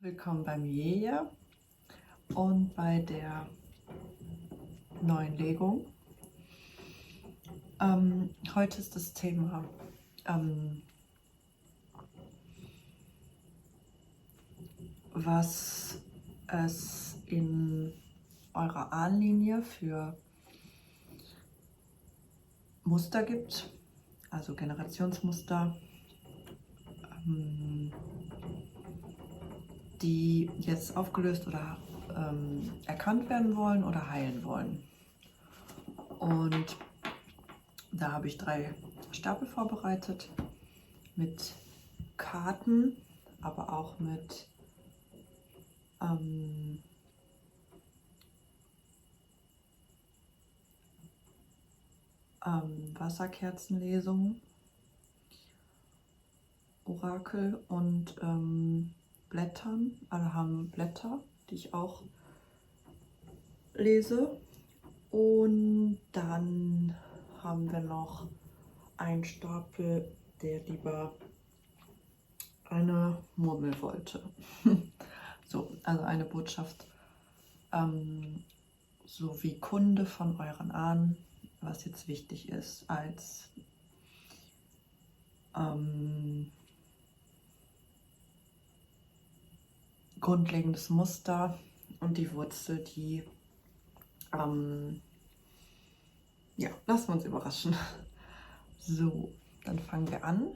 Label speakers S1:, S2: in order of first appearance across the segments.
S1: Willkommen bei mir und bei der neuen Legung. Heute ist das Thema was es in eurer Ahnenlinie für Muster gibt, also Generationsmuster, die jetzt aufgelöst oder erkannt werden wollen oder heilen wollen. Und da habe ich 3 Stapel vorbereitet mit Karten, aber auch mit Wasserkerzenlesungen, Orakel und Blättern. Alle haben Blätter, die ich auch lese. Und dann haben wir noch einen Stapel, der lieber eine Murmel wollte. So, also eine Botschaft sowie Kunde von euren Ahnen, was jetzt wichtig ist als grundlegendes Muster und die Wurzel, die ja, lassen wir uns überraschen. So, dann fangen wir an.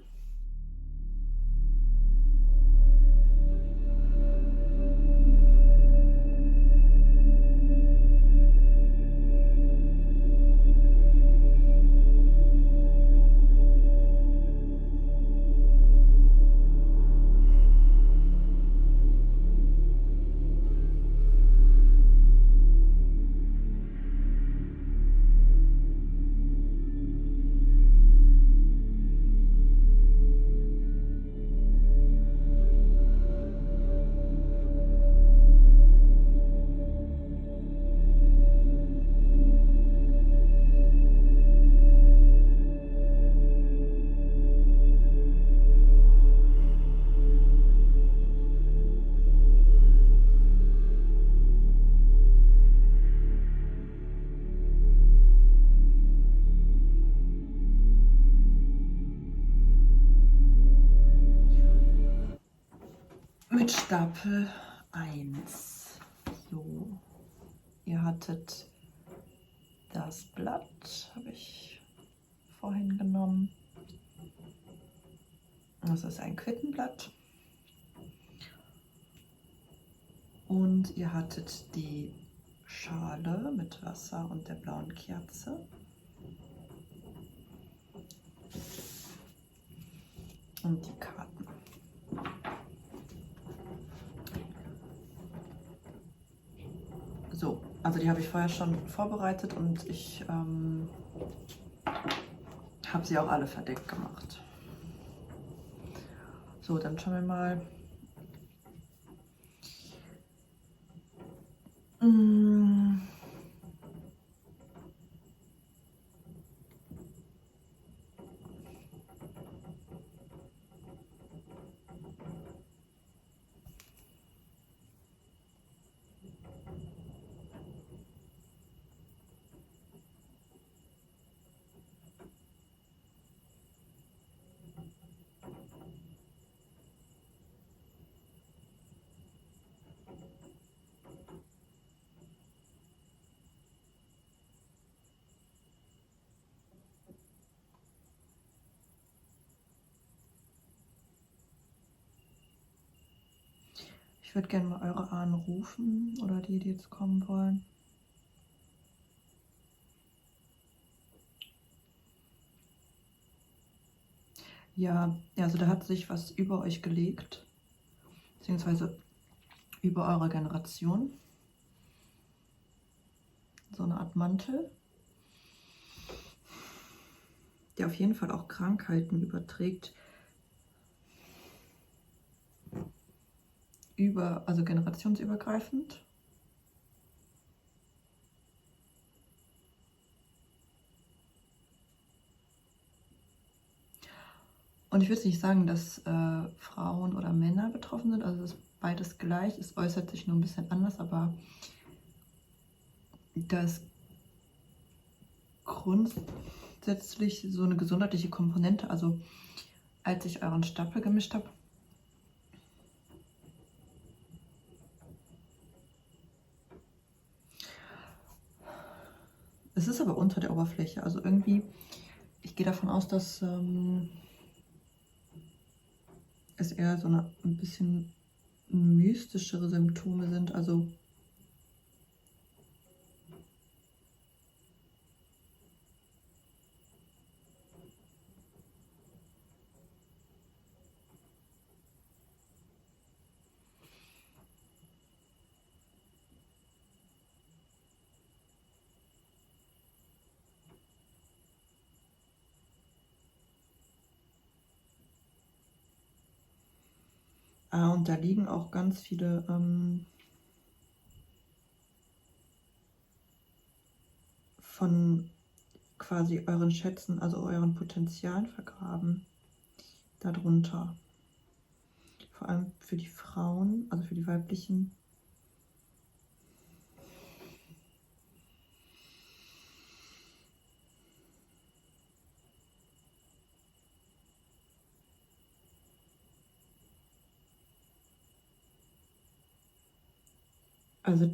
S1: Mit Stapel 1. So, ihr hattet das Blatt, habe ich vorhin genommen. Das ist ein Quittenblatt. Und ihr hattet die Schale mit Wasser und der blauen Kerze. Und die Karten. So, also die habe ich vorher schon vorbereitet und ich habe sie auch alle verdeckt gemacht. So, dann schauen wir mal. Ich würde gerne mal eure Ahnen rufen oder die jetzt kommen wollen. Ja, also da hat sich was über euch gelegt, beziehungsweise über eure Generation. So eine Art Mantel, der auf jeden Fall auch Krankheiten überträgt. Also generationsübergreifend. Und ich würde nicht sagen, dass Frauen oder Männer betroffen sind, also es ist beides gleich. Es äußert sich nur ein bisschen anders, aber das grundsätzlich so eine gesundheitliche Komponente. Also als ich euren Stapel gemischt habe, es ist aber unter der Oberfläche. Also irgendwie, ich gehe davon aus, dass es eher so ein bisschen mystischere Symptome sind. Also und da liegen auch ganz viele von quasi euren Schätzen, also euren Potenzialen vergraben darunter. Vor allem für die Frauen, also für die weiblichen. Also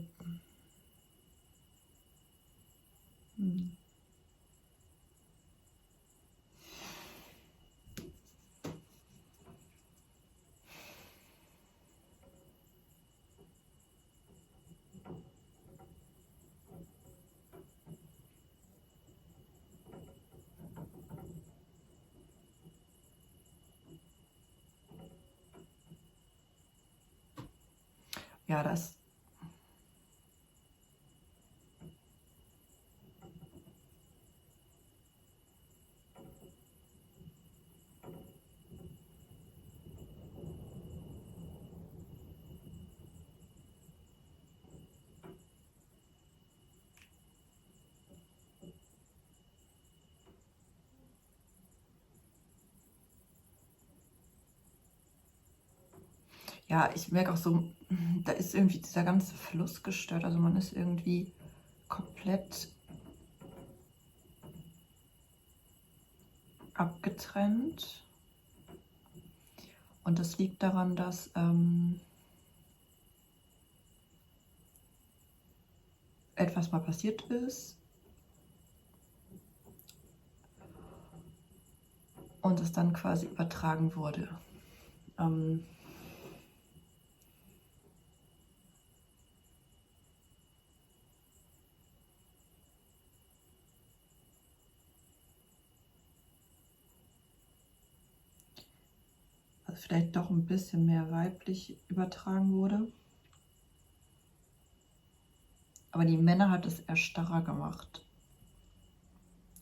S1: ja, das ja, ich merke auch so, da ist irgendwie dieser ganze Fluss gestört. Also man ist irgendwie komplett abgetrennt. Und das liegt daran, dass etwas mal passiert ist und es dann quasi übertragen wurde. Also vielleicht doch ein bisschen mehr weiblich übertragen wurde. Aber die Männer hat es eher starrer gemacht.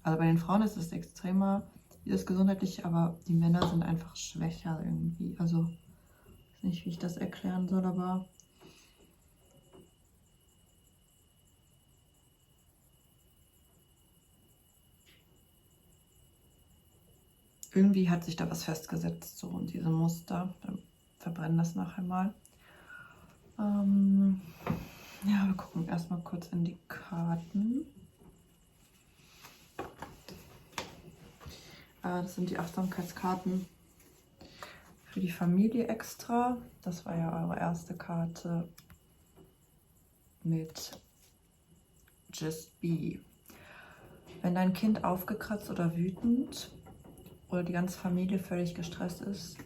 S1: Also bei den Frauen ist es extremer, dieses gesundheitliche, aber die Männer sind einfach schwächer irgendwie. Also ich weiß nicht, wie ich das erklären soll, aber irgendwie hat sich da was festgesetzt, so und diese Muster. Wir verbrennen das nachher mal. Ja, wir gucken erstmal kurz in die Karten. Das sind die Achtsamkeitskarten für die Familie extra. Das war ja eure erste Karte mit Just Be. Wenn dein Kind aufgekratzt oder wütend oder die ganze Familie völlig gestresst ist,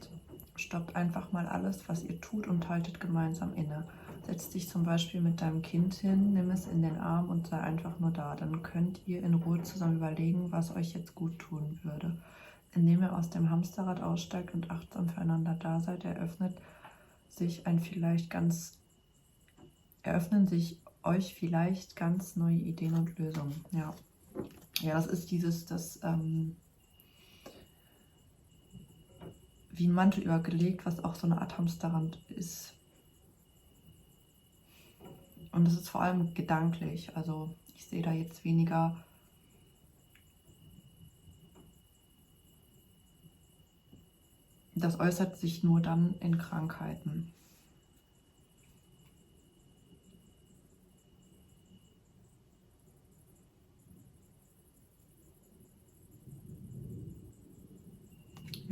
S1: stoppt einfach mal alles, was ihr tut und haltet gemeinsam inne. Setz dich zum Beispiel mit deinem Kind hin, nimm es in den Arm und sei einfach nur da. Dann könnt ihr in Ruhe zusammen überlegen, was euch jetzt gut tun würde. Indem ihr aus dem Hamsterrad aussteigt und achtsam füreinander da seid, eröffnen sich euch vielleicht ganz neue Ideen und Lösungen. Ja, das ist wie ein Mantel übergelegt, was auch so eine Art Hamsterrad ist. Und es ist vor allem gedanklich. Also ich sehe da jetzt weniger das äußert sich nur dann in Krankheiten.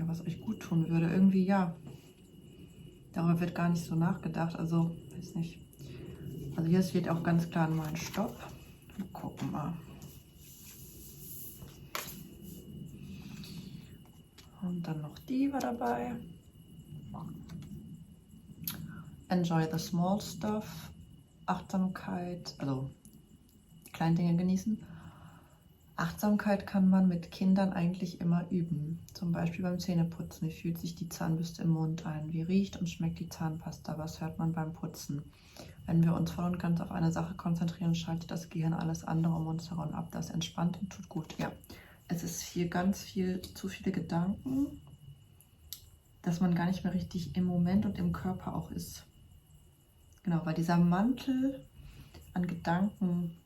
S1: ja, was euch gut tun würde. Irgendwie ja, darüber wird gar nicht so nachgedacht. Also, weiß nicht. Also hier steht auch ganz klar mal ein Stopp. Wir gucken mal. Und dann noch die war dabei. Enjoy the small stuff. Achtsamkeit, also die kleinen Dinge genießen. Achtsamkeit kann man mit Kindern eigentlich immer üben. Zum Beispiel beim Zähneputzen. Wie fühlt sich die Zahnbürste im Mund ein? Wie riecht und schmeckt die Zahnpasta? Was hört man beim Putzen? Wenn wir uns voll und ganz auf eine Sache konzentrieren, schaltet das Gehirn alles andere um uns herum ab. Das entspannt und tut gut. Ja, es ist hier ganz viel, zu viele Gedanken, dass man gar nicht mehr richtig im Moment und im Körper auch ist. Genau, weil dieser Mantel an Gedanken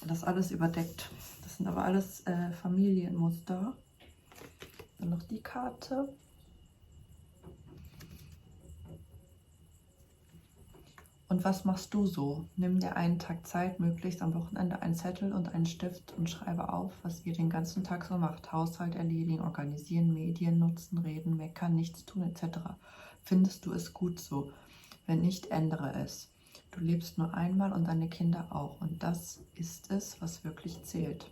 S1: das alles überdeckt. Das sind aber alles Familienmuster. Dann noch die Karte. Und was machst du so? Nimm dir einen Tag Zeit, möglichst am Wochenende einen Zettel und einen Stift und schreibe auf, was ihr den ganzen Tag so macht. Haushalt erledigen, organisieren, Medien nutzen, reden, meckern, nichts tun etc. Findest du es gut so? Wenn nicht, ändere es. Du lebst nur einmal und deine Kinder auch. Und das ist es, was wirklich zählt.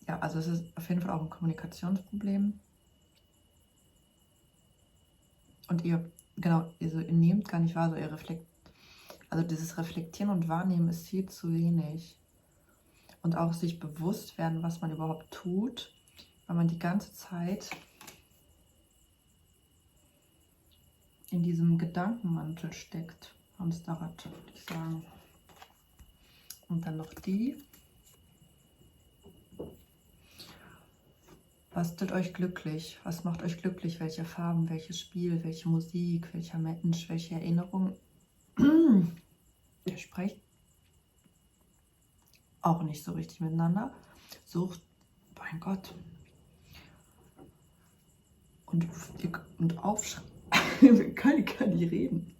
S1: Ja, also es ist auf jeden Fall auch ein Kommunikationsproblem. Und ihr, genau, also ihr nehmt gar nicht wahr, so also dieses Reflektieren und Wahrnehmen ist viel zu wenig. Und auch sich bewusst werden, was man überhaupt tut, weil man die ganze Zeit in diesem Gedankenmantel steckt. Hamsterrad, würde ich sagen. Und dann noch die. Bastelt euch glücklich. Was macht euch glücklich? Welche Farben, welches Spiel, welche Musik, welcher Mensch, welche Erinnerung? Ihr sprecht auch nicht so richtig miteinander. Sucht, mein Gott. Und aufschreiben. Wir können gar nicht reden.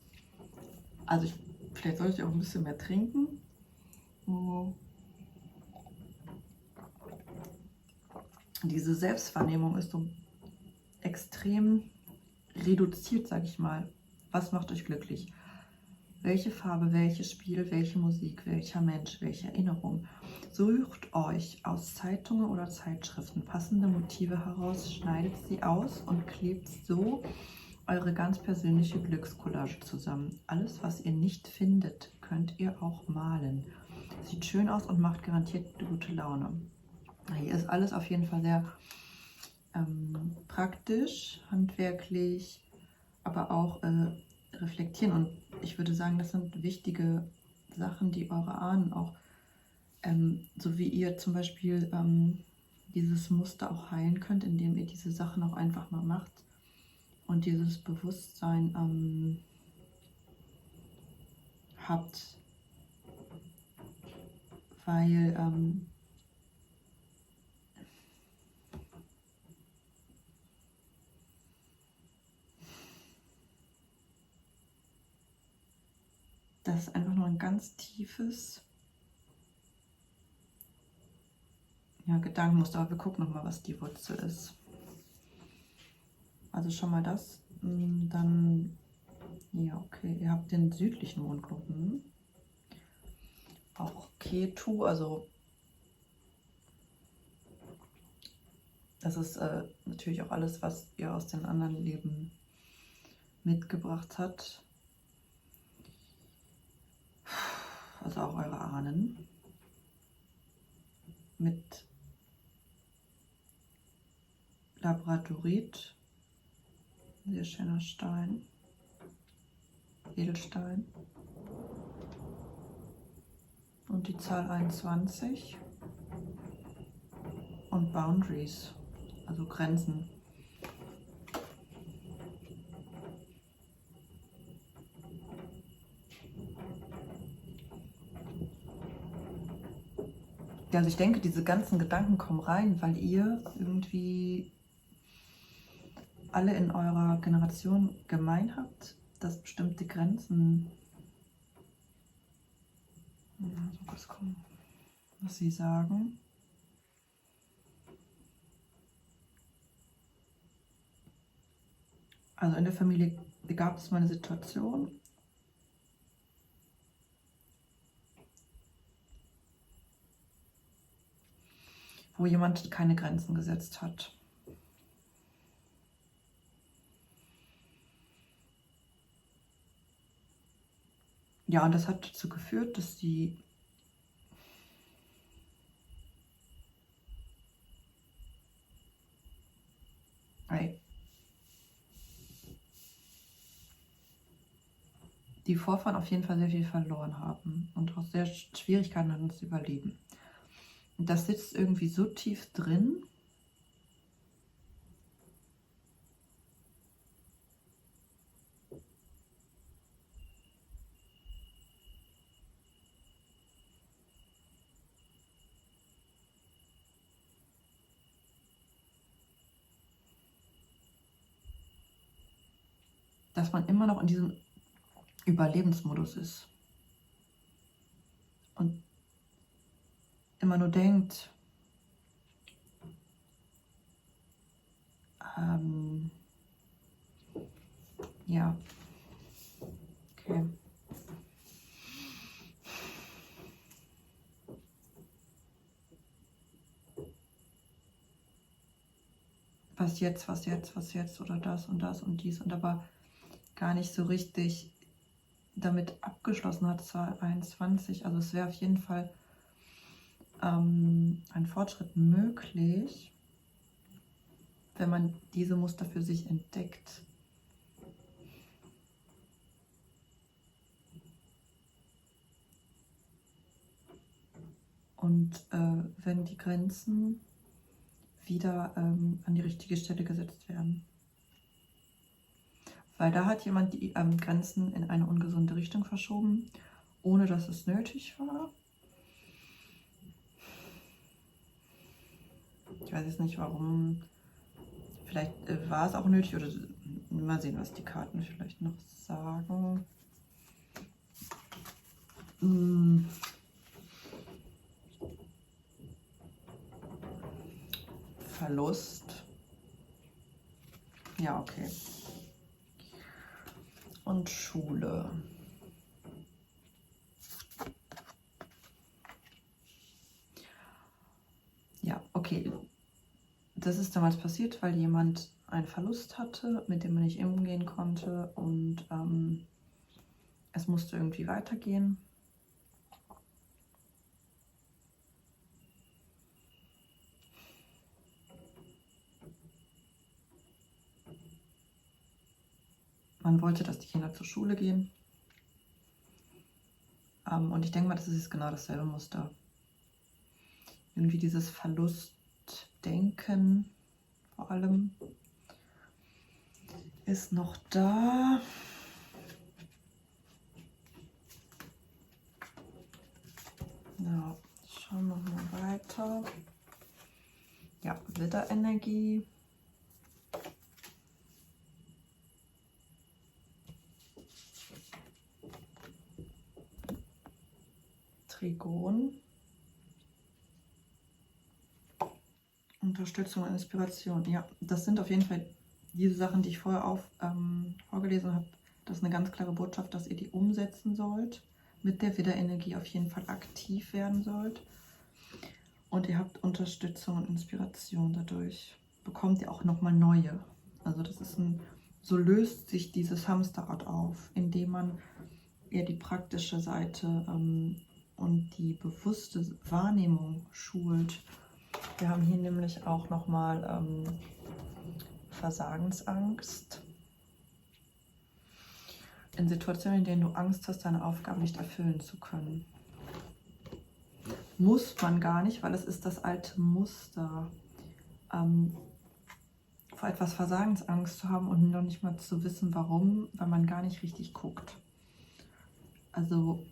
S1: Also vielleicht sollte ich auch ein bisschen mehr trinken. Diese Selbstwahrnehmung ist so extrem reduziert, sage ich mal. Was macht euch glücklich? Welche Farbe, welches Spiel, welche Musik, welcher Mensch, welche Erinnerung? Sucht euch aus Zeitungen oder Zeitschriften passende Motive heraus, schneidet sie aus und klebt so eure ganz persönliche Glückskollage zusammen. Alles, was ihr nicht findet, könnt ihr auch malen. Sieht schön aus und macht garantiert gute Laune. Hier ist alles auf jeden Fall sehr praktisch, handwerklich, aber auch reflektieren. Und ich würde sagen, das sind wichtige Sachen, die eure Ahnen auch, so wie ihr zum Beispiel dieses Muster auch heilen könnt, indem ihr diese Sachen auch einfach mal macht und dieses Bewusstsein habt, weil das ist einfach nur ein ganz tiefes Gedankenmuster, aber wir gucken nochmal, was die Wurzel ist. Also schon mal das, dann, ja okay, ihr habt den südlichen Mondknoten, auch Ketu, also das ist natürlich auch alles, was ihr aus den anderen Leben mitgebracht habt. Also auch eure Ahnen. Mit Labradorit, sehr schöner Stein, Edelstein. Und die Zahl 21 und Boundaries, also Grenzen. Ja, also ich denke, diese ganzen Gedanken kommen rein, weil ihr irgendwie alle in eurer Generation gemein habt, dass bestimmte Grenzen, so kurz kommen, was sie sagen. Also in der Familie gab es mal eine Situation, wo jemand keine Grenzen gesetzt hat. Ja, und das hat dazu geführt, dass die Vorfahren auf jeden Fall sehr viel verloren haben und auch sehr Schwierigkeiten hatten zu überleben. Und das sitzt irgendwie so tief drin, dass man immer noch in diesem Überlebensmodus ist und immer nur denkt, ja, okay. Was jetzt, was jetzt, was jetzt oder das und dies und aber gar nicht so richtig damit abgeschlossen hat, 2021. Also es wäre auf jeden Fall ein Fortschritt möglich, wenn man diese Muster für sich entdeckt. Und wenn die Grenzen wieder an die richtige Stelle gesetzt werden. Weil da hat jemand die Grenzen in eine ungesunde Richtung verschoben, ohne dass es nötig war. Ich weiß jetzt nicht warum. Vielleicht war es auch nötig oder mal sehen, was die Karten vielleicht noch sagen. Verlust. Ja, okay. Und Schule. Ja, okay. Das ist damals passiert, weil jemand einen Verlust hatte, mit dem man nicht umgehen konnte und es musste irgendwie weitergehen. Man wollte, dass die Kinder zur Schule gehen. Und ich denke mal, das ist jetzt genau dasselbe Muster. Irgendwie dieses Verlustdenken vor allem ist noch da. Ja, schauen wir mal weiter. Ja, Widderenergie. Trigon. Unterstützung und Inspiration. Ja, das sind auf jeden Fall diese Sachen, die ich vorher vorgelesen habe. Das ist eine ganz klare Botschaft, dass ihr die umsetzen sollt. Mit der Widderenergie auf jeden Fall aktiv werden sollt. Und ihr habt Unterstützung und Inspiration dadurch. Bekommt ihr auch nochmal neue. Also das ist so löst sich dieses Hamsterrad auf, indem man eher die praktische Seite und die bewusste Wahrnehmung schult. Wir haben hier nämlich auch nochmal Versagensangst. In Situationen, in denen du Angst hast, deine Aufgaben nicht erfüllen zu können. Muss man gar nicht, weil es ist das alte Muster. Vor etwas Versagensangst zu haben und noch nicht mal zu wissen, warum, weil man gar nicht richtig guckt. Also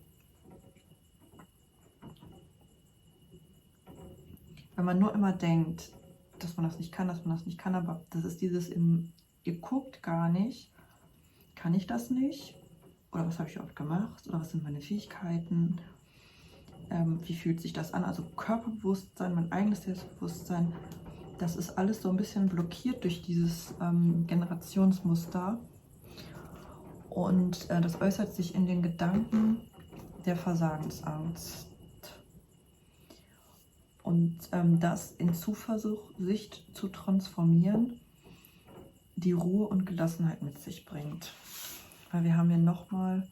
S1: wenn man nur immer denkt, dass man das nicht kann, aber das ist dieses ihr guckt gar nicht, kann ich das nicht? Oder was habe ich überhaupt gemacht? Oder was sind meine Fähigkeiten? Wie fühlt sich das an? Also Körperbewusstsein, mein eigenes Selbstbewusstsein, das ist alles so ein bisschen blockiert durch dieses Generationsmuster. Und das äußert sich in den Gedanken der Versagensangst. Und das in Zuversicht zu transformieren, die Ruhe und Gelassenheit mit sich bringt. Weil wir haben hier nochmal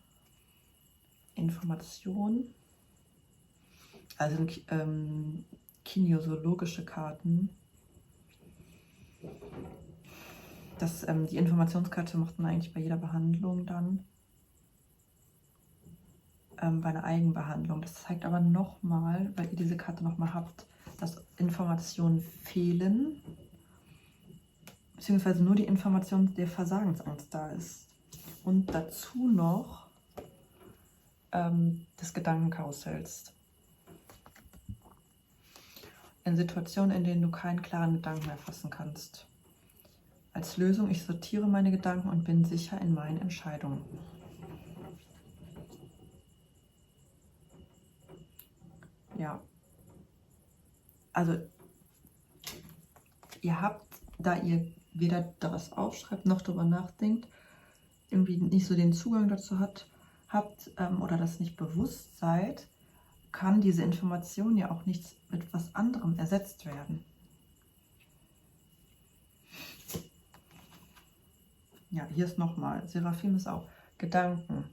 S1: Informationen, also kinesiologische Karten. Die Informationskarte macht man eigentlich bei jeder Behandlung dann. Bei einer Eigenbehandlung. Das zeigt aber nochmal, weil ihr diese Karte nochmal habt, dass Informationen fehlen, beziehungsweise nur die Information der Versagensangst da ist. Und dazu noch des Gedankenkarussells. In Situationen, in denen du keinen klaren Gedanken mehr fassen kannst. Als Lösung, ich sortiere meine Gedanken und bin sicher in meinen Entscheidungen. Ja. Also, ihr habt, da ihr weder das aufschreibt noch darüber nachdenkt, irgendwie nicht so den Zugang dazu habt oder das nicht bewusst seid, kann diese Information ja auch nicht mit was anderem ersetzt werden. Ja, hier ist nochmal, Seraphim ist auch Gedanken.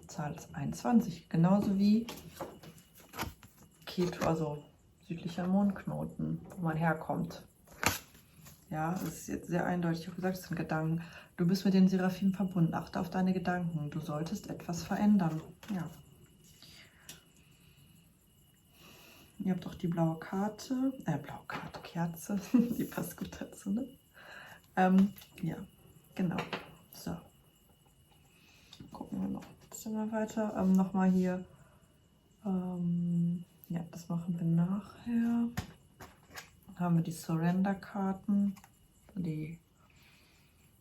S1: Zahl ist 21, genauso wie Ketu, also südlicher Mondknoten, wo man herkommt. Ja, das ist jetzt sehr eindeutig auch gesagt, es sind Gedanken. Du bist mit den Seraphim verbunden, achte auf deine Gedanken. Du solltest etwas verändern. Ja. Ihr habt auch die blaue Karte, Kerze, die passt gut dazu, ne? Ja, genau. So. Gucken wir noch ein bisschen mal weiter. Nochmal hier. Ja, das machen wir nachher. Dann haben wir die Surrender-Karten, die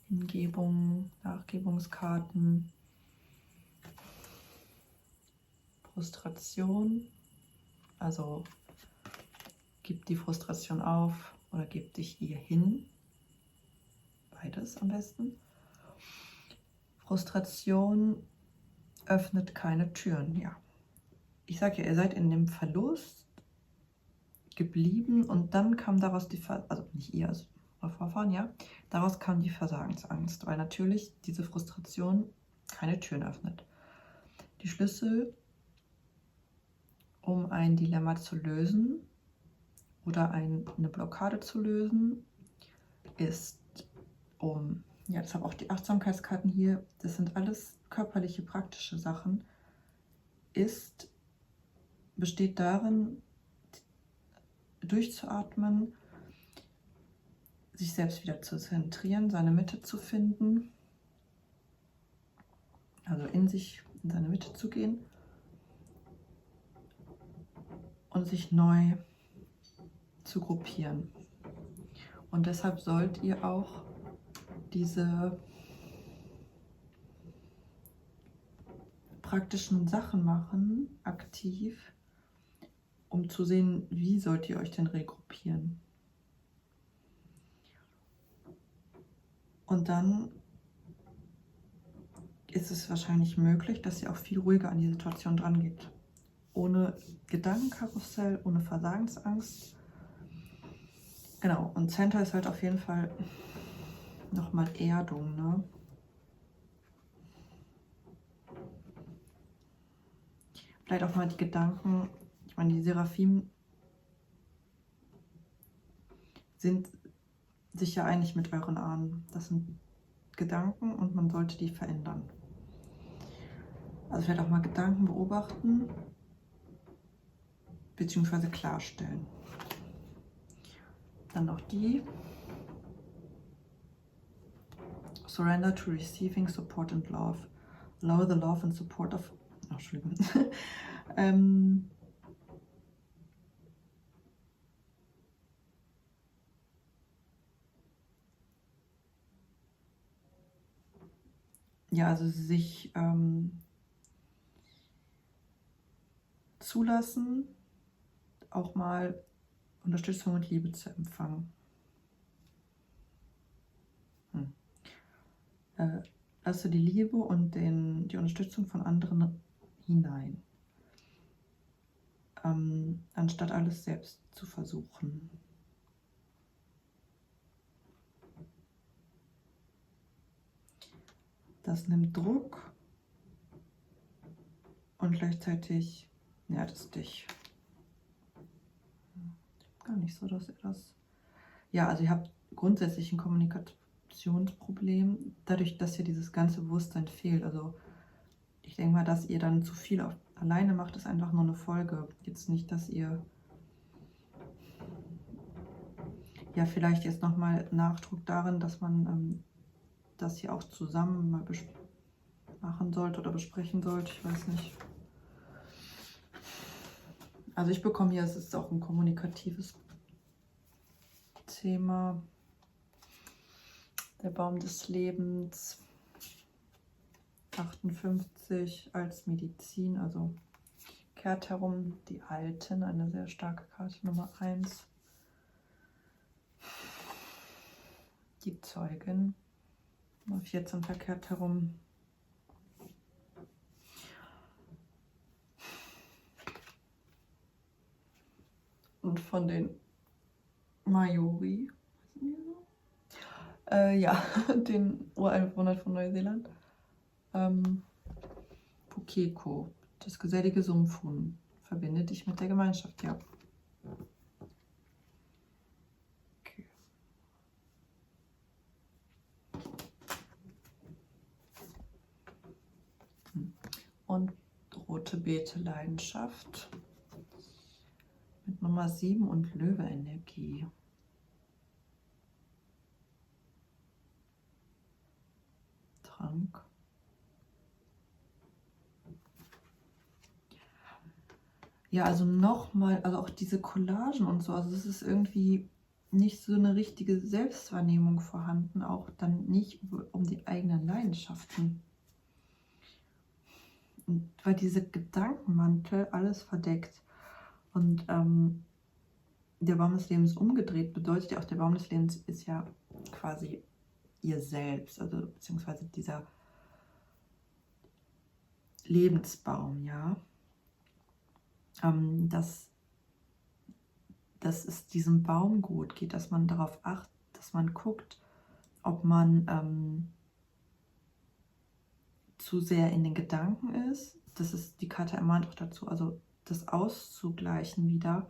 S1: Hingebung, Nachgebungskarten, Frustration, also gib die Frustration auf oder gib dich ihr hin. Beides am besten. Frustration öffnet keine Türen, ja. Ich sage ja, ihr seid in dem Verlust geblieben und dann kam daraus also nicht ihr, also eure Vorfahren, ja, daraus kam die Versagensangst, weil natürlich diese Frustration keine Türen öffnet. Die Schlüssel, um ein Dilemma zu lösen oder eine Blockade zu lösen, ist ja, deshalb auch die Achtsamkeitskarten hier, das sind alles körperliche, praktische Sachen, besteht darin, durchzuatmen, sich selbst wieder zu zentrieren, seine Mitte zu finden, also in seine Mitte zu gehen und sich neu zu gruppieren. Und deshalb sollt ihr auch diese praktischen Sachen machen, aktiv, um zu sehen, wie sollt ihr euch denn regruppieren. Und dann ist es wahrscheinlich möglich, dass ihr auch viel ruhiger an die Situation dran geht. Ohne Gedankenkarussell, ohne Versagensangst. Genau, und Center ist halt auf jeden Fall nochmal Erdung, ne? Vielleicht auch mal die Gedanken, ich meine, die Seraphim sind sich ja einig mit euren Ahnen. Das sind Gedanken und man sollte die verändern. Also vielleicht auch mal Gedanken beobachten, beziehungsweise klarstellen. Dann noch die Surrender to receiving support and love. Allow the love and support of... Oh, Entschuldigung. ja, also sich zulassen, auch mal Unterstützung und Liebe zu empfangen. Lasse die Liebe und die Unterstützung von anderen hinein, anstatt alles selbst zu versuchen. Das nimmt Druck und gleichzeitig nährt es dich. Gar nicht so, dass ihr das... Ja, also ihr habt grundsätzlich ein Kommunikationsproblem, dadurch, dass hier dieses ganze Bewusstsein fehlt. Also ich denke mal, dass ihr dann zu viel alleine macht, ist einfach nur eine Folge. Jetzt nicht, dass ihr ja vielleicht jetzt nochmal Nachdruck darin, dass man das hier auch zusammen mal machen sollte oder besprechen sollte. Ich weiß nicht. Also ich bekomme hier, es ist auch ein kommunikatives Thema. Der Baum des Lebens, 58 als Medizin, also kehrt herum, die Alten, eine sehr starke Karte, Nummer 1. Die Zeugin, Nummer 14 verkehrt herum. Und von den Maori, ja, den Ureinwohnern von Neuseeland, Pukeko, das gesellige Sumpfhuhn, verbinde dich mit der Gemeinschaft, ja. Okay. Und rote Beete Leidenschaft mit Nummer 7 und Löwe Energie. Trank. Ja, also nochmal, also auch diese Collagen und so, also es ist irgendwie nicht so eine richtige Selbstwahrnehmung vorhanden, auch dann nicht um die eigenen Leidenschaften. Und weil diese Gedankenmantel alles verdeckt. Und der Baum des Lebens umgedreht bedeutet ja auch, der Baum des Lebens ist ja quasi ihr selbst, also beziehungsweise dieser Lebensbaum, ja. Dass es diesem Baum gut geht, dass man darauf achtet, dass man guckt, ob man zu sehr in den Gedanken ist. Das ist die Karte ermahnt auch dazu, also das auszugleichen wieder,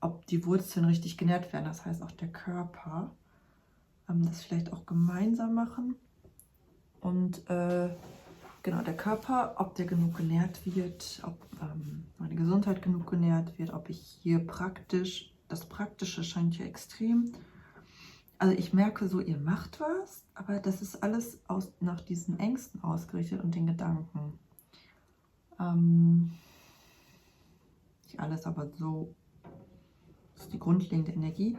S1: ob die Wurzeln richtig genährt werden, das heißt auch der Körper, das vielleicht auch gemeinsam machen und genau, der Körper, ob der genug genährt wird, ob meine Gesundheit genug genährt wird, ob ich hier das Praktische scheint hier extrem. Also ich merke so, ihr macht was, aber das ist alles nach diesen Ängsten ausgerichtet und den Gedanken. Nicht alles, aber so ist die grundlegende Energie.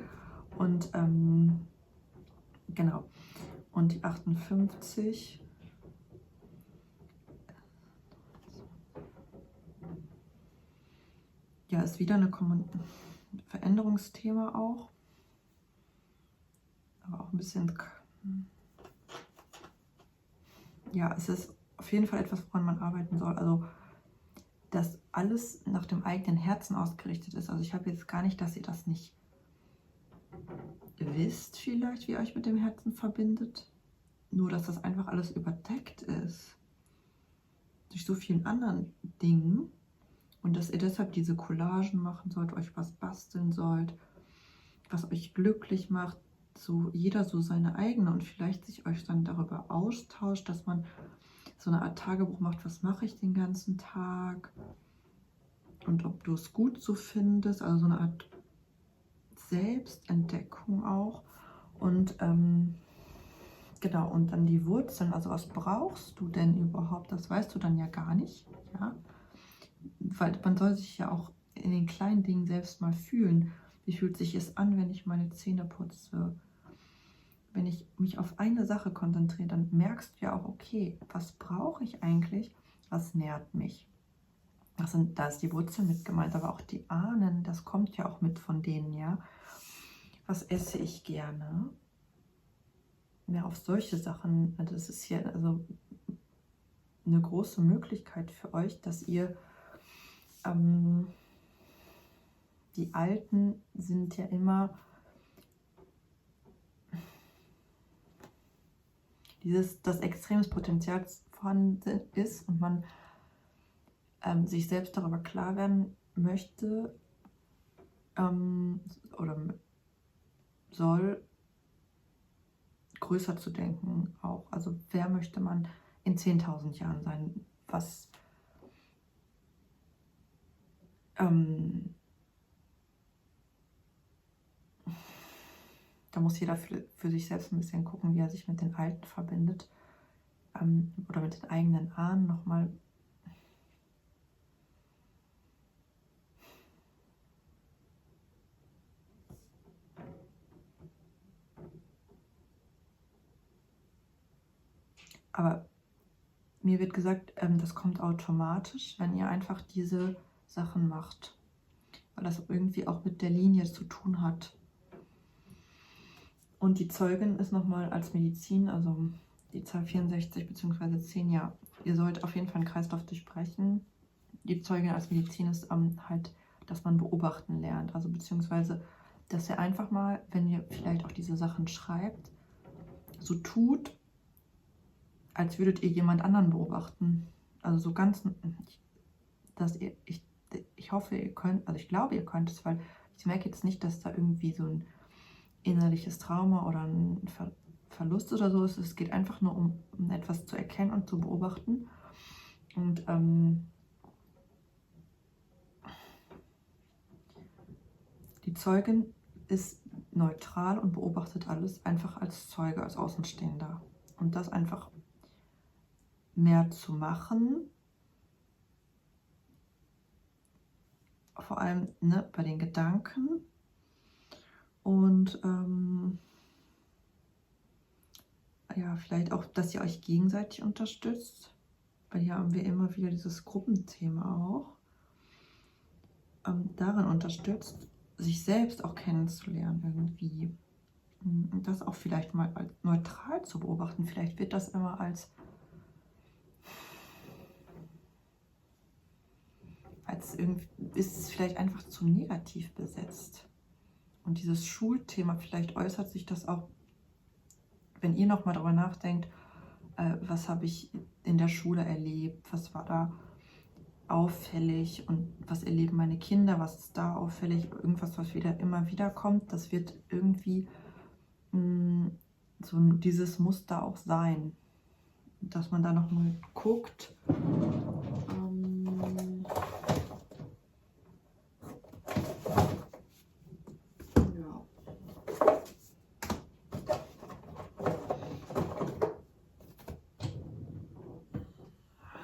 S1: Und genau. Und die 58. Ja, ist wieder ein Veränderungsthema auch. Aber auch ein bisschen... Ja, es ist auf jeden Fall etwas, woran man arbeiten soll. Also, dass alles nach dem eigenen Herzen ausgerichtet ist. Also ich habe jetzt gar nicht, dass ihr das nicht wisst vielleicht, wie ihr euch mit dem Herzen verbindet. Nur, dass das einfach alles überdeckt ist. Durch so vielen anderen Dingen. Und dass ihr deshalb diese Collagen machen sollt, euch was basteln sollt, was euch glücklich macht. So jeder so seine eigene und vielleicht sich euch dann darüber austauscht, dass man so eine Art Tagebuch macht, was mache ich den ganzen Tag und ob du es gut so findest, also so eine Art Selbstentdeckung auch. Und genau, und dann die Wurzeln, also was brauchst du denn überhaupt, das weißt du dann ja gar nicht, ja, weil man soll sich ja auch in den kleinen Dingen selbst mal fühlen. Wie fühlt sich es an, wenn ich meine Zähne putze? wenn ich mich auf eine Sache konzentriere, dann merkst du ja auch, okay, was brauche ich eigentlich, was nährt mich. Da ist die Wurzel mit gemeint, aber auch die Ahnen, das kommt ja auch mit von denen, ja. Was esse ich gerne? Mehr auf solche Sachen, das ist hier also eine große Möglichkeit für euch, dass ihr, die Alten sind ja immer das extremes Potenzial vorhanden ist und man sich selbst darüber klar werden möchte oder soll, größer zu denken auch. Also wer möchte man in 10.000 Jahren sein? Was da muss jeder für sich selbst ein bisschen gucken, wie er sich mit den Alten verbindet oder mit den eigenen Ahnen nochmal. Aber mir wird gesagt, das kommt automatisch, wenn ihr einfach diese Sachen macht, weil das irgendwie auch mit der Linie zu tun hat. Und die Zeugin ist nochmal als Medizin, also die Zahl 64 bzw. 10, ja, ihr sollt auf jeden Fall einen Kreislauf durchbrechen. Die Zeugin als Medizin ist halt, dass man beobachten lernt, also beziehungsweise, dass ihr einfach mal, wenn ihr vielleicht auch diese Sachen schreibt, so tut, als würdet ihr jemand anderen beobachten. Also so ganz, dass ich hoffe, ihr könnt, also ich glaube, ihr könnt es, weil ich merke jetzt nicht, dass da irgendwie so ein innerliches Trauma oder ein Verlust oder so ist. Es geht einfach nur um etwas zu erkennen und zu beobachten. Und die Zeugin ist neutral und beobachtet alles einfach als Zeuge, als Außenstehender. Und das einfach mehr zu machen, vor allem bei den Gedanken und ja, vielleicht auch, dass ihr euch gegenseitig unterstützt, weil hier haben wir immer wieder dieses Gruppenthema auch, darin unterstützt, sich selbst auch kennenzulernen irgendwie. Und das auch vielleicht mal als neutral zu beobachten. Vielleicht wird das immer als irgendwie, ist es vielleicht einfach zu negativ besetzt. Und dieses Schulthema, vielleicht äußert sich das auch, wenn ihr nochmal darüber nachdenkt, was habe ich in der Schule erlebt, was war da auffällig und was erleben meine Kinder, was ist da auffällig, irgendwas, was immer wieder kommt, das wird irgendwie so dieses Muster auch sein, dass man da nochmal guckt. Ja.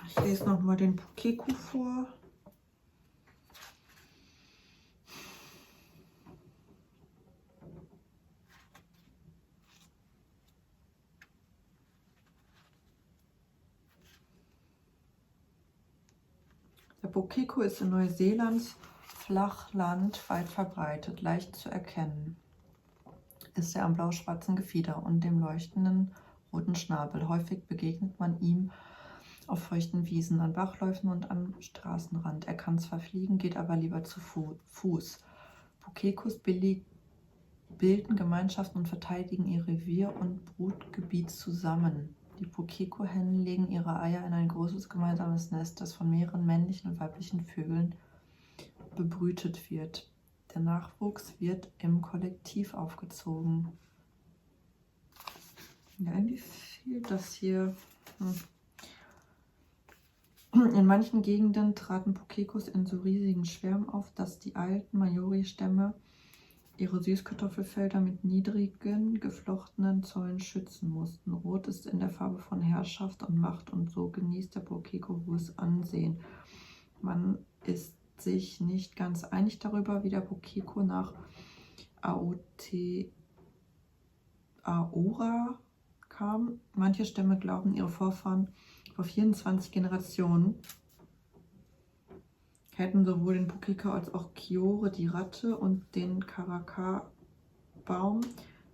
S1: Ich lese nochmal den Pukeko vor. Der Pukeko ist in Neuseelands Flachland weit verbreitet, leicht zu erkennen. Ist er am blau-schwarzen Gefieder und dem leuchtenden roten Schnabel. Häufig begegnet man ihm auf feuchten Wiesen, an Bachläufen und am Straßenrand. Er kann zwar fliegen, geht aber lieber zu Fuß. Pukekos bilden Gemeinschaften und verteidigen ihr Revier und Brutgebiet zusammen. Die Pukeko-Hennen legen ihre Eier in ein großes gemeinsames Nest, das von mehreren männlichen und weiblichen Vögeln bebrütet wird. Der Nachwuchs wird im Kollektiv aufgezogen. Ja, irgendwie fehlt das hier. In manchen Gegenden traten Pukekos in so riesigen Schwärmen auf, dass die alten Maori-Stämme ihre Süßkartoffelfelder mit niedrigen, geflochtenen Zäunen schützen mussten. Rot ist in der Farbe von Herrschaft und Macht und so genießt der Pukeko hohes Ansehen. Man ist sich nicht ganz einig darüber, wie der Pukeko nach Aora kam. Manche Stämme glauben, ihre Vorfahren vor 24 Generationen hätten sowohl den Pukeko als auch Kiore, die Ratte, und den Karaka-Baum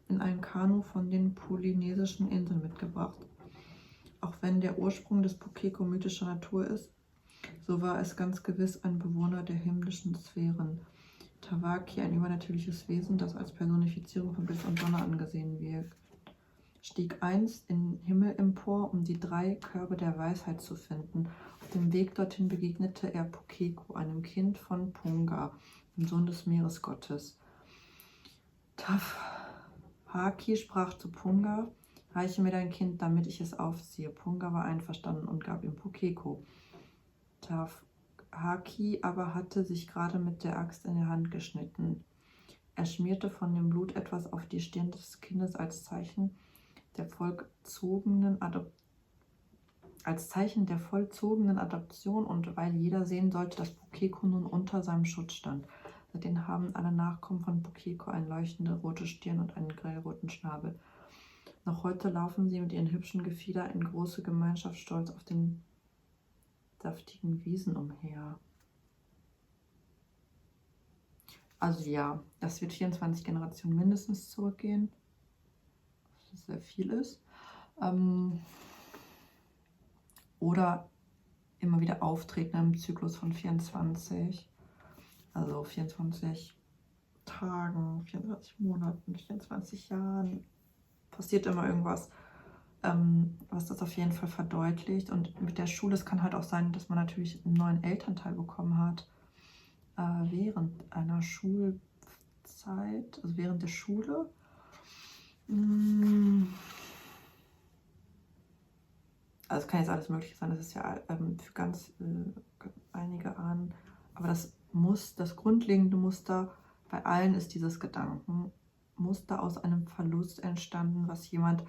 S1: in ein Kanu von den polynesischen Inseln mitgebracht. Auch wenn der Ursprung des Pukeko mythischer Natur ist, so war es ganz gewiss ein Bewohner der himmlischen Sphären. Tawaki, ein übernatürliches Wesen, das als Personifizierung von Blitz und Donner angesehen wird, stieg einst in den Himmel empor, um die 3 Körbe der Weisheit zu finden. Auf dem Weg dorthin begegnete er Pukeko, einem Kind von Punga, dem Sohn des Meeresgottes. Tawaki sprach zu Punga: Reiche mir dein Kind, damit ich es aufziehe. Punga war einverstanden und gab ihm Pukeko. Tawaki aber hatte sich gerade mit der Axt in die Hand geschnitten. Er schmierte von dem Blut etwas auf die Stirn des Kindes als Zeichen der vollzogenen Adoption und weil jeder sehen sollte, dass Pukeko nun unter seinem Schutz stand. Seitdem haben alle Nachkommen von Pukeko eine leuchtende rote Stirn und einen grellroten Schnabel. Noch heute laufen sie mit ihren hübschen Gefieder in große Gemeinschaft stolz auf den saftigen Wiesen umher. Also ja, das wird 24 Generationen mindestens zurückgehen, was sehr viel ist. Oder immer wieder auftreten im Zyklus von 24, also 24 Tagen, 24 Monaten, 24 Jahren. Passiert immer irgendwas, was das auf jeden Fall verdeutlicht. Und mit der Schule, es kann halt auch sein, dass man natürlich einen neuen Elternteil bekommen hat während einer Schulzeit, also während der Schule. Also es kann jetzt alles Mögliche sein, das ist ja für ganz einige an, aber das grundlegende Muster bei allen ist dieses Gedankenmuster aus einem Verlust entstanden, was jemand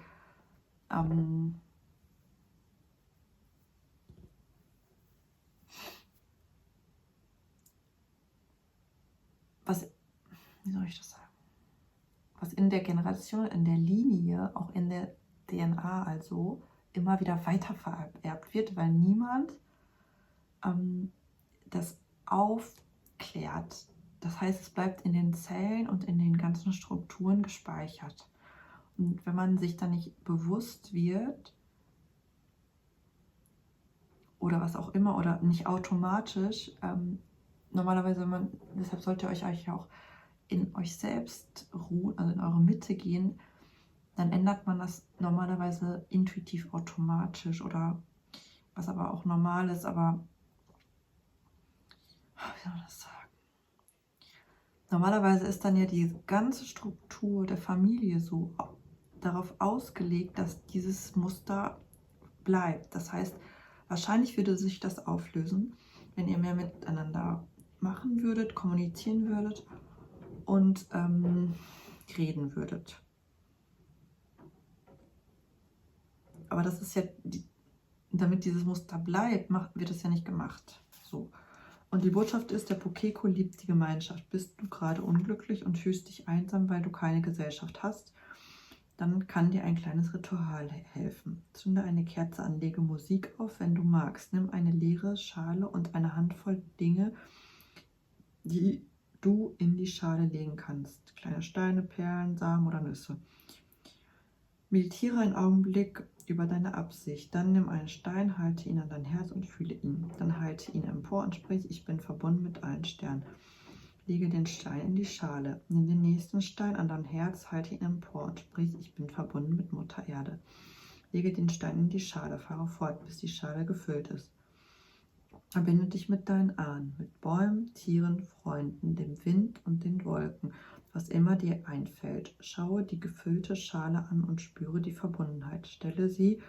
S1: wie soll ich das sagen? Was in der Generation, in der Linie, auch in der DNA also immer wieder weiter vererbt wird, weil niemand das aufklärt. Das heißt, es bleibt in den Zellen und in den ganzen Strukturen gespeichert. Und wenn man sich dann nicht bewusst wird, oder was auch immer, oder nicht automatisch, normalerweise, deshalb sollt ihr euch eigentlich auch in euch selbst ruhen, also in eure Mitte gehen, dann ändert man das normalerweise intuitiv automatisch oder was aber auch normal ist, aber wie soll man das sagen? Normalerweise ist dann ja die ganze Struktur der Familie so darauf ausgelegt, dass dieses Muster bleibt. Das heißt, wahrscheinlich würde sich das auflösen, wenn ihr mehr miteinander machen würdet, kommunizieren würdet und reden würdet. Aber das ist ja, damit dieses Muster bleibt, wird es ja nicht gemacht. So. Und die Botschaft ist, der Pukeko liebt die Gemeinschaft. Bist du gerade unglücklich und fühlst dich einsam, weil du keine Gesellschaft hast, dann kann dir ein kleines Ritual helfen. Zünde eine Kerze an, lege Musik auf, wenn du magst. Nimm eine leere Schale und eine Handvoll Dinge, die du in die Schale legen kannst. Kleine Steine, Perlen, Samen oder Nüsse. Meditiere einen Augenblick über deine Absicht. Dann nimm einen Stein, halte ihn an dein Herz und fühle ihn. Dann halte ihn empor und sprich: Ich bin verbunden mit allen Sternen. Lege den Stein in die Schale. Nimm den nächsten Stein an dein Herz, halte ihn empor und sprich: Ich bin verbunden mit Mutter Erde. Lege den Stein in die Schale, fahre fort, bis die Schale gefüllt ist. Verbinde dich mit deinen Ahnen, mit Bäumen, Tieren, Freunden, dem Wind und den Wolken, was immer dir einfällt. Schaue die gefüllte Schale an und spüre die Verbundenheit. Stelle sie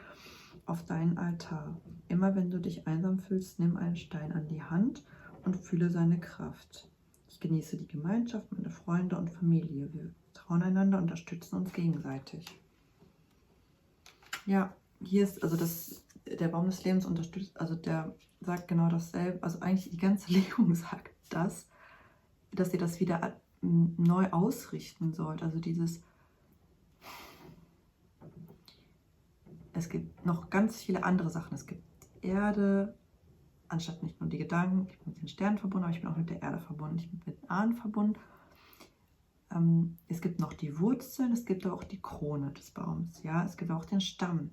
S1: auf deinen Altar. Immer wenn du dich einsam fühlst, nimm einen Stein an die Hand und fühle seine Kraft. Ich genieße die Gemeinschaft, meine Freunde und Familie. Wir trauen einander, unterstützen uns gegenseitig. Ja, hier ist, also der Baum des Lebens unterstützt, also der sagt genau dasselbe. Also eigentlich die ganze Legung sagt das, dass ihr das wieder neu ausrichten sollt. Also dieses, es gibt noch ganz viele andere Sachen. Es gibt die Erde, anstatt nicht nur die Gedanken. Ich bin mit den Sternen verbunden, aber ich bin auch mit der Erde verbunden. Ich bin mit den Ahnen verbunden. Es gibt noch die Wurzeln, es gibt aber auch die Krone des Baums. Ja, es gibt auch den Stamm.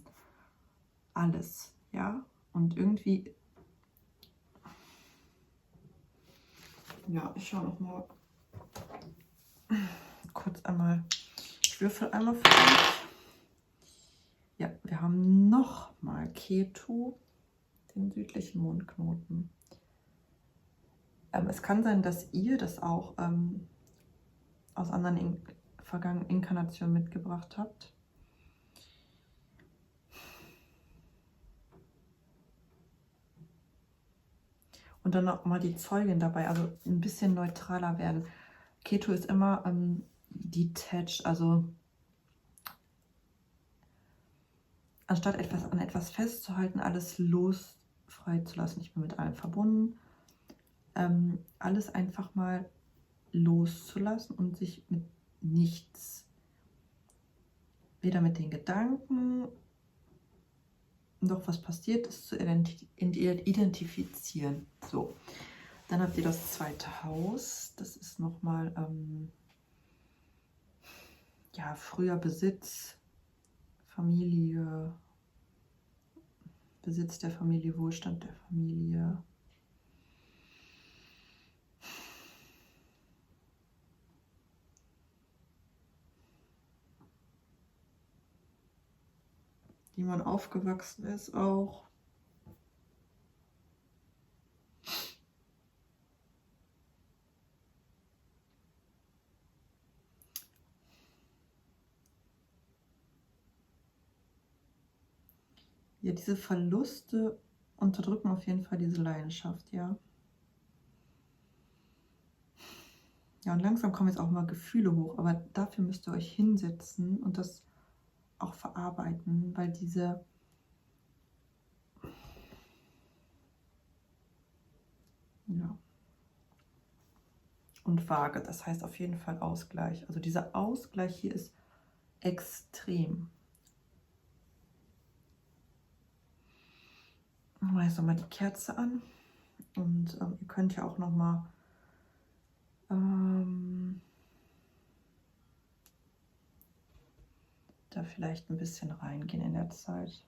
S1: Alles. Ja, und irgendwie. Ja, ich schaue noch mal kurz einmal. Ich würfel einmal für euch. Ja, wir haben noch mal Ketu, den südlichen Mondknoten. Es kann sein, dass ihr das auch aus anderen vergangenen Inkarnationen mitgebracht habt. Und dann noch mal die Zeugin dabei, also ein bisschen neutraler werden. Ketu ist immer detached, also anstatt an etwas festzuhalten, alles freizulassen. Ich bin mit allem verbunden. Alles einfach mal loszulassen und sich mit nichts, weder mit den Gedanken noch was passiert ist, zu identifizieren. So, dann habt ihr das zweite Haus. Das ist nochmal ja, früher Besitz, Familie, Besitz der Familie, Wohlstand der Familie. Wie man aufgewachsen ist auch. Ja, diese Verluste unterdrücken auf jeden Fall diese Leidenschaft, ja. Ja, und langsam kommen jetzt auch mal Gefühle hoch, aber dafür müsst ihr euch hinsetzen und das auch verarbeiten, weil diese ja. Und Waage, das heißt auf jeden Fall Ausgleich. Also dieser Ausgleich hier ist extrem. Ich mache jetzt nochmal die Kerze an und ihr könnt ja auch nochmal da vielleicht ein bisschen reingehen in der Zeit.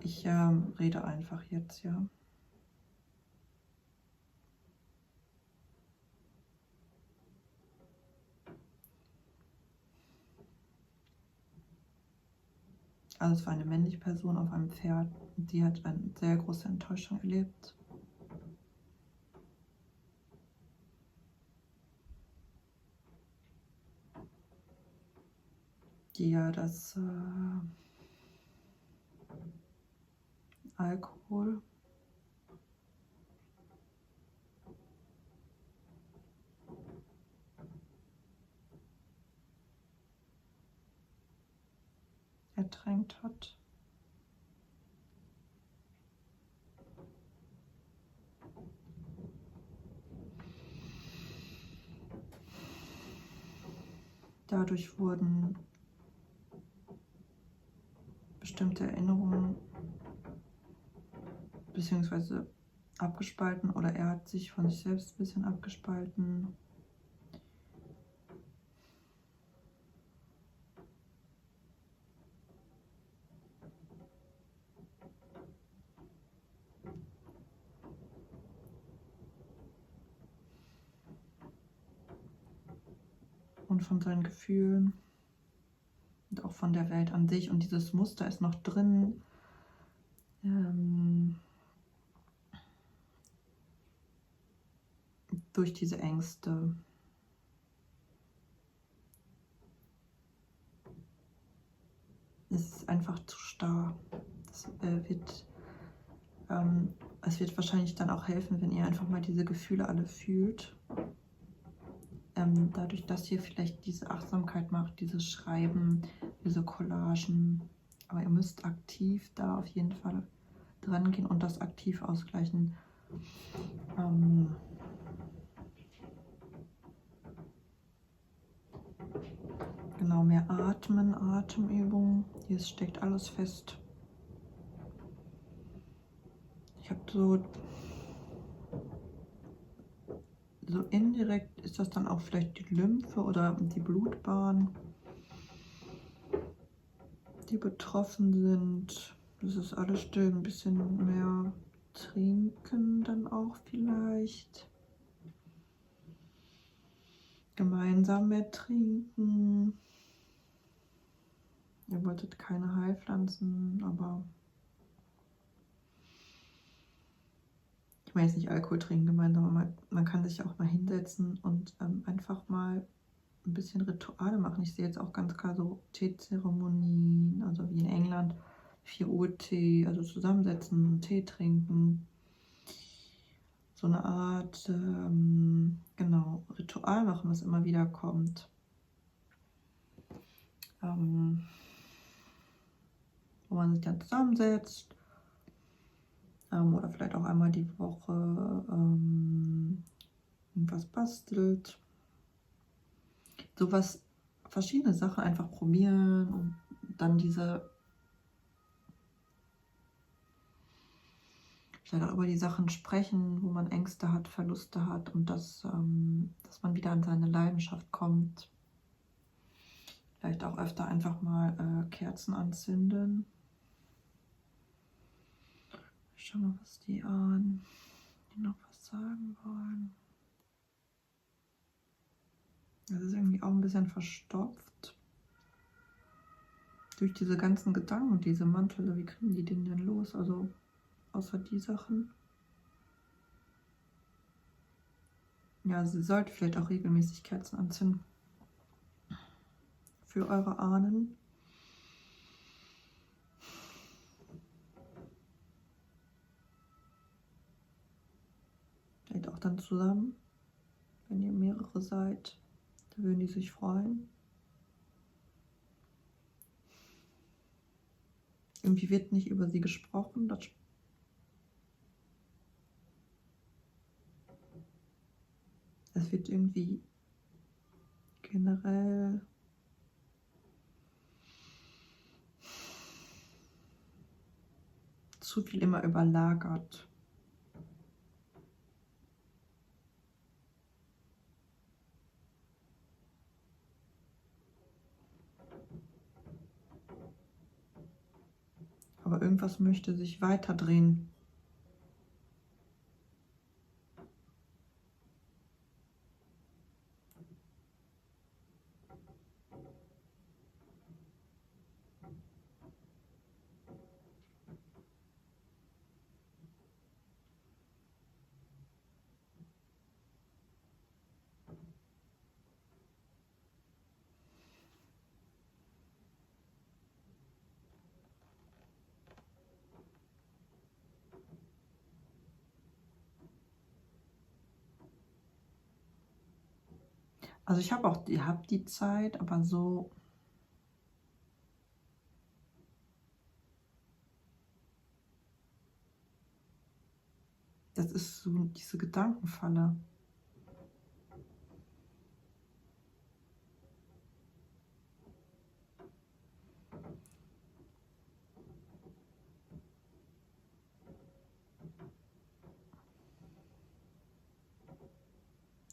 S1: Ich rede einfach jetzt, ja. Also es war eine männliche Person auf einem Pferd, die hat eine sehr große Enttäuschung erlebt. Die ja das Alkohol ertränkt hat. Dadurch wurden bestimmte Erinnerungen beziehungsweise abgespalten oder er hat sich von sich selbst ein bisschen abgespalten. Und von seinen Gefühlen und auch von der Welt an sich. Und dieses Muster ist noch drin. Durch diese Ängste. Es ist einfach zu starr. Es wird wahrscheinlich dann auch helfen, wenn ihr einfach mal diese Gefühle alle fühlt. Dadurch, dass ihr vielleicht diese Achtsamkeit macht, dieses Schreiben, diese Collagen. Aber ihr müsst aktiv da auf jeden Fall dran gehen und das aktiv ausgleichen. Atmen, Atemübung. Hier steckt alles fest. Ich habe so indirekt ist das dann auch vielleicht die Lymphe oder die Blutbahn, die betroffen sind. Das ist alles still, ein bisschen mehr trinken dann auch vielleicht. Gemeinsam mehr trinken. Ihr wolltet keine Heilpflanzen, aber ich meine jetzt nicht Alkohol trinken gemeinsam, aber man kann sich auch mal hinsetzen und einfach mal ein bisschen Rituale machen. Ich sehe jetzt auch ganz klar so Teezeremonien, also wie in England, 4 Uhr Tee, also zusammensetzen, Tee trinken. So eine Art, genau, Ritual machen, was immer wieder kommt. Wo man sich dann zusammensetzt. Oder vielleicht auch einmal die Woche irgendwas bastelt. Sowas, verschiedene Sachen einfach probieren und dann vielleicht auch über die Sachen sprechen, wo man Ängste hat, Verluste hat und dass man wieder an seine Leidenschaft kommt. Vielleicht auch öfter einfach mal Kerzen anzünden. Schau mal, was die Ahnen noch was sagen wollen. Das ist irgendwie auch ein bisschen verstopft. Durch diese ganzen Gedanken und diese Mantel, wie kriegen die den denn los? Also außer die Sachen. Ja, sie sollte vielleicht auch regelmäßig Kerzen anzünden. Für eure Ahnen. Vielleicht auch dann zusammen, wenn ihr mehrere seid. Da würden die sich freuen. Irgendwie wird nicht über sie gesprochen. Es wird irgendwie generell zu viel immer überlagert. Aber irgendwas möchte sich weiterdrehen. Also ich habe auch, ihr habt die Zeit, aber so das ist so diese Gedankenfalle.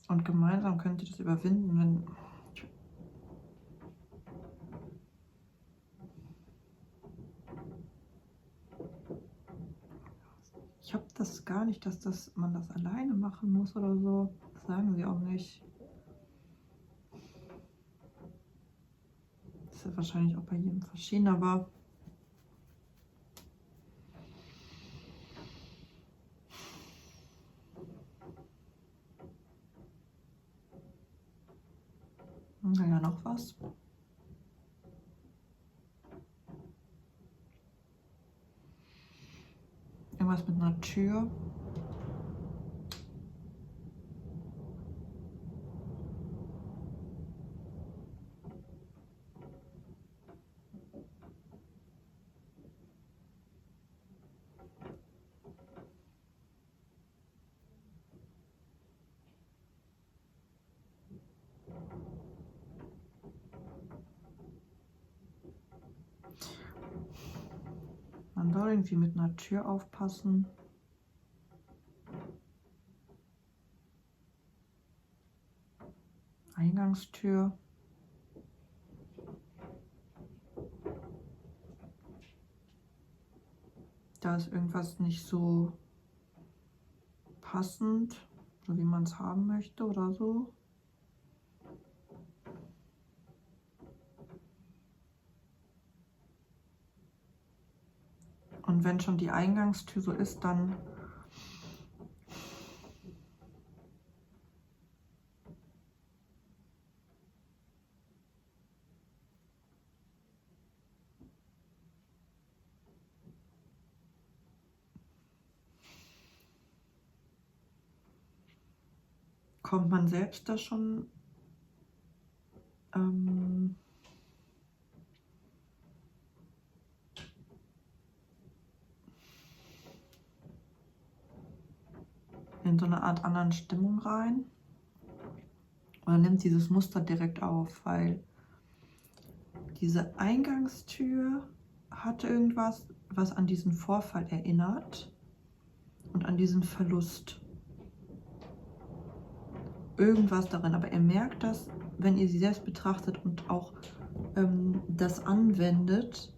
S1: Und gemeinsam könnt ihr das überwinden, wenn ich habe das gar nicht, dass man das alleine machen muss oder so. Das sagen sie auch nicht. Das ist ja wahrscheinlich auch bei jedem verschieden, aber naja, noch was. Irgendwas mit einer Tür. Man soll irgendwie mit einer Tür aufpassen. Eingangstür. Da ist irgendwas nicht so passend, so wie man es haben möchte oder so. Und wenn schon die Eingangstür so ist, dann kommt man selbst da schon in so eine Art anderen Stimmung rein oder nimmt dieses Muster direkt auf, weil diese Eingangstür hat irgendwas, was an diesen Vorfall erinnert und an diesen Verlust. Irgendwas darin, aber ihr merkt das, wenn ihr sie selbst betrachtet und auch das anwendet,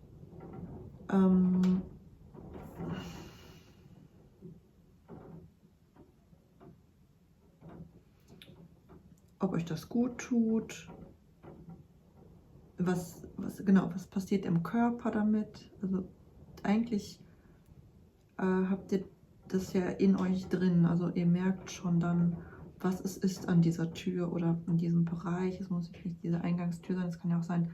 S1: ob euch das gut tut, was passiert im Körper damit. Also eigentlich habt ihr das ja in euch drin, also ihr merkt schon dann, was es ist an dieser Tür oder in diesem Bereich. Es muss nicht diese Eingangstür sein, es kann ja auch sein,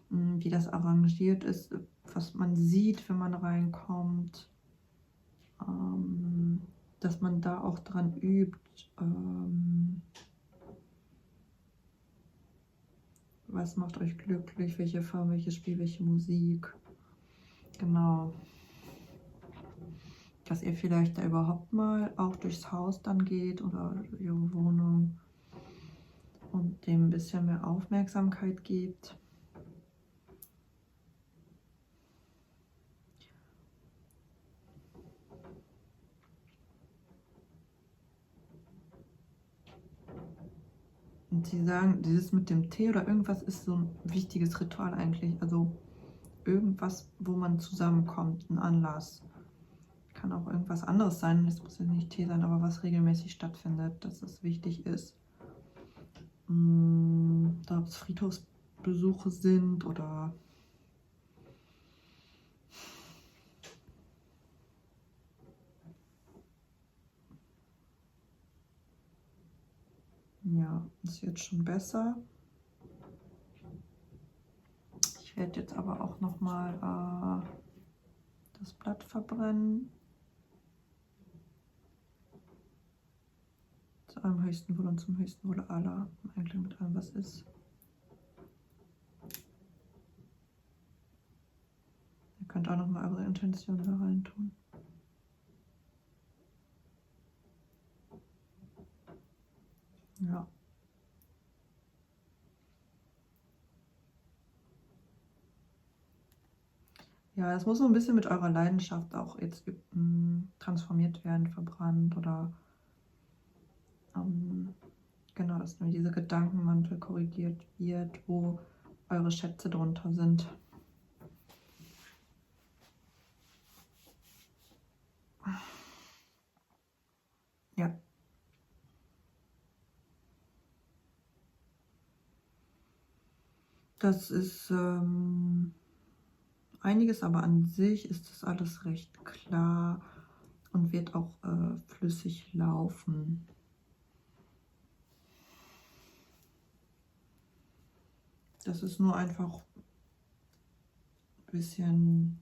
S1: wie das arrangiert ist, was man sieht, wenn man reinkommt, dass man da auch dran übt, was macht euch glücklich, welche Farbe, welches Spiel, welche Musik. Genau. Dass ihr vielleicht da überhaupt mal auch durchs Haus dann geht oder ihre Wohnung und dem ein bisschen mehr Aufmerksamkeit gebt. Und sie sagen, dieses mit dem Tee oder irgendwas ist so ein wichtiges Ritual eigentlich. Also irgendwas, wo man zusammenkommt, ein Anlass. Kann auch irgendwas anderes sein, es muss ja nicht Tee sein, aber was regelmäßig stattfindet, dass es wichtig ist. Da ob es Friedhofsbesuche sind oder ja, ist jetzt schon besser. Ich werde jetzt aber auch noch mal das Blatt verbrennen. Zu eurem höchsten Wohl und zum höchsten Wohle aller, im Einklang mit allem, was ist. Ihr könnt auch noch mal eure Intention da rein tun. Ja. Ja, das muss so ein bisschen mit eurer Leidenschaft auch jetzt transformiert werden, verbrannt oder genau, dass nur dieser Gedankenmantel korrigiert wird, wo eure Schätze drunter sind. Ja. Das ist einiges, aber an sich ist das alles recht klar und wird auch flüssig laufen. Das ist nur einfach ein bisschen,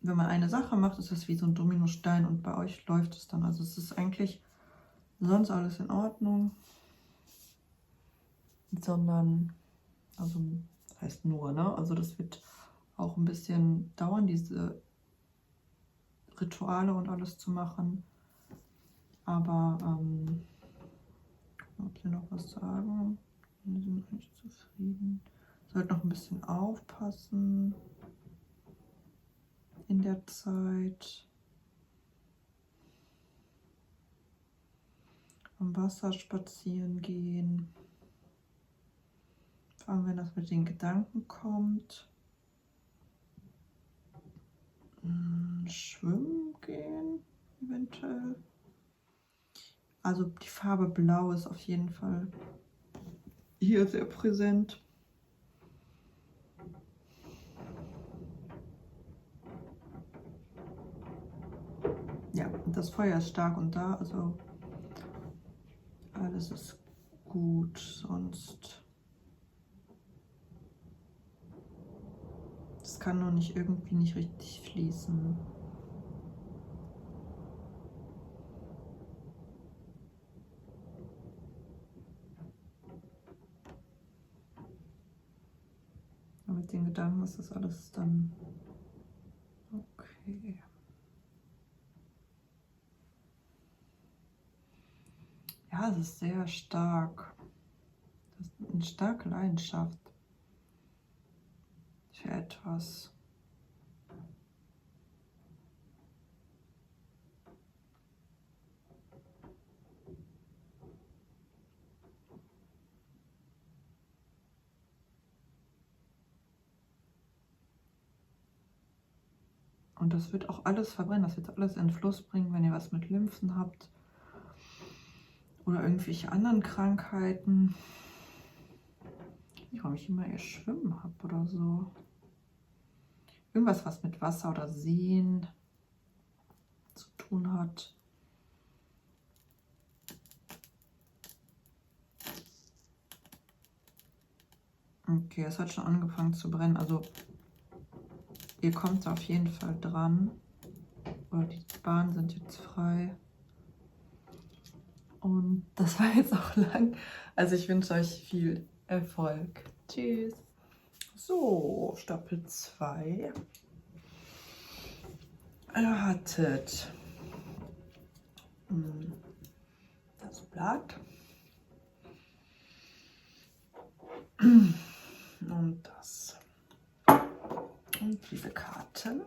S1: wenn man eine Sache macht, ist das wie so ein Dominostein und bei euch läuft es dann. Also es ist eigentlich sonst alles in Ordnung, sondern, also das heißt nur, ne? Also das wird auch ein bisschen dauern, diese Rituale und alles zu machen. Aber ob sie noch was sagen? Wir sind eigentlich zufrieden. Sollt noch ein bisschen aufpassen. in der Zeit. Am Wasser spazieren gehen. Vor allem, wenn das mit den Gedanken kommt. Schwimmen gehen, eventuell. Also die Farbe Blau ist auf jeden Fall hier sehr präsent. Ja, das Feuer ist stark und da, also alles ist gut, sonst. Es kann nur nicht irgendwie nicht richtig fließen. Aber mit den Gedanken ist das alles dann okay. Ja, es ist sehr stark. Das ist eine starke Leidenschaft für etwas. Und das wird auch alles verbrennen, das wird alles in Fluss bringen, wenn ihr was mit Lymphen habt oder irgendwelche anderen Krankheiten. Warum ich immer ihr Schwimmen habe oder so. Irgendwas, was mit Wasser oder Seen zu tun hat. Okay, es hat schon angefangen zu brennen. Also ihr kommt auf jeden Fall dran. Oder die Bahnen sind jetzt frei. Und das war jetzt auch lang. Also ich wünsche euch viel Erfolg. Tschüss. So, Stapel 2. Ihr hattet das Blatt und das und diese Karten.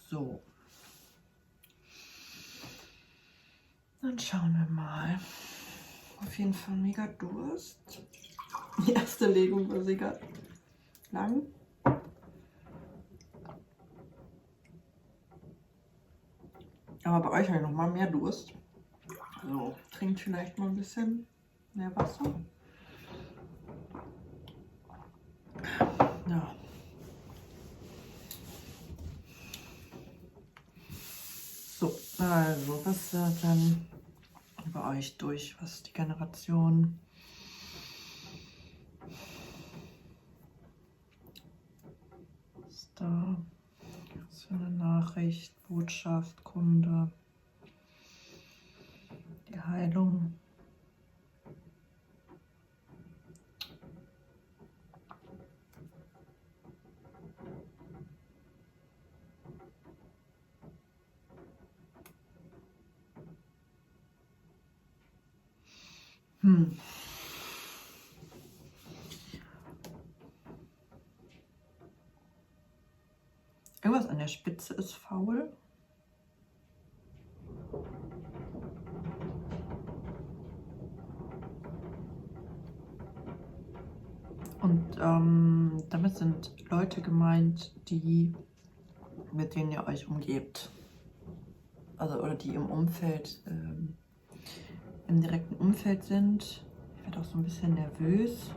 S1: So. Dann schauen wir mal. Auf jeden Fall mega Durst. Die erste Legung war mega lang. Aber bei euch habe ich noch mal mehr Durst. Also trinkt vielleicht mal ein bisschen mehr Wasser. Ja. So, also was wird dann bei euch durch? Was ist die Generation? Was ist da? Was für eine Nachricht, Botschaft, Kunde? Die Heilung. Irgendwas an der Spitze ist faul. Und damit sind Leute gemeint, mit denen ihr euch umgebt. Also, oder die im Umfeld, im direkten Umfeld sind. Ich werde auch so ein bisschen nervös.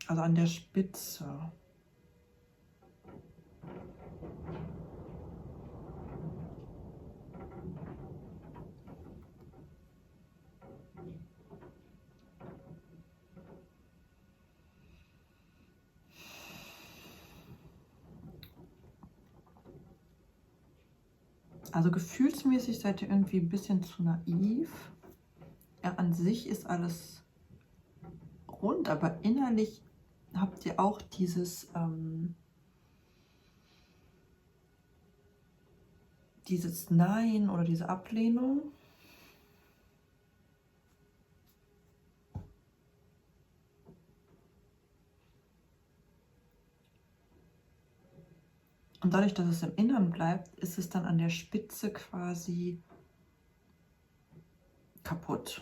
S1: Also an der Spitze. Also gefühlsmäßig seid ihr irgendwie ein bisschen zu naiv. Ja, an sich ist alles rund, aber innerlich habt ihr auch dieses Nein oder diese Ablehnung. Und dadurch, dass es im Innern bleibt, ist es dann an der Spitze quasi kaputt.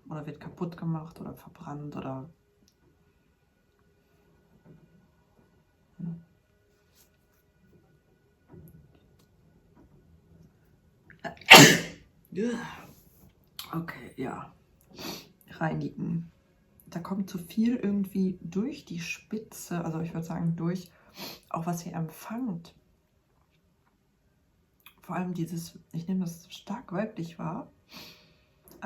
S1: Oder wird kaputt gemacht oder verbrannt oder... Okay, ja. Reinigen. Da kommt zu viel irgendwie durch die Spitze, also ich würde sagen durch auch was ihr empfangt. Vor allem dieses, ich nehme das stark weiblich wahr,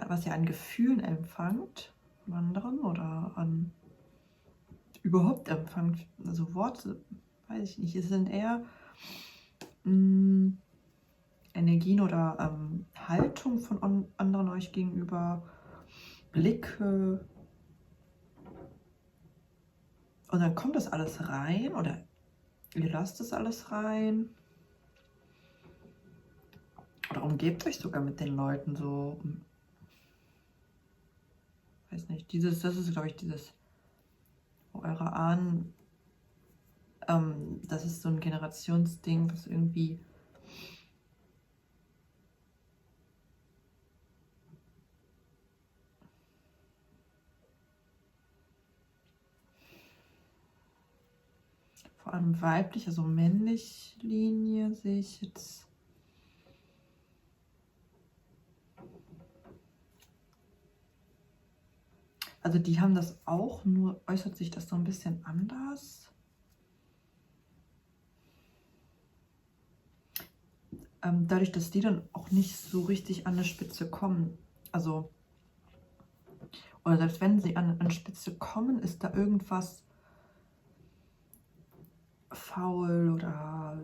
S1: was ihr an Gefühlen empfangt von anderen oder an überhaupt empfangt. Also Worte, weiß ich nicht, es sind eher Energien oder Haltung von anderen euch gegenüber, Blicke. Und dann kommt das alles rein oder ihr lasst es alles rein. Oder umgebt euch sogar mit den Leuten so. Weiß nicht, das ist, glaube ich, dieses, wo eure Ahnen, das ist so ein Generationsding, was irgendwie vor allem weiblich, also männlich Linie sehe ich jetzt. Also die haben das auch, nur äußert sich das so ein bisschen anders. Dadurch, dass die dann auch nicht so richtig an eine Spitze kommen. Also, oder selbst wenn sie an eine Spitze kommen, ist da irgendwas faul oder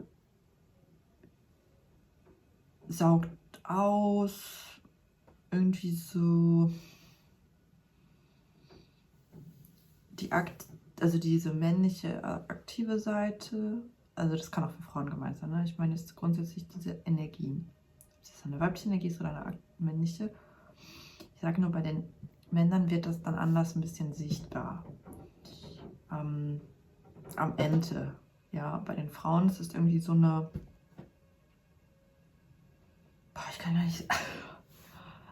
S1: saugt aus. Irgendwie so also diese männliche aktive Seite, also das kann auch für Frauen gemeint sein, ne? Ich meine jetzt grundsätzlich diese Energien. Ob das eine weibliche Energie ist oder eine männliche. Ich sage nur, bei den Männern wird das dann anders ein bisschen sichtbar. Am Ende. Ja, bei den Frauen ist es irgendwie so eine... Boah, ich kann gar nicht...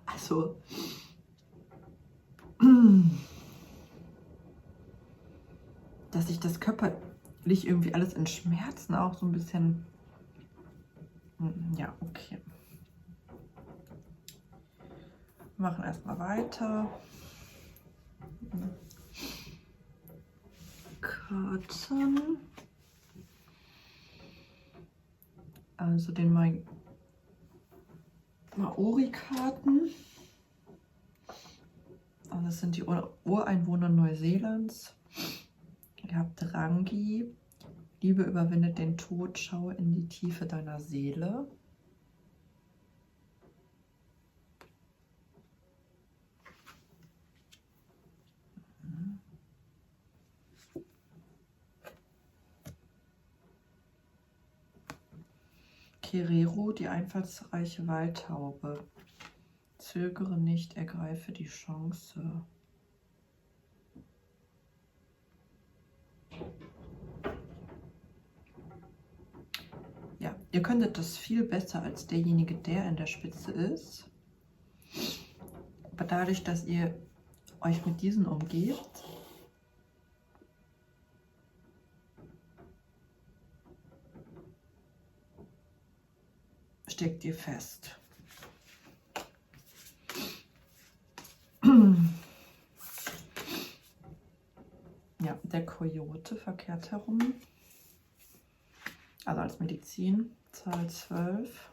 S1: Also... dass sich das körperlich irgendwie alles in Schmerzen auch so ein bisschen... Ja, okay. Wir machen erstmal weiter. Karten. Also den Maori-Karten. Und das sind die Ureinwohner Neuseelands. Ihr habt Rangi. Liebe überwindet den Tod, schaue in die Tiefe deiner Seele. Kerero, die einfallsreiche Waldtaube. Zögere nicht, ergreife die Chance. Ja, ihr könntet das viel besser als derjenige, der in der Spitze ist. Aber dadurch, dass ihr euch mit diesen umgebt, steckt ihr fest. Ja, der Kojote verkehrt herum. Also als Medizin, Zahl 12.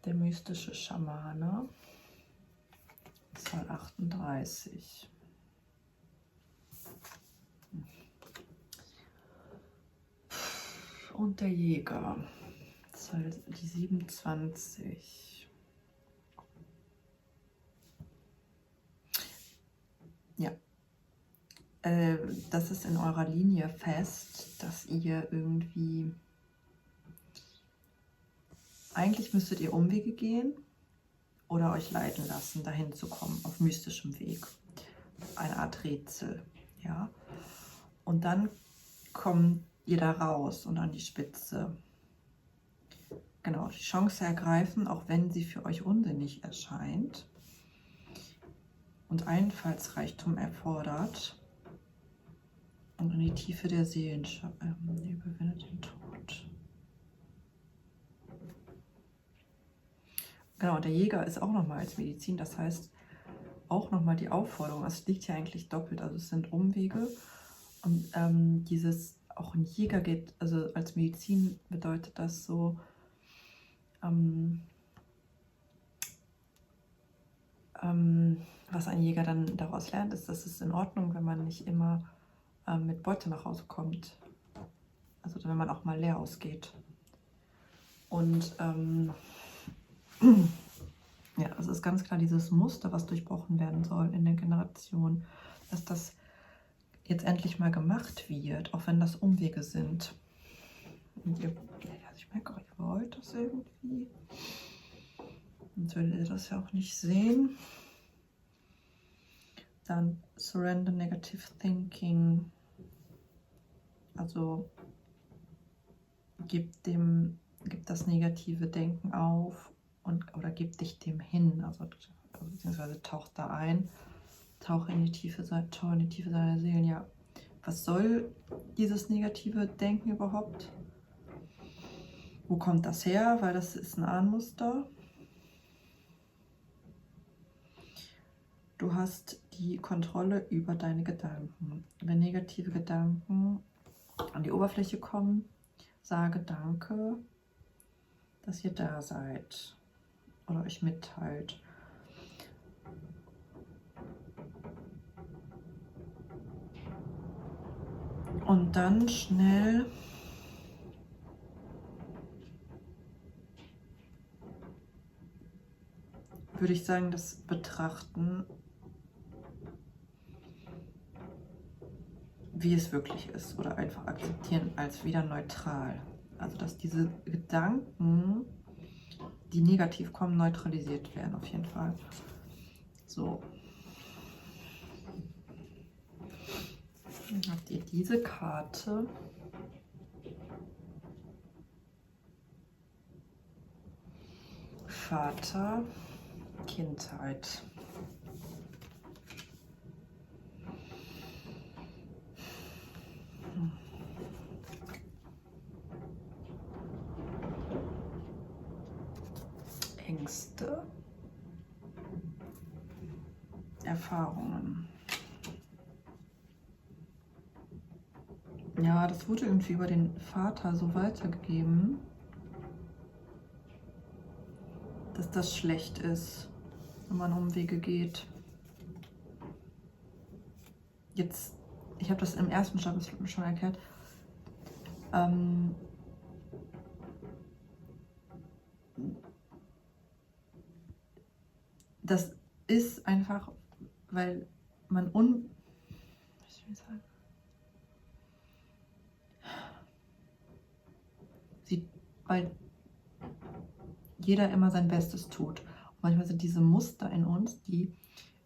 S1: Der mystische Schamane, Zahl 38. Und der Jäger, Zahl die 27. Ja. Das ist in eurer Linie fest, dass ihr irgendwie... Eigentlich müsstet ihr Umwege gehen oder euch leiten lassen, dahin zu kommen, auf mystischem Weg. Eine Art Rätsel, ja. Und dann kommt ihr da raus und an die Spitze. Genau, die Chance ergreifen, auch wenn sie für euch unsinnig erscheint und Einfallsreichtum erfordert. Und in die Tiefe der Seelen überwindet den Tod. Genau, der Jäger ist auch nochmal als Medizin, das heißt auch nochmal die Aufforderung, es liegt ja eigentlich doppelt, also es sind Umwege und auch ein Jäger geht, also als Medizin bedeutet das so, was ein Jäger dann daraus lernt, ist, dass es in Ordnung, wenn man nicht immer mit Beute nach Hause kommt, also wenn man auch mal leer ausgeht. Und ja, es ist ganz klar dieses Muster, was durchbrochen werden soll in der Generation, dass das jetzt endlich mal gemacht wird, auch wenn das Umwege sind. Und also ich merke auch, ihr wollt das irgendwie. Sonst würdet ihr das ja auch nicht sehen. Dann Surrender Negative Thinking. Also gib das negative Denken auf oder gib dich dem hin. Also beziehungsweise tauch da ein. Tauche in die Tiefe deiner Seelen. Ja, was soll dieses negative Denken überhaupt? Wo kommt das her? Weil das ist ein Ahnmuster. Du hast die Kontrolle über deine Gedanken. Wenn negative Gedanken an die Oberfläche kommen, sage Danke, dass ihr da seid oder euch mitteilt. Und dann schnell würde ich sagen, das Betrachten, wie es wirklich ist, oder einfach akzeptieren als wieder neutral. Also dass diese Gedanken, die negativ kommen, neutralisiert werden auf jeden Fall. So. Dann habt ihr diese Karte. Vater, Kindheit. Ängste, Erfahrungen. Ja, das wurde irgendwie über den Vater so weitergegeben, dass das schlecht ist, wenn man Umwege geht. Jetzt, ich habe das im ersten Stapel schon erklärt, das ist einfach, weil man weil jeder immer sein Bestes tut. Und manchmal sind diese Muster in uns, die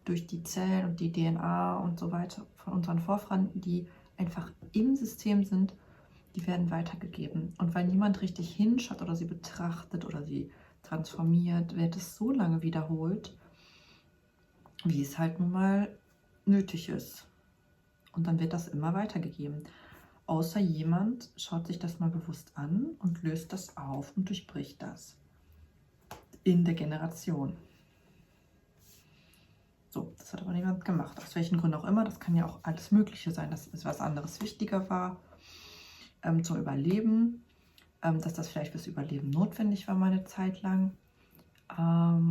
S1: durch die Zellen und die DNA und so weiter von unseren Vorfahren, die einfach im System sind, die werden weitergegeben. Und weil niemand richtig hinschaut oder sie betrachtet oder sie transformiert, wird es so lange wiederholt, wie es halt nun mal nötig ist. Und dann wird das immer weitergegeben. Außer jemand schaut sich das mal bewusst an und löst das auf und durchbricht das in der Generation. So, das hat aber niemand gemacht. Aus welchen Gründen auch immer. Das kann ja auch alles Mögliche sein, dass es was anderes wichtiger war zum Überleben. Dass das vielleicht fürs Überleben notwendig war, mal eine Zeit lang.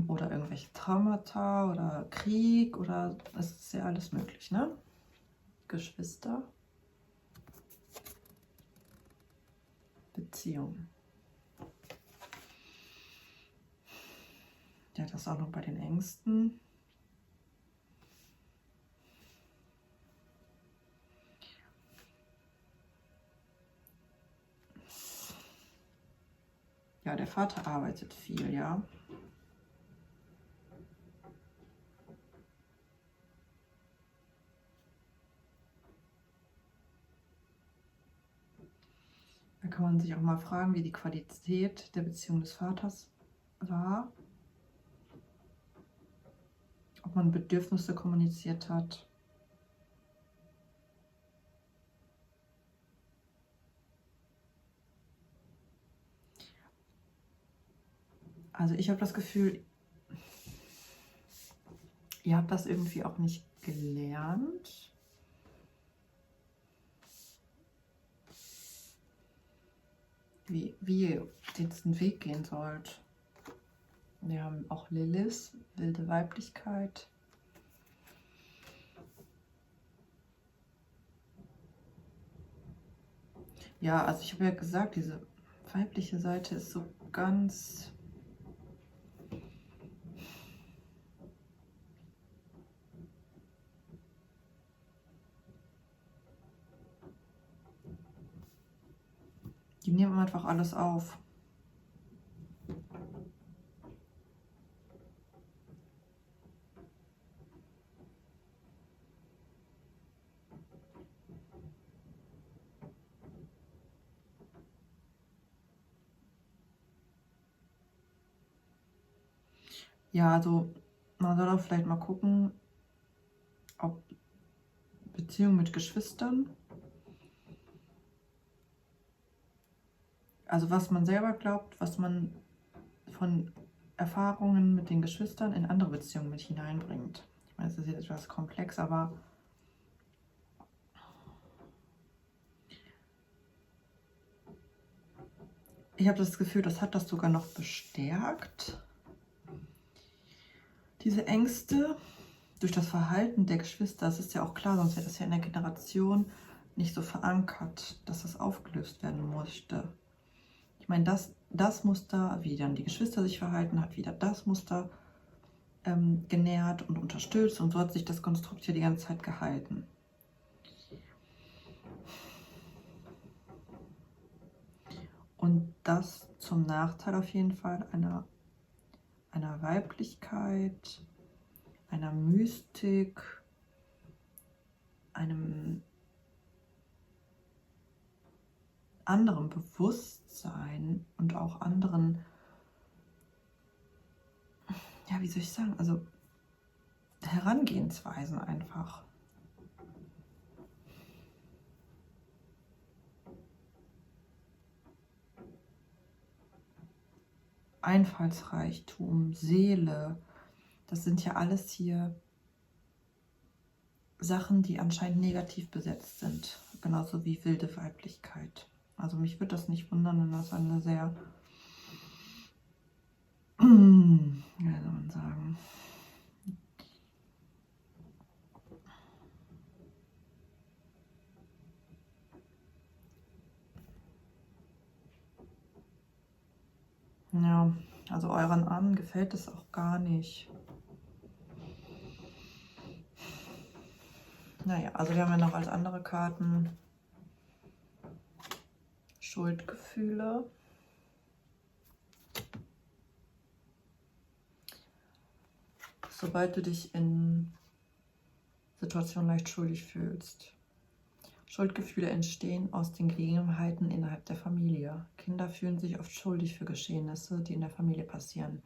S1: Oder irgendwelche Traumata oder Krieg oder das ist ja alles möglich, ne? Geschwister. Beziehung. Ja, das auch noch bei den Ängsten. Ja, der Vater arbeitet viel, ja. kann man sich auch mal fragen, wie die Qualität der Beziehung des Vaters war. Ob man Bedürfnisse kommuniziert hat. Also ich habe das Gefühl, ihr habt das irgendwie auch nicht gelernt. Wie ihr jetzt einen Weg gehen sollt. Wir haben auch Lilith, wilde Weiblichkeit. Ja, also ich habe ja gesagt, diese weibliche Seite ist so ganz... Die nehmen einfach alles auf. Ja, also man soll auch vielleicht mal gucken, ob Beziehung mit Geschwistern, also was man selber glaubt, was man von Erfahrungen mit den Geschwistern in andere Beziehungen mit hineinbringt. Ich meine, es ist jetzt etwas komplex, aber ich habe das Gefühl, das hat das sogar noch bestärkt. Diese Ängste durch das Verhalten der Geschwister, das ist ja auch klar, sonst wäre das ja in der Generation nicht so verankert, dass das aufgelöst werden musste. Ich meine, das Muster, wie dann die Geschwister sich verhalten, hat wieder das Muster genährt und unterstützt und so hat sich das Konstrukt hier die ganze Zeit gehalten. Und das zum Nachteil auf jeden Fall einer Weiblichkeit, einer Mystik, einem anderen Bewusstsein und auch anderen, ja, wie soll ich sagen, also Herangehensweisen einfach. Einfallsreichtum, Seele, das sind ja alles hier Sachen, die anscheinend negativ besetzt sind, genauso wie wilde Weiblichkeit. Also mich würde das nicht wundern, wenn das eine sehr, wie soll man sagen, ja, also euren Ahnen gefällt es auch gar nicht. Naja, also wir haben ja noch als andere Karten Schuldgefühle. Sobald du dich in Situationen leicht schuldig fühlst. Schuldgefühle entstehen aus den Gegebenheiten innerhalb der Familie. Kinder fühlen sich oft schuldig für Geschehnisse, die in der Familie passieren.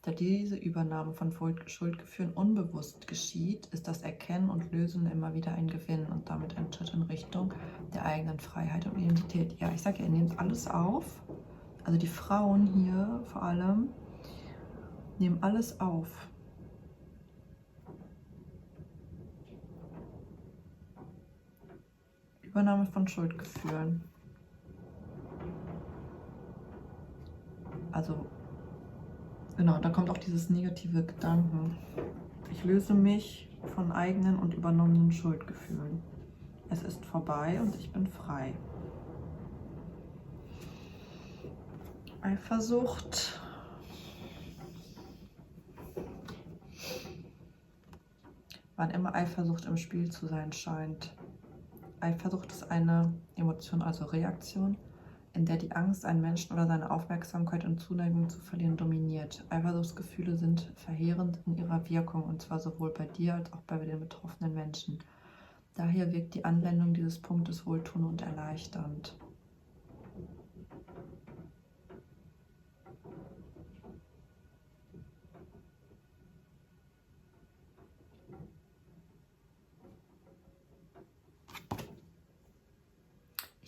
S1: Da diese Übernahme von Schuldgefühlen unbewusst geschieht, ist das Erkennen und Lösen immer wieder ein Gewinn und damit ein Schritt in Richtung der eigenen Freiheit und Identität. Ja, ich sage ja, ihr nehmt alles auf. Also die Frauen hier vor allem nehmen alles auf. Übernahme von Schuldgefühlen. Also, genau, da kommt auch dieses negative Gedanken. Ich löse mich von eigenen und übernommenen Schuldgefühlen. Es ist vorbei und ich bin frei. Eifersucht. Wann immer Eifersucht im Spiel zu sein scheint. Eifersucht ist eine Emotion, also Reaktion, in der die Angst, einen Menschen oder seine Aufmerksamkeit und Zuneigung zu verlieren, dominiert. Eifersuchtsgefühle sind verheerend in ihrer Wirkung, und zwar sowohl bei dir als auch bei den betroffenen Menschen. Daher wirkt die Anwendung dieses Punktes wohltuend und erleichternd.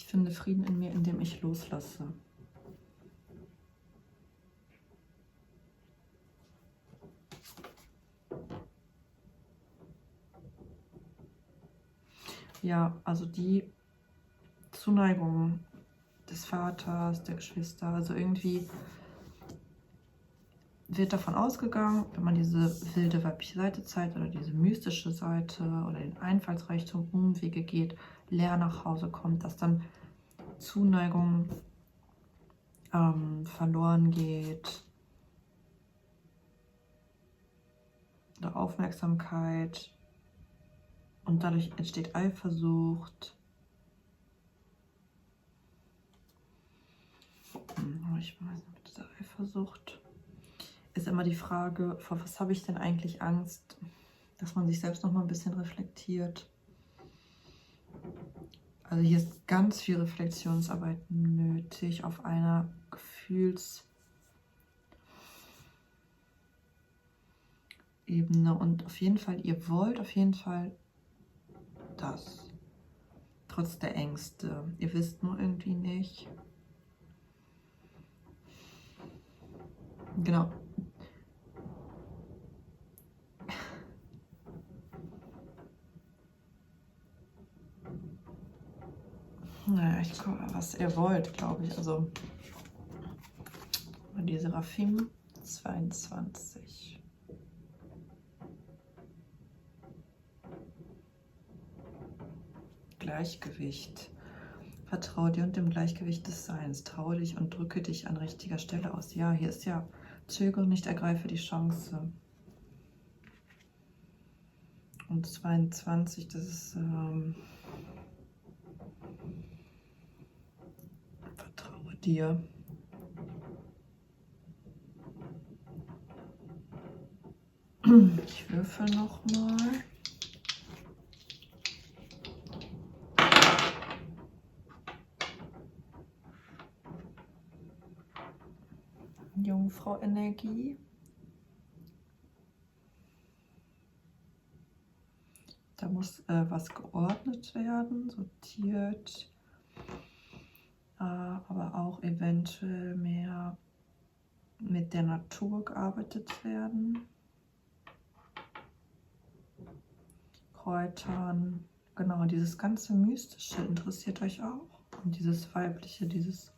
S1: finde Frieden in mir, indem ich loslasse. Ja, also die Zuneigung des Vaters, der Geschwister, also irgendwie wird davon ausgegangen, wenn man diese wilde weibliche Seite zeigt oder diese mystische Seite oder den Einfallsreichtum, Umwege geht, leer nach Hause kommt, dass dann Zuneigung verloren geht oder Aufmerksamkeit und dadurch entsteht Eifersucht. Ich weiß nicht, mit dieser Eifersucht ist immer die Frage, vor was habe ich denn eigentlich Angst, dass man sich selbst noch mal ein bisschen reflektiert. Also hier ist ganz viel Reflexionsarbeit nötig auf einer Gefühlsebene und auf jeden Fall, ihr wollt auf jeden Fall das, trotz der Ängste. Ihr wisst nur irgendwie nicht. Genau. Naja, ich gucke, was ihr wollt, glaube ich. Also die Seraphim 22. Gleichgewicht. Vertraue dir und dem Gleichgewicht des Seins. Traue dich und drücke dich an richtiger Stelle aus. Ja, hier ist ja, zögere nicht, ergreife die Chance. Und 22, das ist vertraue dir. Ich würfel nochmal. Jungfrau Energie. Da muss was geordnet werden, sortiert, aber auch eventuell mehr mit der Natur gearbeitet werden. Kräutern, genau, dieses ganze Mystische interessiert euch auch. Und dieses Weibliche, dieses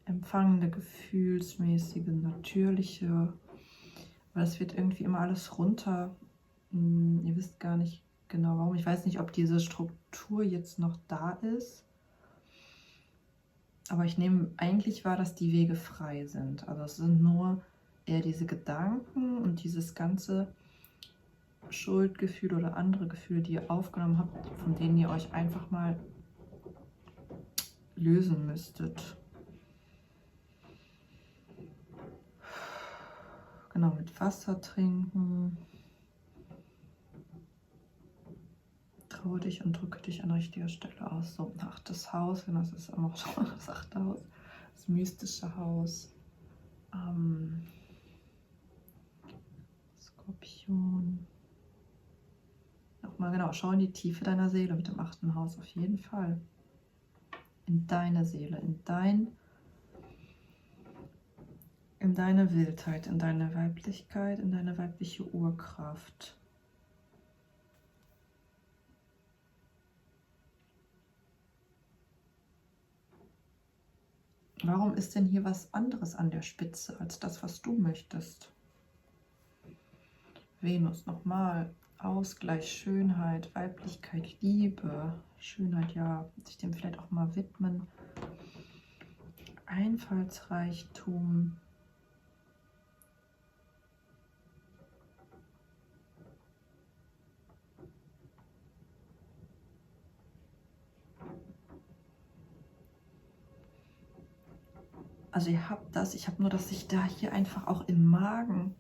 S1: empfangende, gefühlsmäßige, natürliche. Aber das wird irgendwie immer alles runter. Ihr wisst gar nicht genau warum. Ich weiß nicht, ob diese Struktur jetzt noch da ist. Aber ich nehme eigentlich wahr, dass die Wege frei sind. Also es sind nur eher diese Gedanken und dieses ganze Schuldgefühl oder andere Gefühle, die ihr aufgenommen habt, von denen ihr euch einfach mal lösen müsstet. Genau, mit Wasser trinken. Traue dich und drücke dich an richtiger Stelle aus. So, 8. Haus, genau, das ist immer schon das 8. Haus. Das mystische Haus. Skorpion. Nochmal genau, schau in die Tiefe deiner Seele mit dem 8. Haus, auf jeden Fall. In deine Seele, in deine Wildheit, in deine Weiblichkeit, in deine weibliche Urkraft. Warum ist denn hier was anderes an der Spitze als das, was du möchtest? Venus, nochmal. Ausgleich, Schönheit, Weiblichkeit, Liebe. Schönheit, ja, sich dem vielleicht auch mal widmen. Einfallsreichtum. Also ihr habt das, ich habe nur, dass sich da hier einfach auch im Magen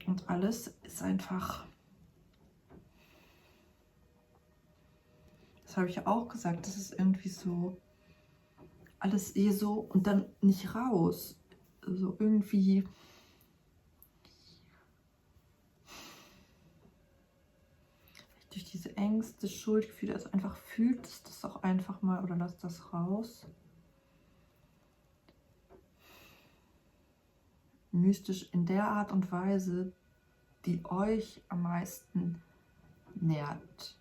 S1: und alles ist einfach, das habe ich ja auch gesagt, das ist irgendwie so, alles eh so und dann nicht raus, so irgendwie, durch diese Ängste, Schuldgefühle, also einfach fühlt das auch einfach mal oder lasst das raus. Mystisch in der Art und Weise, die euch am meisten nährt.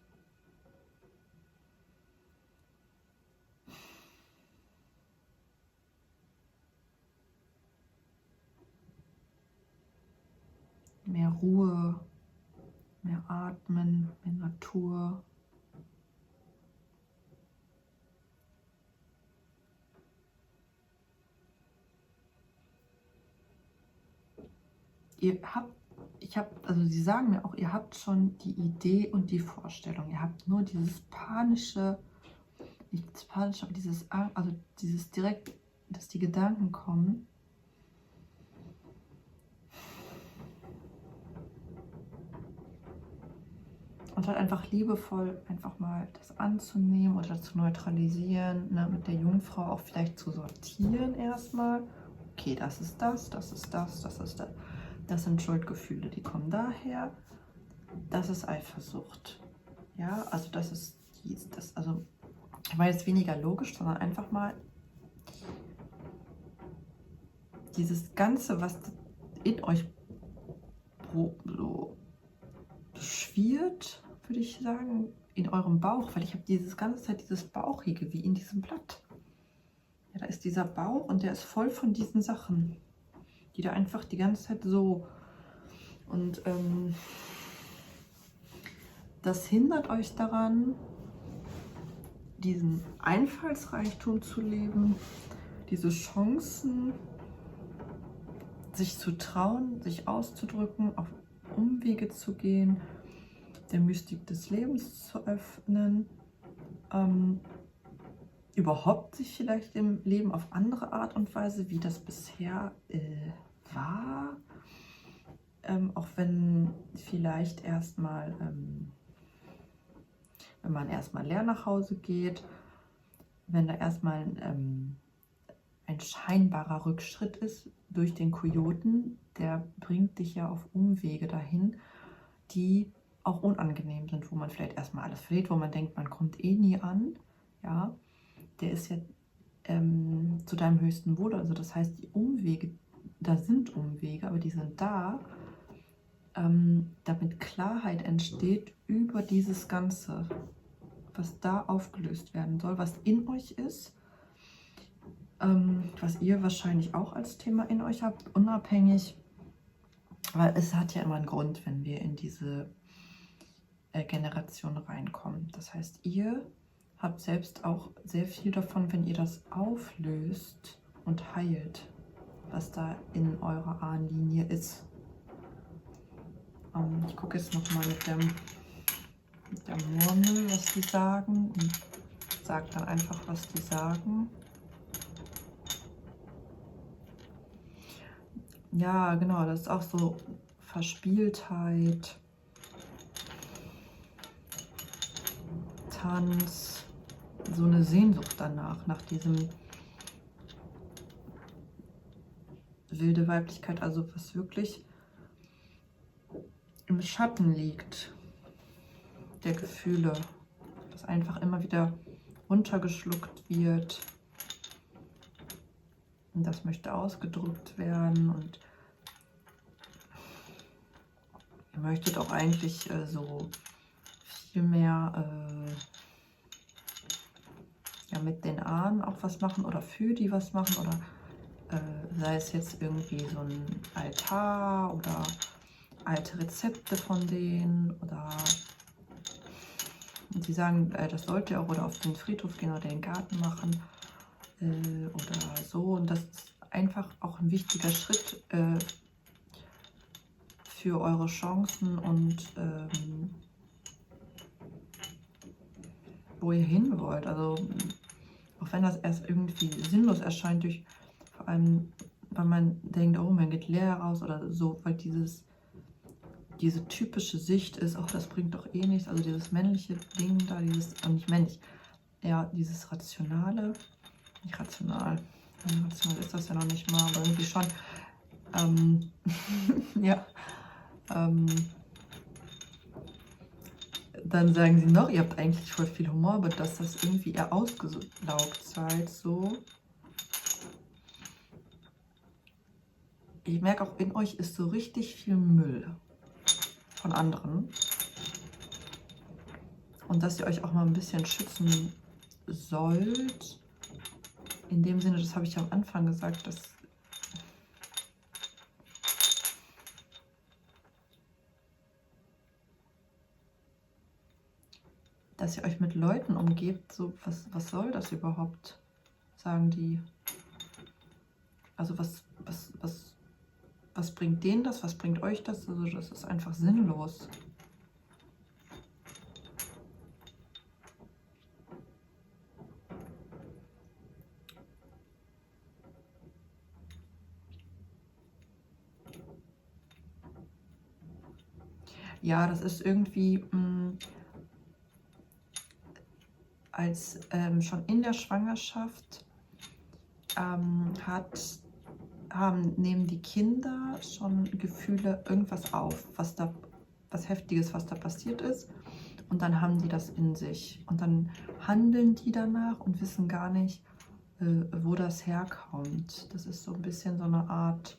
S1: Mehr Ruhe, mehr Atmen, mehr Natur. Also sie sagen mir auch, ihr habt schon die Idee und die Vorstellung. Ihr habt nur dieses panische, nicht das panische, aber dieses direkt, dass die Gedanken kommen. Und halt einfach liebevoll einfach mal das anzunehmen oder zu neutralisieren, ne, mit der Jungfrau auch vielleicht zu sortieren erstmal. Okay, das ist das, das ist das, das ist das. Das sind Schuldgefühle, die kommen daher. Das ist Eifersucht. Ja, also das ist also war jetzt weniger logisch, sondern einfach mal dieses Ganze, was in euch so schwirrt, würde ich sagen, in eurem Bauch, weil ich habe dieses ganze Zeit dieses Bauchige wie in diesem Blatt. Ja, da ist dieser Bauch und der ist voll von diesen Sachen, die da einfach die ganze Zeit so und das hindert euch daran, diesen Einfallsreichtum zu leben, diese Chancen, sich zu trauen, sich auszudrücken, auf Umwege zu gehen, der Mystik des Lebens zu öffnen, überhaupt sich vielleicht im Leben auf andere Art und Weise, wie das bisher war, auch wenn vielleicht erstmal, wenn man erstmal leer nach Hause geht, wenn da erstmal ein scheinbarer Rückschritt ist durch den Kojoten, der bringt dich ja auf Umwege dahin, die auch unangenehm sind, wo man vielleicht erstmal alles verliert, wo man denkt, man kommt eh nie an, ja, der ist ja zu deinem höchsten Wohl, also das heißt, die Umwege, da sind Umwege, aber die sind da, damit Klarheit entsteht über dieses Ganze, was da aufgelöst werden soll, was in euch ist, was ihr wahrscheinlich auch als Thema in euch habt, unabhängig, weil es hat ja immer einen Grund, wenn wir in diese Generation reinkommen. Das heißt, ihr habt selbst auch sehr viel davon, wenn ihr das auflöst und heilt, was da in eurer Ahnenlinie ist. Ich gucke jetzt nochmal mit der Murmel, was die sagen, und sage dann einfach, was die sagen. Ja, genau, das ist auch so Verspieltheit, Tanz, so eine Sehnsucht danach, nach diesem wilde Weiblichkeit, also was wirklich im Schatten liegt, der Gefühle, das einfach immer wieder runtergeschluckt wird. Und das möchte ausgedrückt werden und ihr möchtet auch eigentlich so viel mehr ja, mit den Ahnen auch was machen oder für die was machen oder sei es jetzt irgendwie so ein Altar oder alte Rezepte von denen oder und sie sagen, das sollt ihr auch oder auf den Friedhof gehen oder den Garten machen oder so und das ist einfach auch ein wichtiger Schritt für eure Chancen und wo ihr hin wollt. Also auch wenn das erst irgendwie sinnlos erscheint, durch vor allem, weil man denkt, oh, man geht leer raus oder so, weil diese typische Sicht ist, auch das bringt doch eh nichts, also dieses männliche Ding da, dieses, nicht männlich, ja, dieses Rationale, nicht rational, rational ist das ja noch nicht mal, aber irgendwie schon, ja, dann sagen sie noch, ihr habt eigentlich voll viel Humor, aber dass das irgendwie eher ausgelaugt seid, so. Ich merke auch, in euch ist so richtig viel Müll von anderen. Und dass ihr euch auch mal ein bisschen schützen sollt. In dem Sinne, das habe ich ja am Anfang gesagt, dass ihr euch mit Leuten umgebt, so was soll das überhaupt, sagen die. Also was bringt denen das, was bringt euch das? Also das ist einfach sinnlos. Ja, das ist irgendwie, als schon in der Schwangerschaft nehmen die Kinder schon Gefühle, irgendwas auf, was Heftiges, was da passiert ist. Und dann haben die das in sich. Und dann handeln die danach und wissen gar nicht, wo das herkommt. Das ist so ein bisschen so eine Art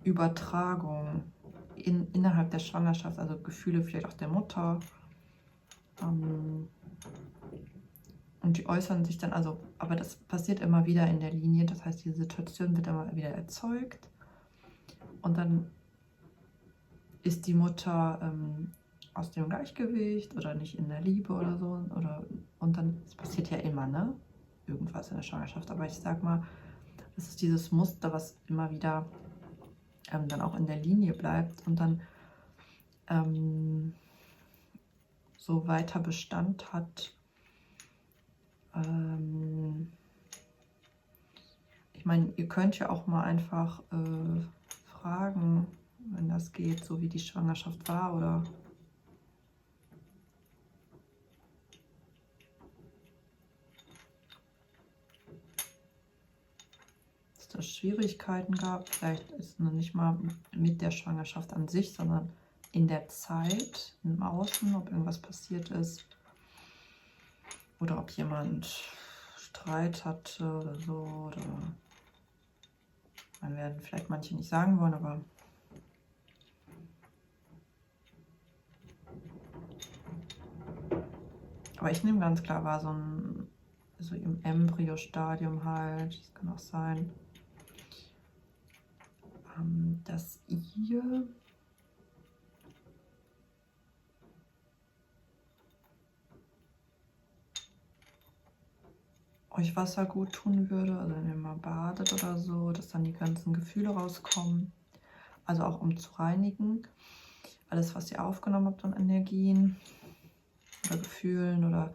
S1: Übertragung innerhalb der Schwangerschaft, also Gefühle vielleicht auch der Mutter. Und die äußern sich dann, also, aber das passiert immer wieder in der Linie, das heißt, die Situation wird immer wieder erzeugt. Und dann ist die Mutter aus dem Gleichgewicht oder nicht in der Liebe oder so. Und dann, es passiert ja immer, ne? Irgendwas in der Schwangerschaft. Aber ich sag mal, das ist dieses Muster, was immer wieder dann auch in der Linie bleibt und dann so weiter Bestand hat. Ich meine, ihr könnt ja auch mal einfach fragen, wenn das geht, so wie die Schwangerschaft war, oder dass es Schwierigkeiten gab. Vielleicht ist noch nicht mal mit der Schwangerschaft an sich, sondern in der Zeit, im Außen, ob irgendwas passiert ist oder ob jemand Streit hatte oder so. Oder dann werden vielleicht manche nicht sagen wollen, aber ich nehme ganz klar wahr, so im Embryo-Stadium halt, das kann auch sein, dass ihr euch Wasser gut tun würde, also wenn ihr mal badet oder so, dass dann die ganzen Gefühle rauskommen, also auch um zu reinigen, alles, was ihr aufgenommen habt an Energien oder Gefühlen oder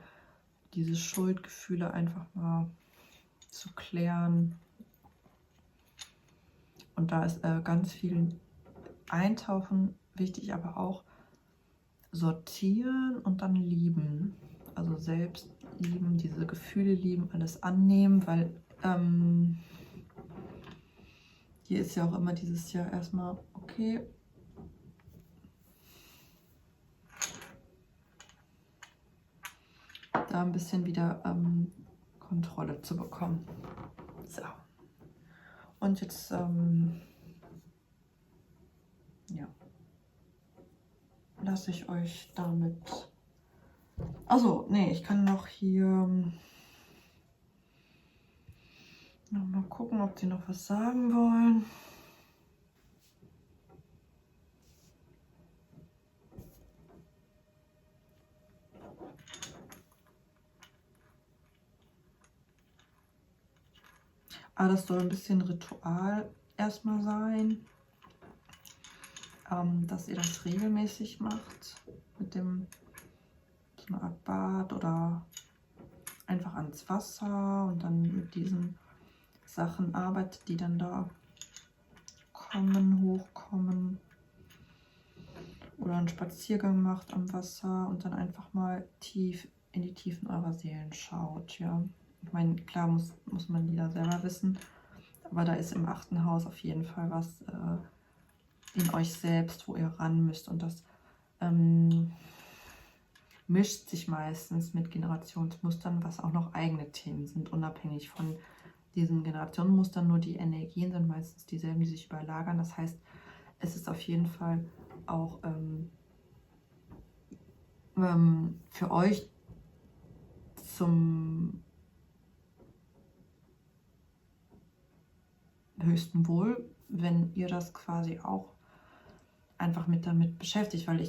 S1: diese Schuldgefühle einfach mal zu klären. Und da ist ganz viel Eintauchen wichtig, aber auch sortieren und dann lieben. Also selbst lieben, diese Gefühle lieben, alles annehmen, weil hier ist ja auch immer dieses Jahr erstmal, okay, da ein bisschen wieder Kontrolle zu bekommen. So. Und jetzt, ja, lasse ich euch damit. Also, nee, ich kann noch hier noch mal gucken, ob die noch was sagen wollen. Das soll ein bisschen Ritual erstmal sein, dass ihr das regelmäßig macht mit dem so eine Art Bad oder einfach ans Wasser und dann mit diesen Sachen arbeitet, die dann da kommen, hochkommen, oder einen Spaziergang macht am Wasser und dann einfach mal tief in die Tiefen eurer Seelen schaut, ja. Ich meine, klar muss man die da selber wissen, Aber da ist im 8. Haus auf jeden Fall was in euch selbst, wo ihr ran müsst. Und das mischt sich meistens mit Generationsmustern, was auch noch eigene Themen sind, unabhängig von diesen Generationenmustern. Nur die Energien sind meistens dieselben, die sich überlagern. Das heißt, es ist auf jeden Fall auch für euch zum höchsten Wohl, wenn ihr das quasi auch einfach damit beschäftigt, weil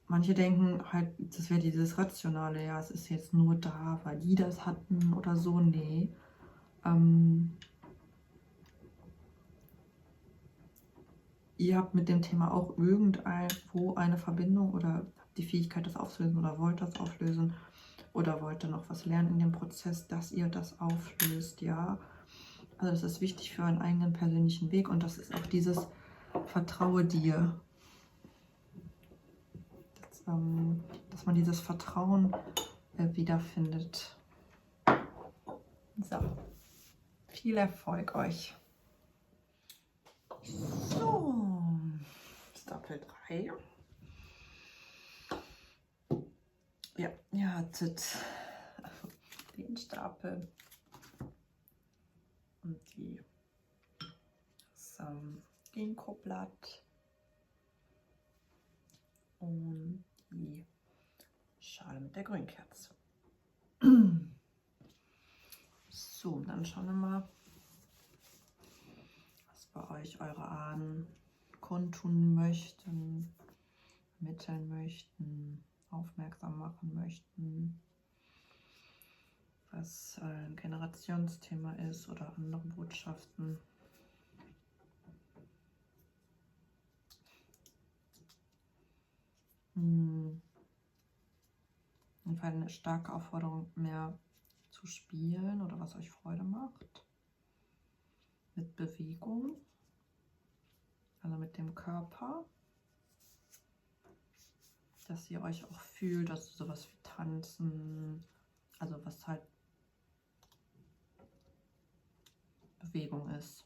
S1: manche denken halt, das wäre dieses Rationale, ja, es ist jetzt nur da, weil die das hatten oder so. Nee. Ihr habt mit dem Thema auch irgendwo eine Verbindung oder habt die Fähigkeit, das aufzulösen oder wollt das auflösen oder wollt ihr noch was lernen in dem Prozess, dass ihr das auflöst, ja. Also das ist wichtig für euren eigenen persönlichen Weg und das ist auch dieses Vertraue dir. Dass man dieses Vertrauen wiederfindet. So, viel Erfolg euch. So, Stapel 3. Ja, ihr hattet den Stapel und das Ginkgoblatt und die Schale mit der Grünkerze. So, dann schauen wir mal, was bei euch eure Ahnen kundtun möchten, ermitteln möchten, aufmerksam machen möchten, was ein Generationsthema ist oder andere Botschaften. Und eine starke Aufforderung, mehr zu spielen oder was euch Freude macht. Mit Bewegung, also mit dem Körper. Dass ihr euch auch fühlt, dass sowas wie Tanzen, also was halt Bewegung ist.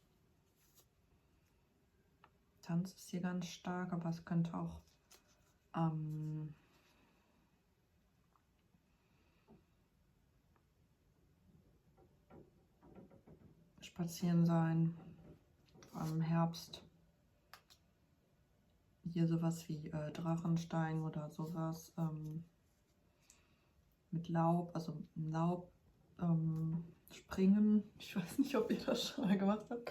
S1: Tanz ist hier ganz stark, aber es könnte auch Spazieren sein, vor allem im Herbst. Hier sowas wie Drachensteigen oder sowas mit Laub, also im Laub springen. Ich weiß nicht, ob ihr das schon mal gemacht habt.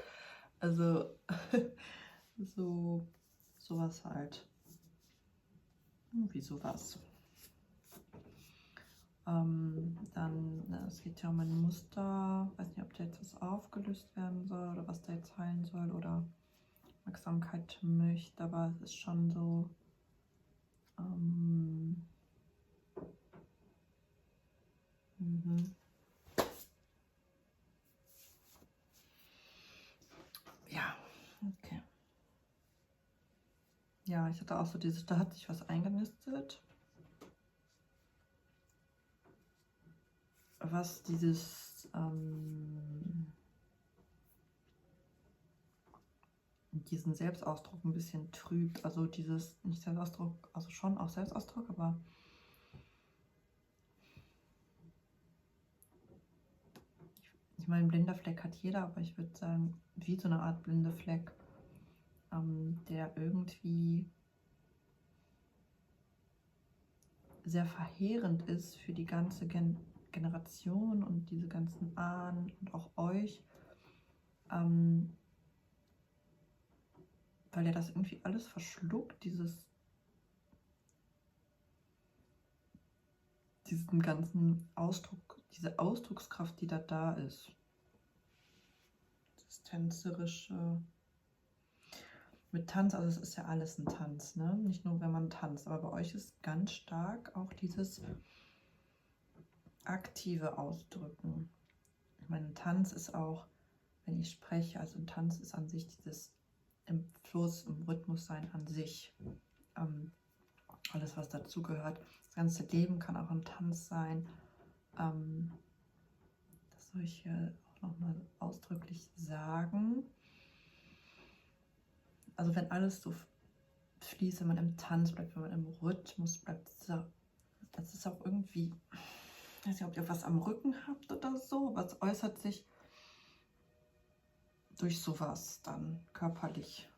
S1: Also sowas halt. Wie sowas. Dann, es geht ja um ein Muster. Weiß nicht, ob da jetzt was aufgelöst werden soll oder was da jetzt heilen soll oder Aufmerksamkeit möchte, aber es ist schon so. Ja, okay. Ja, ich hatte auch so dieses, da hat sich was eingenistet. Was diesen Selbstausdruck ein bisschen trübt. Also dieses, nicht Selbstausdruck, also schon auch Selbstausdruck, aber ich meine, blinder Fleck hat jeder, aber ich würde sagen, wie so eine Art blinde Fleck, der irgendwie sehr verheerend ist für die ganze Generation und diese ganzen Ahnen und auch euch, weil er das irgendwie alles verschluckt, diesen ganzen Ausdruck, diese Ausdruckskraft, die da ist. Das Tänzerische. Mit Tanz, also es ist ja alles ein Tanz, ne? Nicht nur, wenn man tanzt, aber bei euch ist ganz stark auch dieses aktive Ausdrücken. Ich meine, Tanz ist auch, wenn ich spreche, also ein Tanz ist an sich dieses im Fluss, im Rhythmus sein an sich. Alles, was dazugehört. Das ganze Leben kann auch ein Tanz sein. soll ich hier auch nochmal ausdrücklich sagen. Also wenn alles so fließt, wenn man im Tanz bleibt, wenn man im Rhythmus bleibt, das ist auch irgendwie, ich weiß nicht, ob ihr was am Rücken habt oder so, aber es äußert sich durch sowas dann körperlich.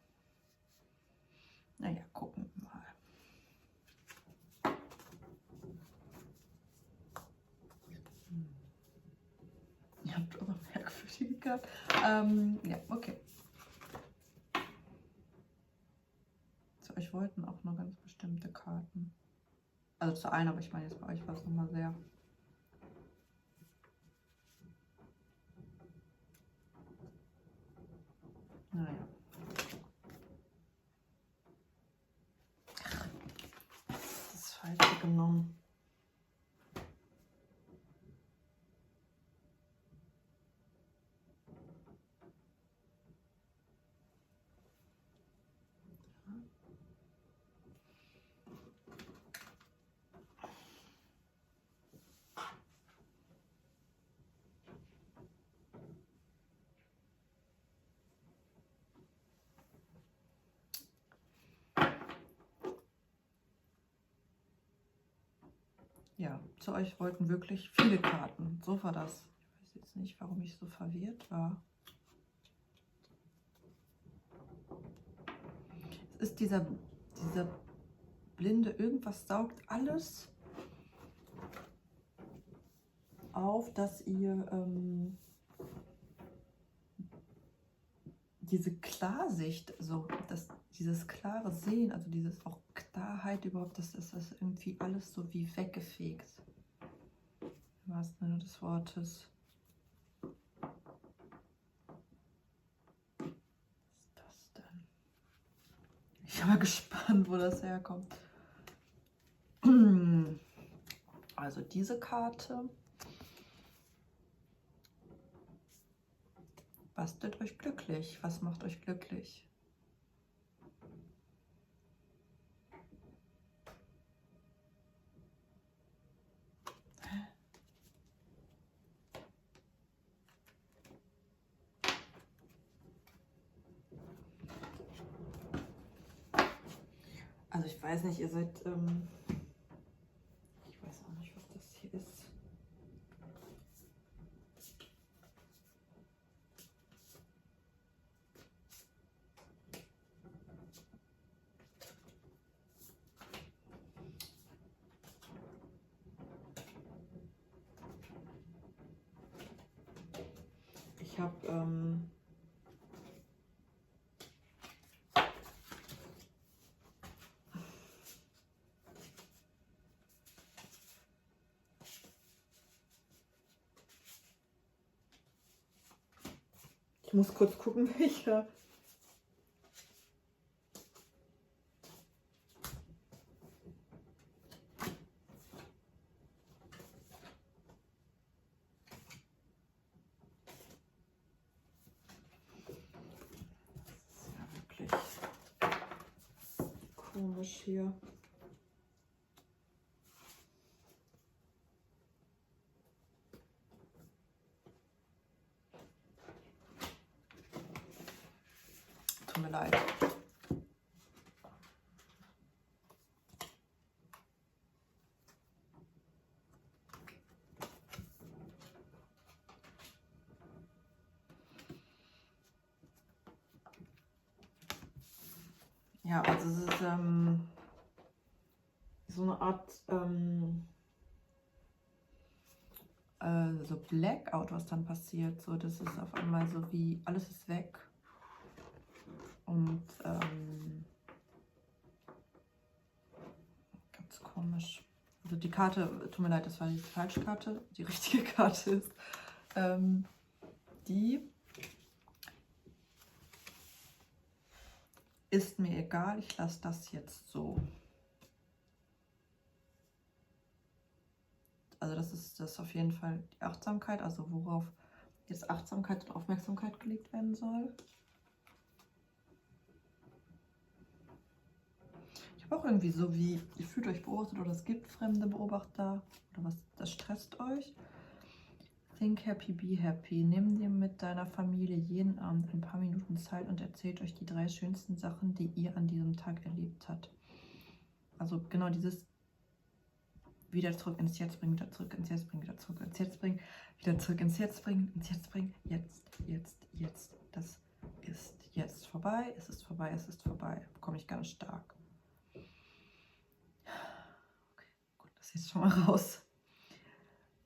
S1: Naja, gucken wir mal. Ihr habt aber merkwürdige gehabt. Ja, okay. Zu euch wollten auch nur ganz bestimmte Karten. Also zu allen, aber ich meine jetzt bei euch war es nochmal sehr. Naja. Das Falsche genommen. Ja, zu euch wollten wirklich viele Karten. So war das. Ich weiß jetzt nicht, warum ich so verwirrt war. Es ist dieser blinde, irgendwas saugt alles auf, dass ihr diese Klarsicht, so dieses klare Sehen, also dieses auch Klarheit überhaupt, das ist das irgendwie alles so wie weggefegt. Im wahrsten Sinne des Wortes. Was ist das denn? Ich bin mal gespannt, wo das herkommt. Also diese Karte. Bastelt euch glücklich. Was macht euch glücklich? Also ich weiß nicht, ihr seid, ich weiß auch nicht, was das hier ist. Ich habe ich muss kurz gucken, welcher. Das ist ja wirklich komisch hier. Tut mir leid. Ja, also es ist so eine Art so Blackout, was dann passiert. So, das ist auf einmal so wie alles ist weg. Und ganz komisch. Also die Karte, tut mir leid, das war die falsche Karte. Die richtige Karte ist die. Ist mir egal, ich lasse das jetzt so. Also das ist auf jeden Fall die Achtsamkeit, also worauf jetzt Achtsamkeit und Aufmerksamkeit gelegt werden soll. Ich habe auch irgendwie so wie, ihr fühlt euch beobachtet oder es gibt fremde Beobachter oder was, das stresst euch. Think happy, be happy. Nimm dir mit deiner Familie jeden Abend ein paar Minuten Zeit und erzählt euch die 3 schönsten Sachen, die ihr an diesem Tag erlebt habt. Also genau dieses wieder zurück ins Jetzt bringen, wieder zurück ins Jetzt bringen, wieder zurück ins Jetzt bringen, wieder zurück ins Jetzt bringen, ins Jetzt bringen, jetzt. Das ist jetzt vorbei, es ist vorbei, es ist vorbei. Bekomme ich ganz stark. Okay, gut, das ist jetzt schon mal raus.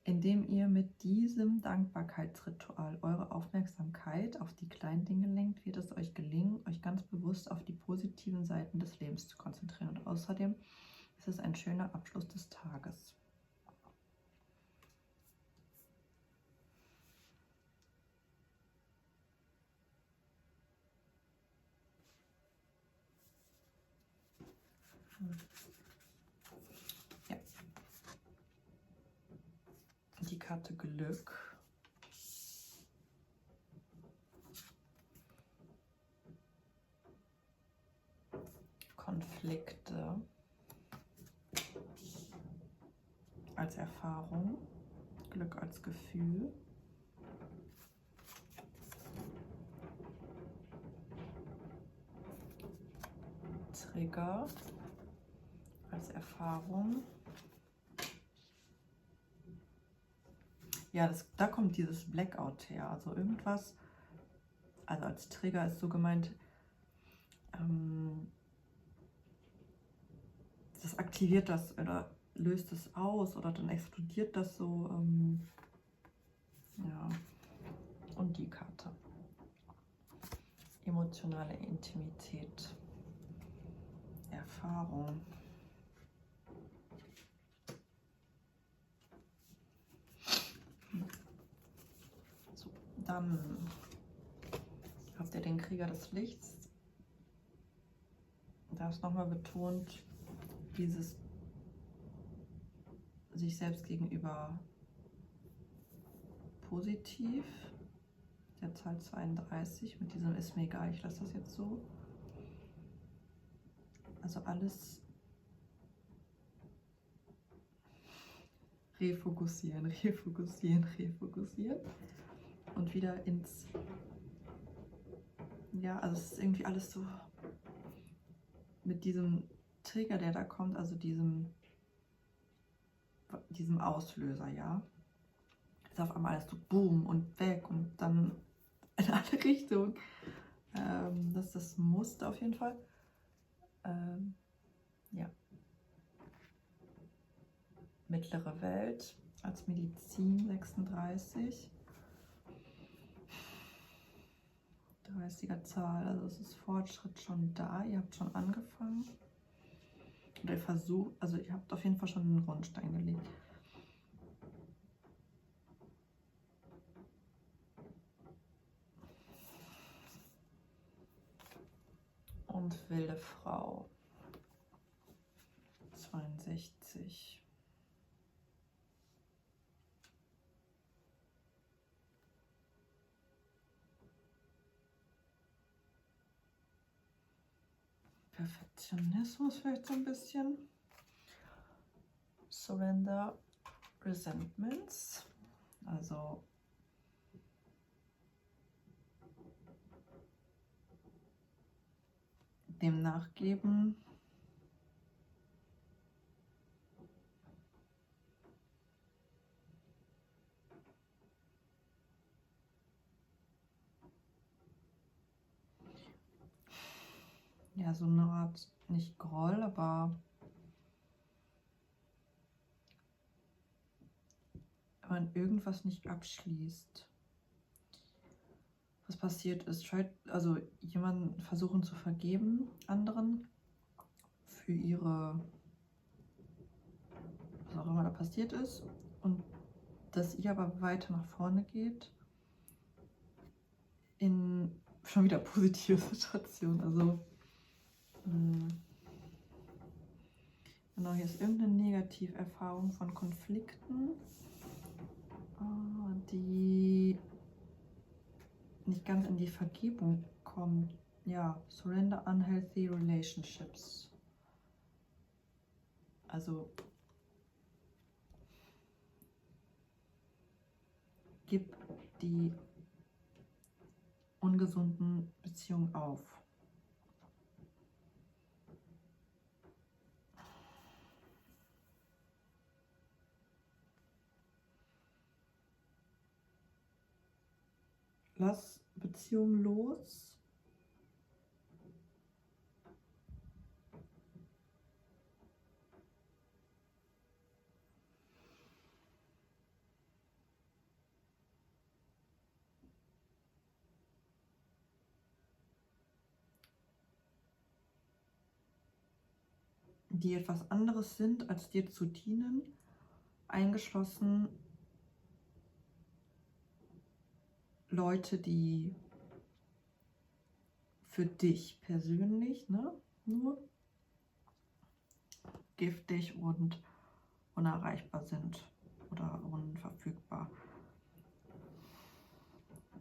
S1: Indem ihr mit diesem Dankbarkeitsritual eure Aufmerksamkeit auf die kleinen Dinge lenkt, wird es euch gelingen, euch ganz bewusst auf die positiven Seiten des Lebens zu konzentrieren. Und außerdem ist es ein schöner Abschluss des Tages. Ja. Die Karte Glück. Konflikte als Erfahrung, Glück als Gefühl. Trigger als Erfahrung. Ja, da kommt dieses Blackout her. Also irgendwas, also als Trigger ist so gemeint, das aktiviert das oder löst es aus oder dann explodiert das so. Ja, und die Karte. Emotionale Intimität. Erfahrung. So, dann habt ihr den Krieger des Lichts. Da ist nochmal betont, dieses sich selbst gegenüber positiv, der Zahl 32, mit diesem ist mir egal, ich lasse das jetzt so. Also alles refokussieren, refokussieren, refokussieren und wieder ins, ja, also es ist irgendwie alles so mit diesem Trigger, der da kommt, also diesem Auslöser, ja, ist auf einmal alles so boom und weg und dann in alle Richtungen. Das ist das Muster auf jeden Fall. Ja. Mittlere Welt als Medizin 36. 30er Zahl, also es ist Fortschritt schon da, ihr habt schon angefangen. Oder ihr versucht, also ihr habt auf jeden Fall schon einen Grundstein gelegt. Und wilde Frau 62. Perfektionismus vielleicht so ein bisschen. Surrender, Resentments, also dem Nachgeben. Ja, so eine Art, nicht Groll, aber wenn man irgendwas nicht abschließt. Was passiert ist, also jemanden versuchen zu vergeben, anderen, für ihre, was auch immer da passiert ist, und dass ihr aber weiter nach vorne geht in schon wieder positive Situationen. Also genau, hier ist irgendeine Negativerfahrung von Konflikten, die nicht ganz in die Vergebung kommt. Ja, surrender unhealthy relationships. Also Gib die ungesunden Beziehungen auf. Lass Beziehungen los. Die etwas anderes sind, als dir zu dienen, eingeschlossen Leute, die für dich persönlich, ne, nur giftig und unerreichbar sind oder unverfügbar.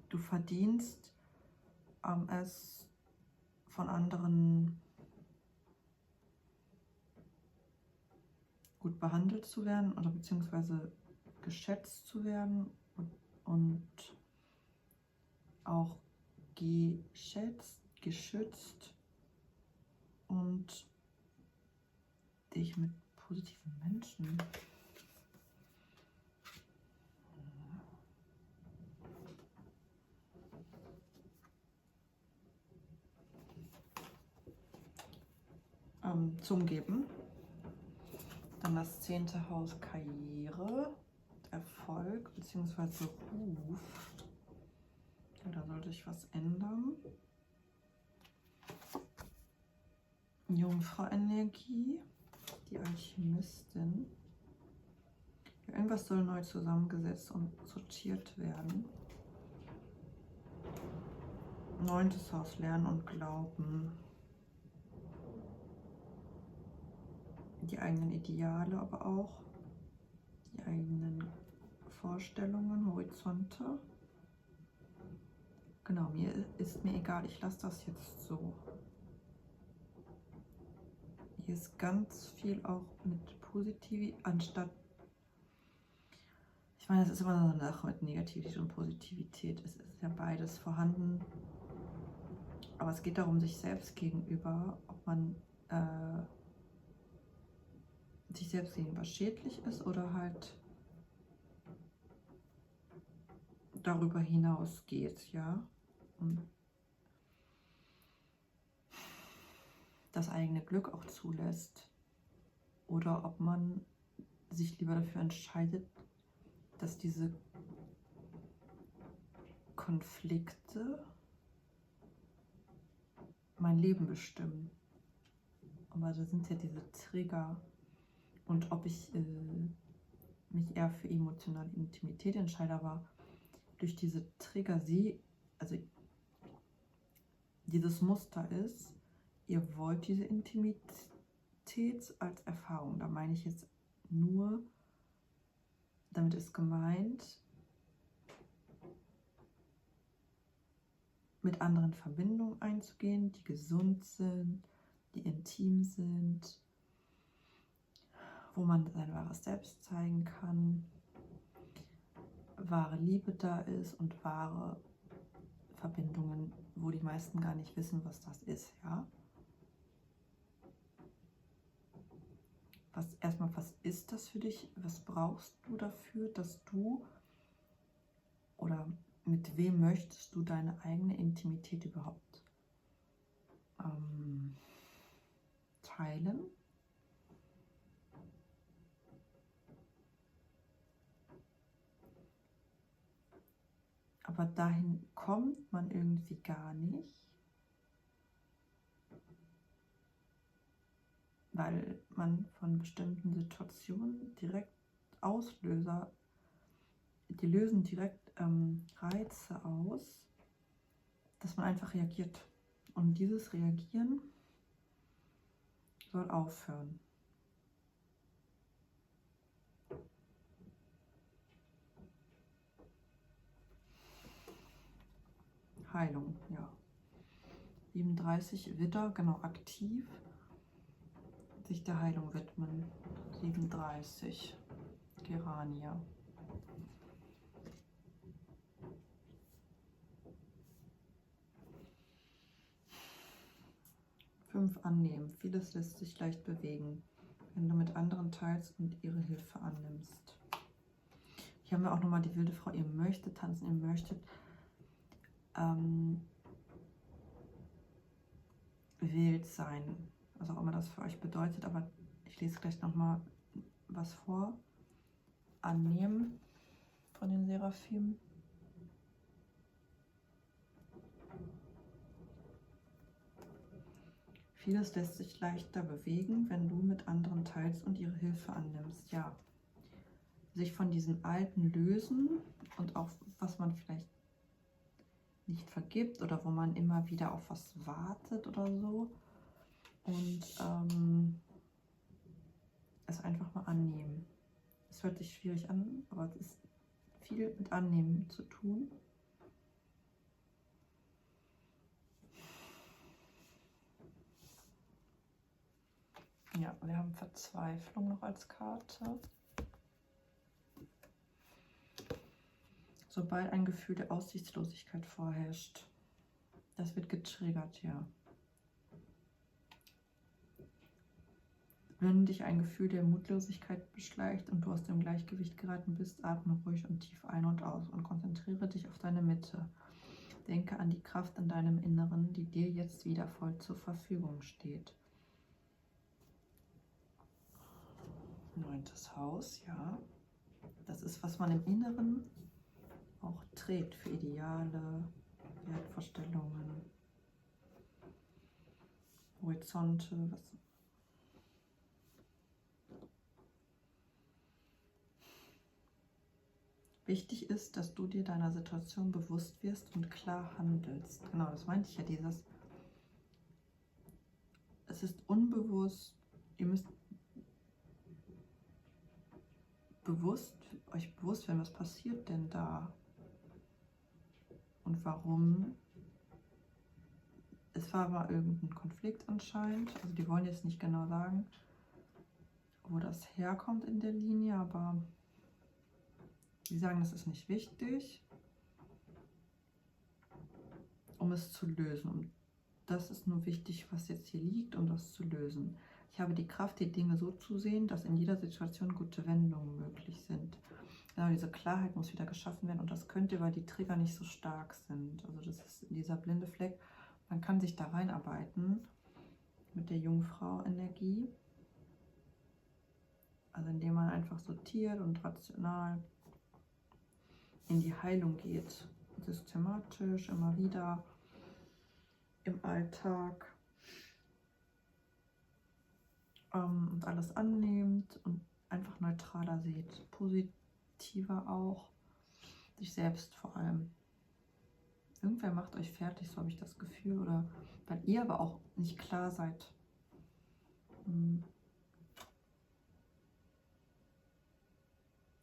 S1: Du verdienst es von anderen gut behandelt zu werden oder beziehungsweise geschätzt zu werden und auch geschützt und dich mit positiven Menschen zu umgeben. Dann das 10. Haus Karriere, Erfolg bzw. Ruf. Da sollte ich was ändern. Jungfrau-Energie, die Alchemistin. Irgendwas soll neu zusammengesetzt und sortiert werden. 9. Haus, Lernen und Glauben. Die eigenen Ideale, aber auch die eigenen Vorstellungen, Horizonte. Genau, ist mir egal, ich lasse das jetzt so. Hier ist ganz viel auch mit Positivität, anstatt, ich meine, es ist immer so eine Sache mit Negativität und Positivität. Es ist ja beides vorhanden, aber es geht darum, sich selbst gegenüber, ob man sich selbst gegenüber schädlich ist oder halt darüber hinaus geht, ja. Und das eigene Glück auch zulässt. Oder ob man sich lieber dafür entscheidet, dass diese Konflikte mein Leben bestimmen. Aber da sind ja diese Trigger. Und ob ich mich eher für emotionale Intimität entscheide, aber durch diese Trigger also dieses Muster ist, ihr wollt diese Intimität als Erfahrung. Da meine ich jetzt nur, damit ist gemeint, mit anderen Verbindungen einzugehen, die gesund sind, die intim sind, wo man sein wahres Selbst zeigen kann, wahre Liebe da ist und wahre Verbindungen, wo die meisten gar nicht wissen, was das ist, ja. Was ist das für dich? Was brauchst du dafür, dass du oder mit wem möchtest du deine eigene Intimität überhaupt teilen? Aber dahin kommt man irgendwie gar nicht, weil man von bestimmten Situationen direkt Auslöser, die lösen direkt Reize aus, dass man einfach reagiert. Und dieses Reagieren soll aufhören. Heilung, ja. 37 Widder, genau, aktiv sich der Heilung widmen. 37 Gerania. 5 annehmen. Vieles lässt sich leicht bewegen, wenn du mit anderen teilst und ihre Hilfe annimmst. Hier haben wir auch nochmal die wilde Frau. Ihr möchtet tanzen, ihr möchtet wild sein. Was auch immer das für euch bedeutet. Aber ich lese gleich nochmal was vor. Annehmen von den Seraphim. Vieles lässt sich leichter bewegen, wenn du mit anderen teilst und ihre Hilfe annimmst. Ja, sich von diesen Alten lösen und auch, was man vielleicht nicht vergibt oder wo man immer wieder auf was wartet oder so. Und es einfach mal annehmen. Es hört sich schwierig an, aber es ist viel mit Annehmen zu tun. Ja, wir haben Verzweiflung noch als Karte. Sobald ein Gefühl der Aussichtslosigkeit vorherrscht, das wird getriggert, ja. Wenn dich ein Gefühl der Mutlosigkeit beschleicht und du aus dem Gleichgewicht geraten bist, atme ruhig und tief ein und aus und konzentriere dich auf deine Mitte. Denke an die Kraft in deinem Inneren, die dir jetzt wieder voll zur Verfügung steht. 9. Haus, ja. Das ist, was man im Inneren auch trägt für Ideale, Wertvorstellungen, Horizonte. Wichtig ist, dass du dir deiner Situation bewusst wirst und klar handelst. Genau, das meinte ich ja, es ist unbewusst, ihr müsst euch bewusst werden, was passiert denn da und warum. Es war mal irgendein Konflikt anscheinend, also die wollen jetzt nicht genau sagen, wo das herkommt in der Linie, aber die sagen, das ist nicht wichtig, um es zu lösen. Und das ist nur wichtig, was jetzt hier liegt, um das zu lösen. Ich habe die Kraft, die Dinge so zu sehen, dass in jeder Situation gute Wendungen möglich sind. Genau, diese Klarheit muss wieder geschaffen werden und das könnt ihr, weil die Trigger nicht so stark sind. Also das ist dieser blinde Fleck. Man kann sich da reinarbeiten mit der Jungfrau-Energie. Also indem man einfach sortiert und rational in die Heilung geht. Systematisch, immer wieder im Alltag. Und alles annehmt und einfach neutraler seht. Positiver auch. Sich selbst vor allem. Irgendwer macht euch fertig, so habe ich das Gefühl. Oder weil ihr aber auch nicht klar seid.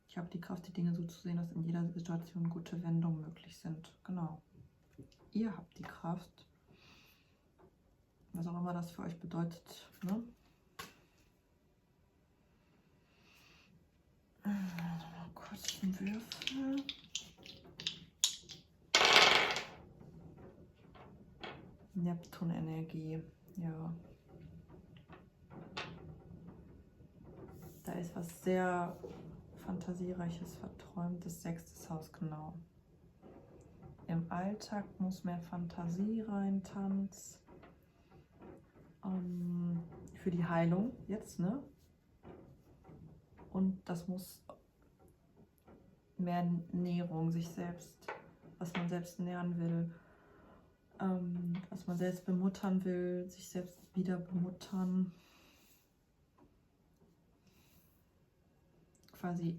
S1: Ich habe die Kraft, die Dinge so zu sehen, dass in jeder Situation gute Wendungen möglich sind. Genau. Ihr habt die Kraft. Was auch immer das für euch bedeutet. Ne? Also mal kurz einen Würfel. Neptun-Energie. Ja. Da ist was sehr Fantasiereiches, Verträumtes. 6. Haus, genau. Im Alltag muss mehr Fantasie rein, Tanz. Für die Heilung jetzt, ne? Und das muss mehr Nährung, sich selbst, was man selbst nähren will, was man selbst bemuttern will, sich selbst wieder bemuttern. Quasi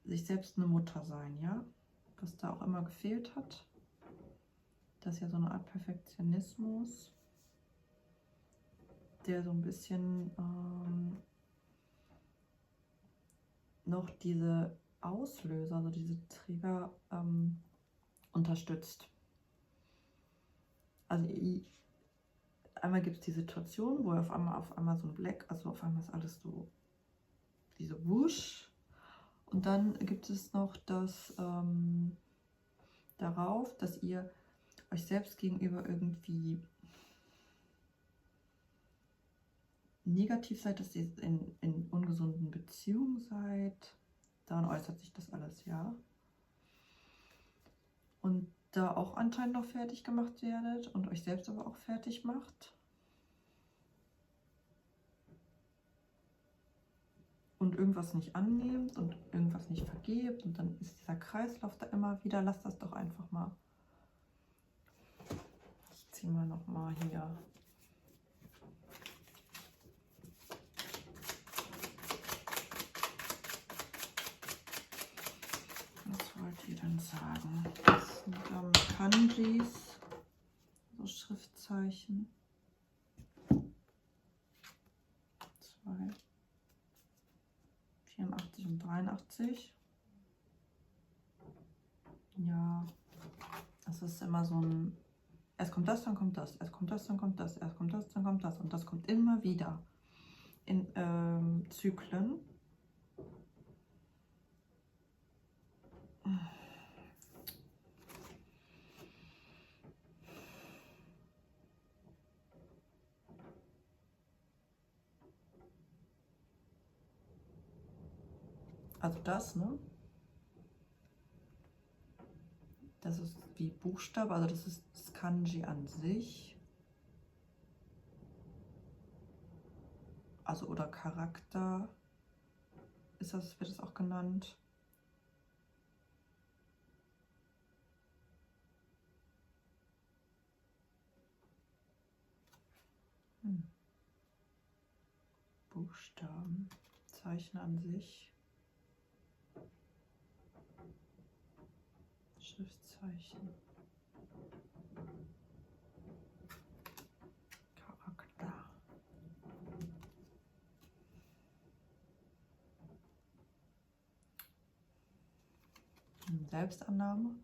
S1: sich selbst eine Mutter sein, ja? Was da auch immer gefehlt hat. Das ist ja so eine Art Perfektionismus, der so ein bisschen noch diese Auslöser, also diese Trigger unterstützt. Also einmal gibt es die Situation, wo auf einmal so ein Black, also auf einmal ist alles so diese Wusch. Und dann gibt es noch das darauf, dass ihr euch selbst gegenüber irgendwie negativ seid, dass ihr in ungesunden Beziehungen seid. Daran äußert sich das alles, ja. Und da auch anscheinend noch fertig gemacht werdet und euch selbst aber auch fertig macht. Und irgendwas nicht annehmt und irgendwas nicht vergebt und dann ist dieser Kreislauf da immer wieder. Lasst das doch einfach mal. Ich ziehe mal nochmal hier. Was wollt ihr denn sagen? Das sind Kanjis, so Schriftzeichen. 2, 84 und 83. Ja, es ist immer so ein, erst kommt das, dann kommt das, erst kommt das, dann kommt das, erst kommt das, dann kommt das. Und das kommt immer wieder in Zyklen. Also das, ne? Das ist wie Buchstabe, also das ist das Kanji an sich. Also oder Charakter ist das, wird es auch genannt. Buchstaben, Zeichen an sich. Schriftzeichen. Charakter. Selbstannahme.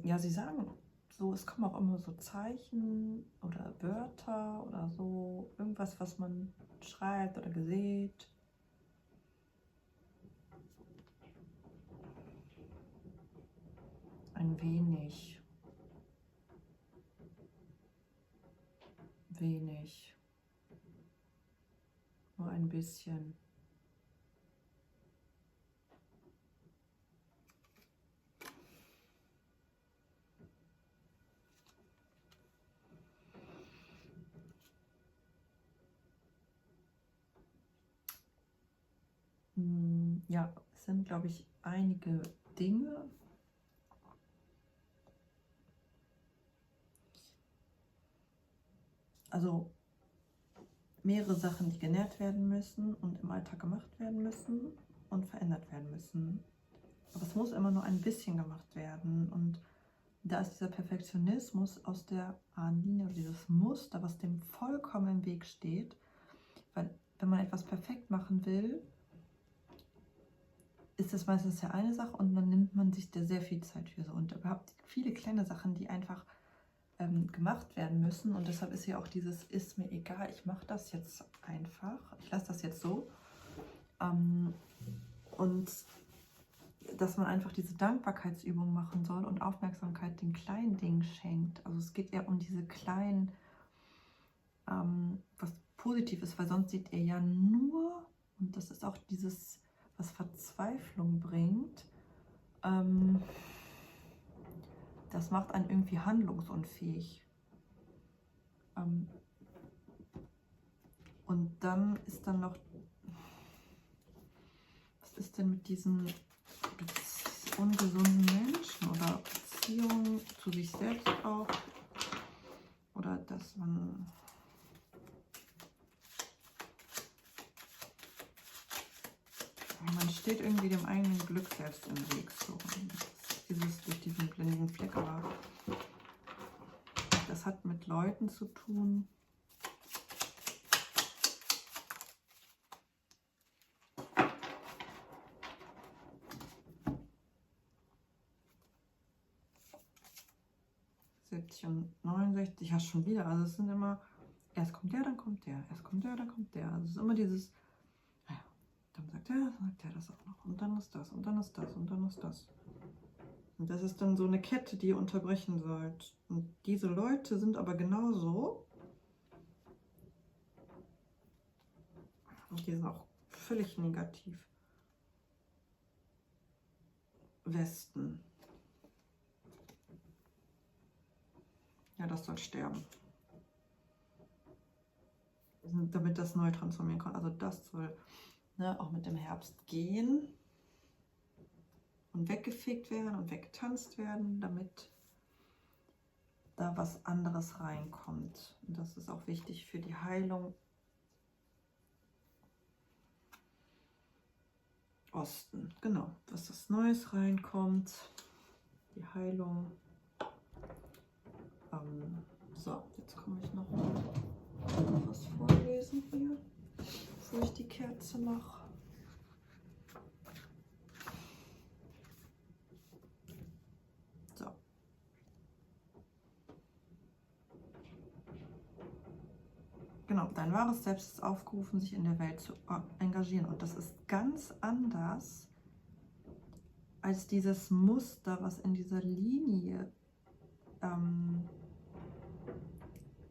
S1: Ja, sie sagen so, es kommen auch immer so Zeichen oder Wörter oder so, irgendwas, was man schreibt oder gesät. Ein wenig. Wenig. Nur ein bisschen. Ja, es sind, glaube ich, einige Dinge. Also mehrere Sachen, die genährt werden müssen und im Alltag gemacht werden müssen und verändert werden müssen. Aber es muss immer nur ein bisschen gemacht werden. Und da ist dieser Perfektionismus aus der Ahnenlinie oder dieses Muster, was dem vollkommen im Weg steht. Weil wenn man etwas perfekt machen will, ist das meistens ja eine Sache und dann nimmt man sich da sehr viel Zeit für so. Und überhaupt viele kleine Sachen, die einfach gemacht werden müssen. Und deshalb ist ja auch dieses, ist mir egal, ich mache das jetzt einfach. Ich lasse das jetzt so. Und dass man einfach diese Dankbarkeitsübung machen soll und Aufmerksamkeit den kleinen Dingen schenkt. Also es geht eher um diese kleinen, was positiv ist, weil sonst seht ihr ja nur, und das ist auch dieses, was Verzweiflung bringt, das macht einen irgendwie handlungsunfähig. Und dann ist dann noch, was ist denn mit diesen ungesunden Menschen oder Beziehungen zu sich selbst auch? Oder dass man steht irgendwie dem eigenen Glück selbst im Weg. So. Dieses durch diesen blinden Fleck, aber das hat mit Leuten zu tun. Und 69, ja schon wieder, also es sind immer, erst kommt der, dann kommt der, erst kommt der, dann kommt der, also es ist immer dieses, Dann sagt er das auch noch. Und dann ist das und dann ist das und dann ist das. Und das ist dann so eine Kette, die ihr unterbrechen sollt. Und diese Leute sind aber genauso. Und die sind auch völlig negativ. Westen. Ja, das soll sterben. Damit das neu transformieren kann. Also das soll auch mit dem Herbst gehen und weggefegt werden und weggetanzt werden, damit da was anderes reinkommt. Und das ist auch wichtig für die Heilung. Osten, genau, dass das Neues reinkommt, die Heilung. So, jetzt komme ich noch was vorlesen hier, bevor ich die Kerze mache. So. Genau, dein wahres Selbst ist aufgerufen, sich in der Welt zu engagieren. Und das ist ganz anders als dieses Muster, was in dieser Linie,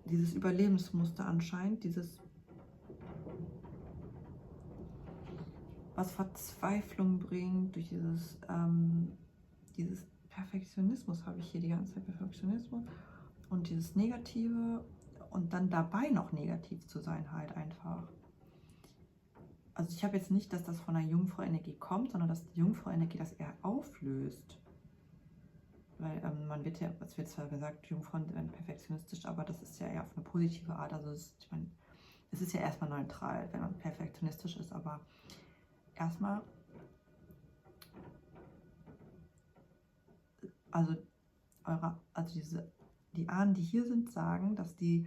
S1: dieses Überlebensmuster anscheinend, dieses, was Verzweiflung bringt, durch dieses Perfektionismus habe ich hier die ganze Zeit, Perfektionismus und dieses Negative und dann dabei noch negativ zu sein halt einfach. Also ich habe jetzt nicht, dass das von der Jungfrau-Energie kommt, sondern dass die Jungfrau-Energie das eher auflöst. Weil man wird ja, es wird zwar gesagt, Jungfrauen werden perfektionistisch, aber das ist ja eher auf eine positive Art. Also ich meine, es ist ja erstmal neutral, wenn man perfektionistisch ist, aber erstmal, also die Ahnen, die hier sind, sagen, dass der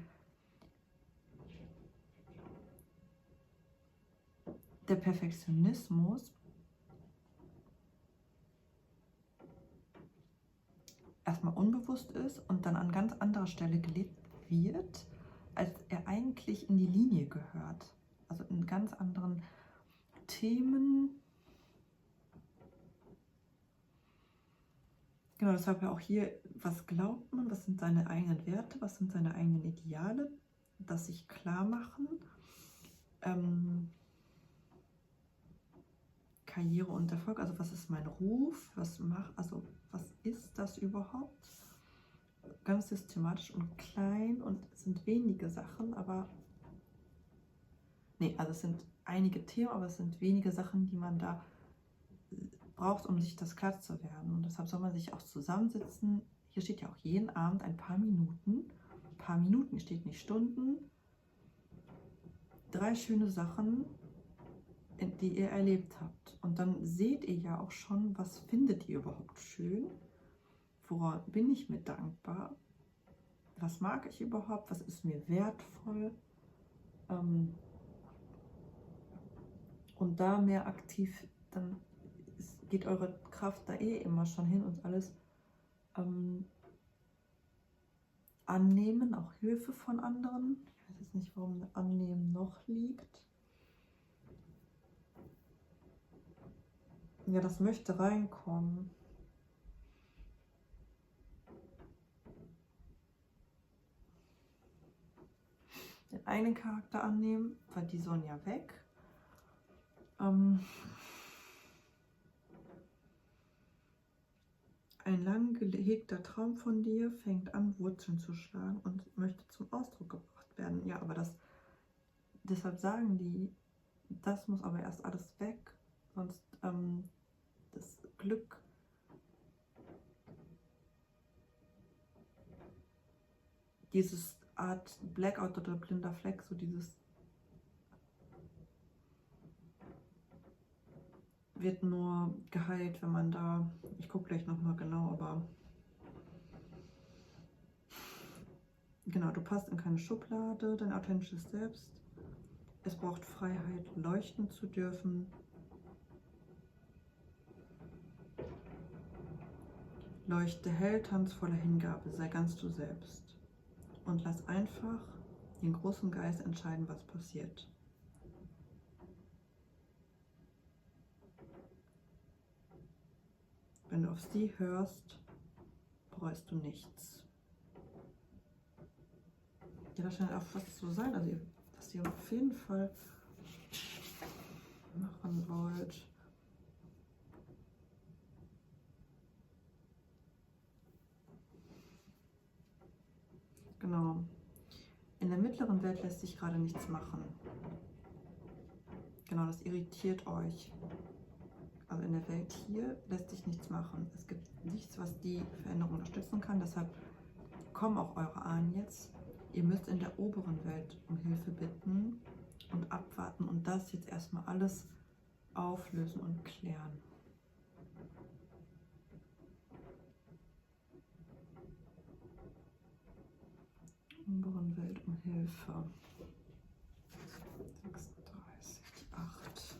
S1: Perfektionismus erstmal unbewusst ist und dann an ganz anderer Stelle gelebt wird, als er eigentlich in die Linie gehört. Also in ganz anderen Themen. Genau, deshalb ja auch hier, was glaubt man, was sind seine eigenen Werte, was sind seine eigenen Ideale, das sich klar machen. Karriere und Erfolg, also was ist mein Ruf, was ist das überhaupt? Ganz systematisch und klein und es sind wenige Sachen, aber also es sind einige Themen, aber es sind wenige Sachen, die man da braucht, um sich das klar zu werden. Und deshalb soll man sich auch zusammensetzen. Hier steht ja auch jeden Abend ein paar Minuten. Ein paar Minuten, steht nicht Stunden. 3 schöne Sachen, die ihr erlebt habt. Und dann seht ihr ja auch schon, was findet ihr überhaupt schön? Woran bin ich mir dankbar? Was mag ich überhaupt? Was ist mir wertvoll? Und da mehr aktiv, dann geht eure Kraft da immer schon hin und alles annehmen, auch Hilfe von anderen. Ich weiß jetzt nicht, warum Annehmen noch liegt. Ja, das möchte reinkommen. Den einen Charakter annehmen, weil die sollen ja weg. Ein lang gehegter Traum von dir fängt an, Wurzeln zu schlagen und möchte zum Ausdruck gebracht werden. Ja, aber deshalb sagen die, das muss aber erst alles weg, sonst das Glück, dieses Art Blackout oder blinder Fleck, so dieses wird nur geheilt, wenn man da, ich gucke gleich nochmal genau, aber genau, du passt in keine Schublade, dein authentisches Selbst. Es braucht Freiheit, leuchten zu dürfen. Leuchte hell, tanz voller Hingabe, sei ganz du selbst. Und lass einfach den großen Geist entscheiden, was passiert. Wenn du auf sie hörst, bereust du nichts. Ja, das scheint auch fast so sein, also dass ihr auf jeden Fall machen wollt. Genau. In der mittleren Welt lässt sich gerade nichts machen. Genau, das irritiert euch. Also in der Welt hier lässt sich nichts machen. Es gibt nichts, was die Veränderung unterstützen kann. Deshalb kommen auch eure Ahnen jetzt. Ihr müsst in der oberen Welt um Hilfe bitten und abwarten und das jetzt erstmal alles auflösen und klären. Oberen Welt um Hilfe. 36, 8.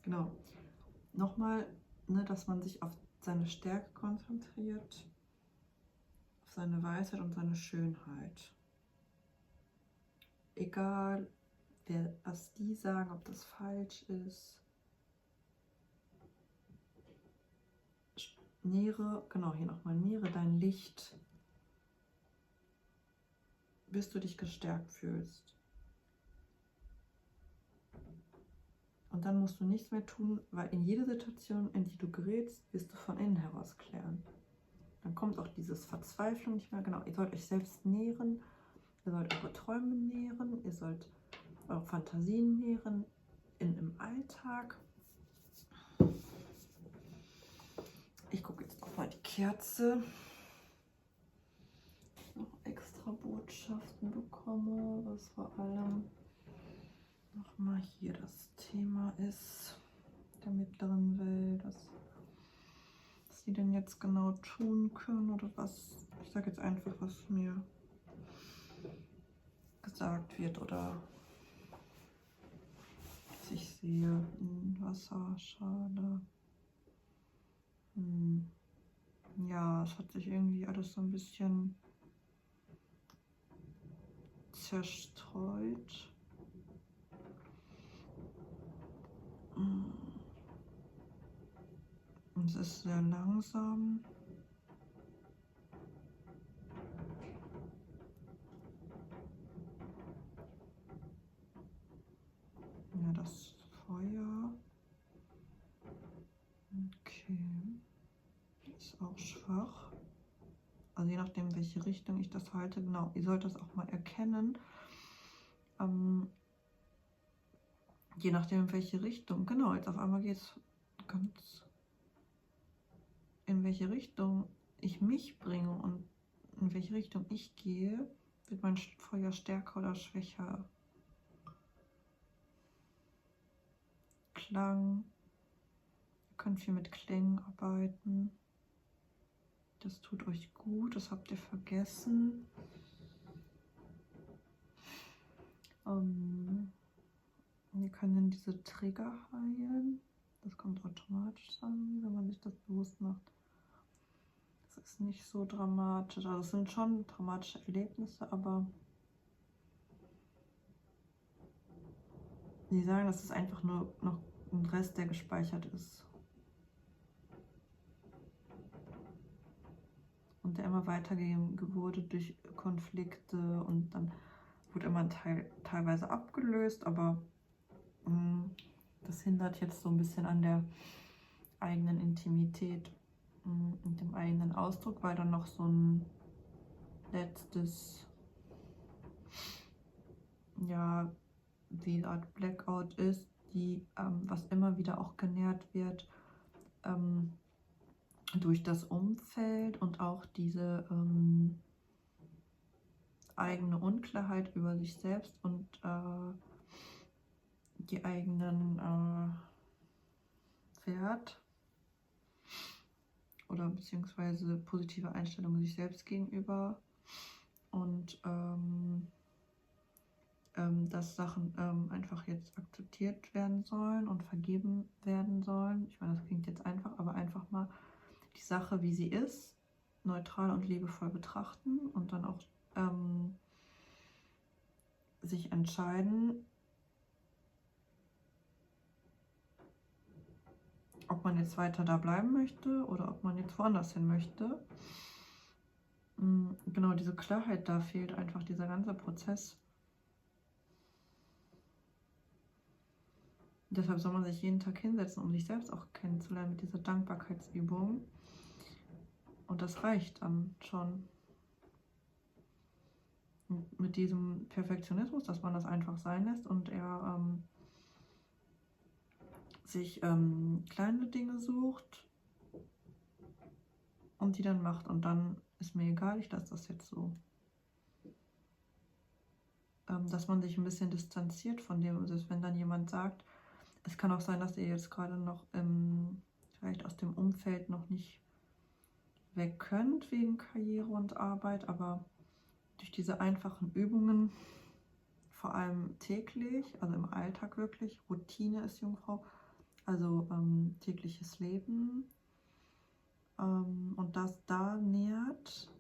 S1: Genau. Nochmal, ne, dass man sich auf seine Stärke konzentriert, auf seine Weisheit und seine Schönheit. Egal, was die sagen, ob das falsch ist. Nähere, genau, hier nochmal, nähere dein Licht, bis du dich gestärkt fühlst. Und dann musst du nichts mehr tun, weil in jeder Situation, in die du gerätst, wirst du von innen heraus klären. Dann kommt auch dieses Verzweiflung nicht mehr. Genau, ihr sollt euch selbst nähren, ihr sollt eure Träume nähren, ihr sollt eure Fantasien nähren im Alltag. Ich gucke jetzt auch mal die Kerze. Noch extra Botschaften bekomme, was vor allem nochmal hier das Thema ist der mittleren Welt, was sie denn jetzt genau tun können oder was, ich sage jetzt einfach, was mir gesagt wird oder was ich sehe. Wasser, schade. Ja, es hat sich irgendwie alles so ein bisschen zerstreut. Und es ist sehr langsam. Ja, das Feuer. Okay. Ist auch schwach. Also je nachdem, welche Richtung ich das halte. Genau, ihr sollt das auch mal erkennen. Je nachdem, in welche Richtung. Genau, jetzt auf einmal geht es ganz, in welche Richtung ich mich bringe und in welche Richtung ich gehe, wird mein Feuer stärker oder schwächer. Klang. Ihr könnt viel mit Klängen arbeiten. Das tut euch gut, das habt ihr vergessen. Wir können diese Trigger heilen. Das kommt automatisch an, wenn man sich das bewusst macht. Das ist nicht so dramatisch. Also es sind schon dramatische Erlebnisse, aber die sagen, dass es einfach nur noch ein Rest, der gespeichert ist. Und der immer weitergegeben wurde durch Konflikte und dann wurde immer ein Teil teilweise abgelöst, aber das hindert jetzt so ein bisschen an der eigenen Intimität und dem eigenen Ausdruck, weil dann noch so ein letztes, ja, wie eine Art Blackout ist, die, was immer wieder auch genährt wird durch das Umfeld und auch diese eigene Unklarheit über sich selbst und die eigenen Wert oder beziehungsweise positive Einstellung sich selbst gegenüber und dass Sachen einfach jetzt akzeptiert werden sollen und vergeben werden sollen. Ich meine, das klingt jetzt einfach, aber einfach mal die Sache, wie sie ist, neutral und liebevoll betrachten und dann auch sich entscheiden, ob man jetzt weiter da bleiben möchte oder ob man jetzt woanders hin möchte. Genau, diese Klarheit, da fehlt einfach dieser ganze Prozess. Deshalb soll man sich jeden Tag hinsetzen, um sich selbst auch kennenzulernen mit dieser Dankbarkeitsübung. Und das reicht dann schon. Und mit diesem Perfektionismus, dass man das einfach sein lässt und er sich kleine Dinge sucht und die dann macht. Und dann ist mir egal, ich lasse das jetzt so. Dass man sich ein bisschen distanziert von dem, also wenn dann jemand sagt, es kann auch sein, dass ihr jetzt gerade noch vielleicht aus dem Umfeld noch nicht weg könnt wegen Karriere und Arbeit, aber durch diese einfachen Übungen, vor allem täglich, also im Alltag wirklich, Routine ist Jungfrau, also tägliches Leben und das da nährt,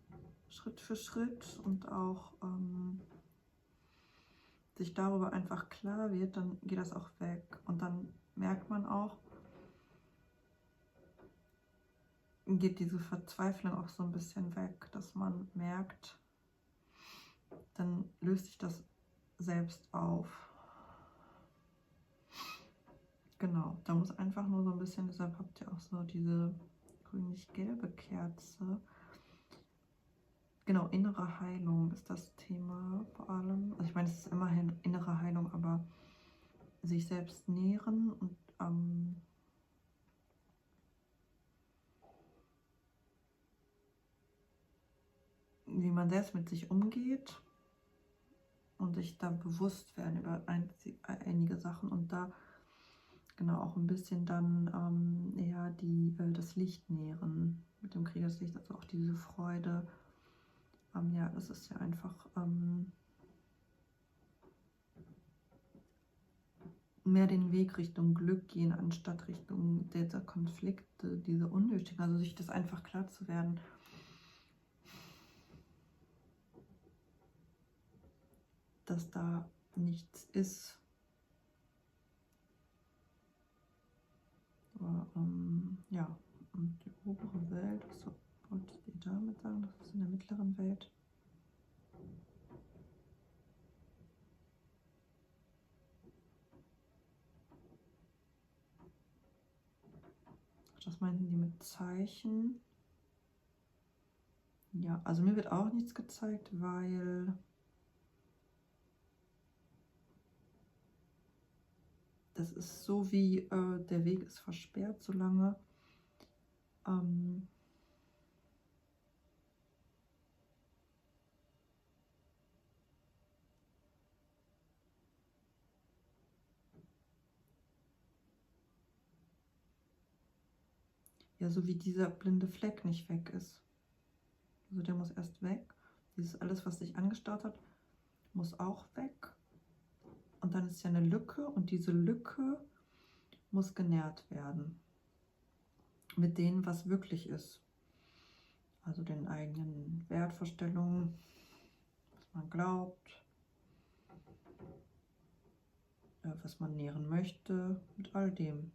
S1: Schritt für Schritt und auch sich darüber einfach klar wird, dann geht das auch weg und dann merkt man auch, geht diese Verzweiflung auch so ein bisschen weg, dass man merkt, dann löst sich das selbst auf. Genau, da muss einfach nur so ein bisschen, deshalb habt ihr auch so diese grünlich-gelbe Kerze. Genau, innere Heilung ist das Thema vor allem. Also ich meine, es ist immerhin innere Heilung, aber sich selbst nähren und wie man selbst mit sich umgeht und sich da bewusst werden über einige Sachen und da genau auch ein bisschen dann eher das Licht nähren mit dem Kriegerslicht, also auch diese Freude. Ja, das ist ja einfach mehr den Weg Richtung Glück gehen, anstatt Richtung dieser Konflikte, diese unnötigen, also sich das einfach klar zu werden. Dass da nichts ist. Aber, ja, und die obere Welt, was wollte ich damit sagen? Das ist in der mittleren Welt. Das meinten die mit Zeichen. Ja, also mir wird auch nichts gezeigt, weil das ist so wie der Weg ist versperrt, solange ja, so wie dieser blinde Fleck nicht weg ist. Also der muss erst weg. Dieses alles, was sich angestaut hat, muss auch weg. Und dann ist ja eine Lücke und diese Lücke muss genährt werden. Mit dem, was wirklich ist. Also den eigenen Wertvorstellungen, was man glaubt, was man nähren möchte, mit all dem.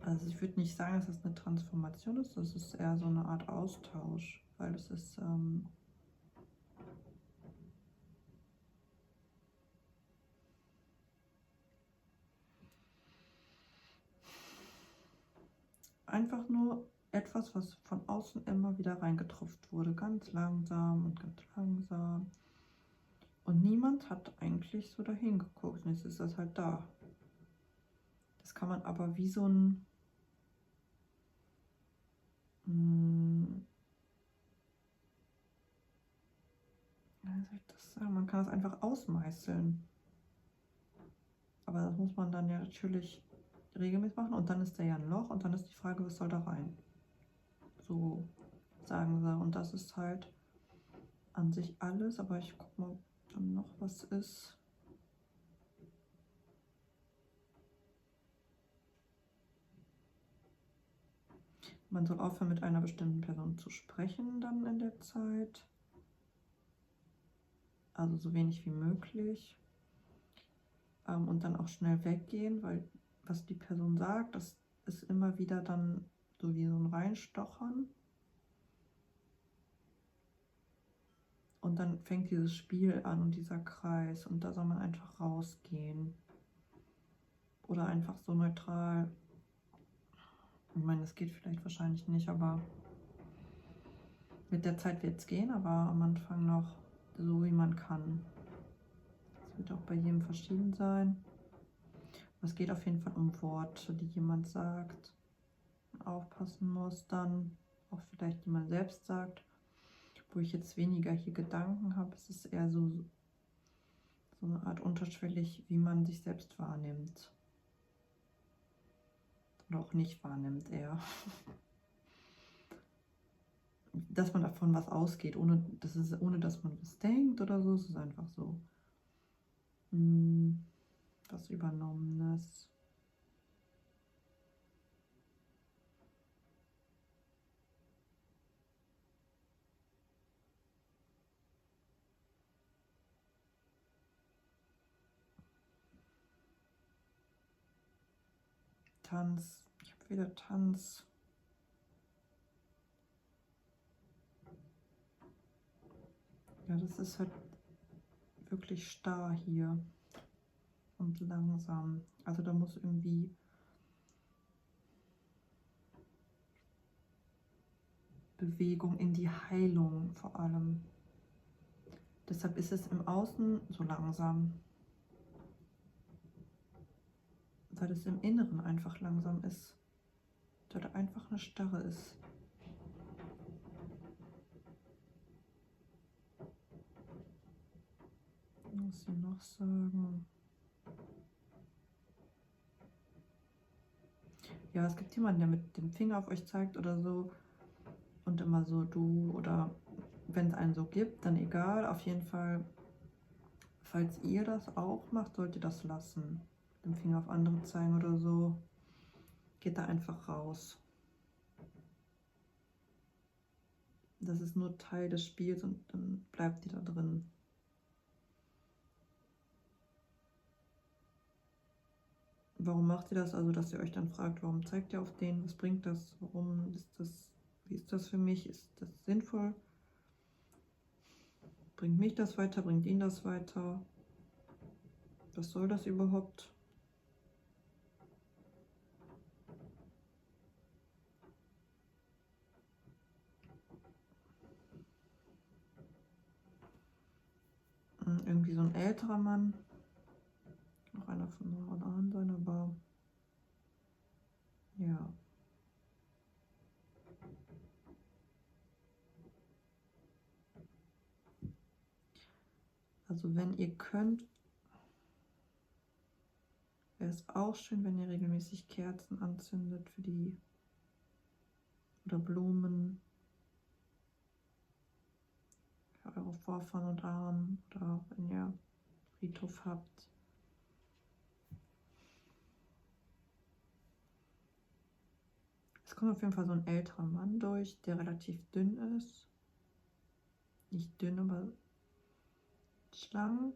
S1: Also ich würde nicht sagen, dass das eine Transformation ist, das ist eher so eine Art Austausch, weil es ist einfach nur etwas, was von außen immer wieder reingetropft wurde, ganz langsam und ganz langsam. Und niemand hat eigentlich so dahin geguckt. Und jetzt ist das halt da. Das kann man aber wie so ein wie soll ich das sagen? Man kann das einfach ausmeißeln. Aber das muss man dann ja natürlich regelmäßig machen. Und dann ist da ja ein Loch und dann ist die Frage, was soll da rein? So sagen sie. Und das ist halt an sich alles. Aber ich gucke mal, ob dann noch was ist. Man soll aufhören, mit einer bestimmten Person zu sprechen dann in der Zeit. also so wenig wie möglich. Und dann auch schnell weggehen, weil was die Person sagt, das ist immer wieder dann so wie so ein Reinstochern. Und dann fängt dieses Spiel an und dieser Kreis und da soll man einfach rausgehen. Oder einfach so neutral. Ich meine, das geht vielleicht wahrscheinlich nicht, aber mit der Zeit wird es gehen, aber am Anfang noch so, wie man kann. Das wird auch bei jedem verschieden sein. Es geht auf jeden Fall um Worte, die jemand sagt. Aufpassen muss dann, auch vielleicht die man selbst sagt. Wo ich jetzt weniger hier Gedanken habe, es ist eher so eine Art unterschwellig, wie man sich selbst wahrnimmt. Oder auch nicht wahrnimmt eher. Dass man davon was ausgeht, ohne dass man was denkt oder so. Es ist einfach so was Übernommenes. Tanz. Ich habe wieder Tanz. Ja, das ist halt wirklich starr hier und langsam. Also da muss irgendwie Bewegung in die Heilung vor allem. Deshalb ist es im Außen so langsam, weil es im Inneren einfach langsam ist, weil da einfach eine Starre ist. Was muss ich noch sagen? Ja, es gibt jemanden, der mit dem Finger auf euch zeigt oder so und immer so du oder wenn es einen so gibt, dann egal. Auf jeden Fall, falls ihr das auch macht, sollt ihr das lassen. Mit dem Finger auf andere zeigen oder so. Geht da einfach raus. Das ist nur Teil des Spiels und dann bleibt ihr da drin. Warum macht ihr das? Also, dass ihr euch dann fragt, warum zeigt ihr auf den? Was bringt das? Warum ist das? Wie ist das für mich? Ist das sinnvoll? Bringt mich das weiter? Bringt ihn das weiter? Was soll das überhaupt? Irgendwie so ein älterer Mann. Noch einer von euren Ahnen sein, aber ja. Also wenn ihr könnt, wäre es auch schön, wenn ihr regelmäßig Kerzen anzündet für die oder Blumen für eure Vorfahren und Ahnen oder wenn ihr Friedhof habt. Es kommt auf jeden Fall so ein älterer Mann durch, der relativ dünn ist. Nicht dünn, aber schlank.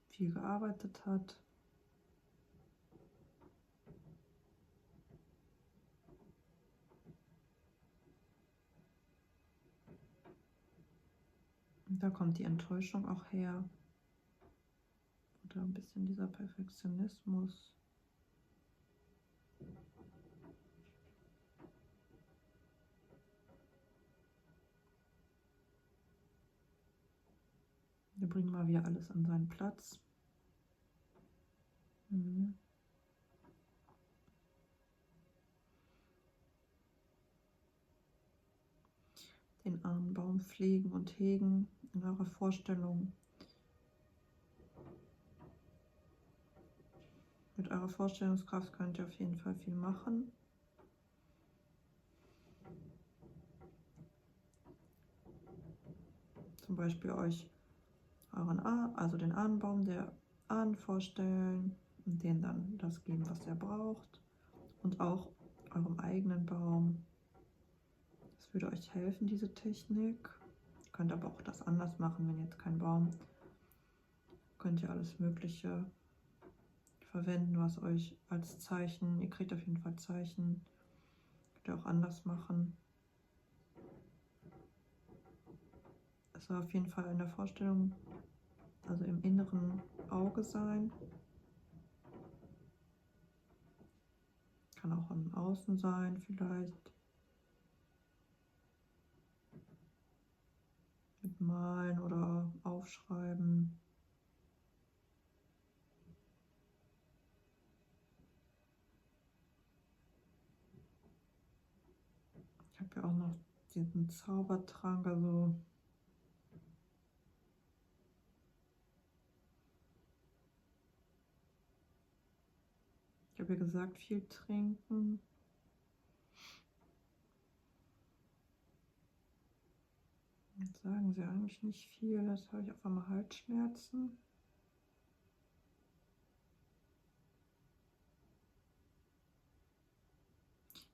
S1: Viel gearbeitet hat. Und da kommt die Enttäuschung auch her. Oder ein bisschen dieser Perfektionismus. Wir bringen mal wieder alles an seinen Platz. Den Ahnenbaum pflegen und hegen in eurer Vorstellung. Mit eurer Vorstellungskraft könnt ihr auf jeden Fall viel machen. Zum Beispiel euch den Ahnenbaum der Ahnen vorstellen und denen dann das geben, was er braucht. Und auch eurem eigenen Baum. Das würde euch helfen, diese Technik. Ihr könnt aber auch das anders machen, wenn jetzt kein Baum. Könnt ihr alles Mögliche verwenden, was euch als Zeichen, ihr kriegt auf jeden Fall Zeichen, könnt ihr auch anders machen. Es soll auf jeden Fall in der Vorstellung, also im inneren Auge sein. Kann auch im Außen sein vielleicht. Mit Malen oder Aufschreiben. Ich habe ja auch noch diesen Zaubertrank, also ich habe ja gesagt, viel trinken. Jetzt sagen sie eigentlich nicht viel, das habe ich auf einmal Halsschmerzen.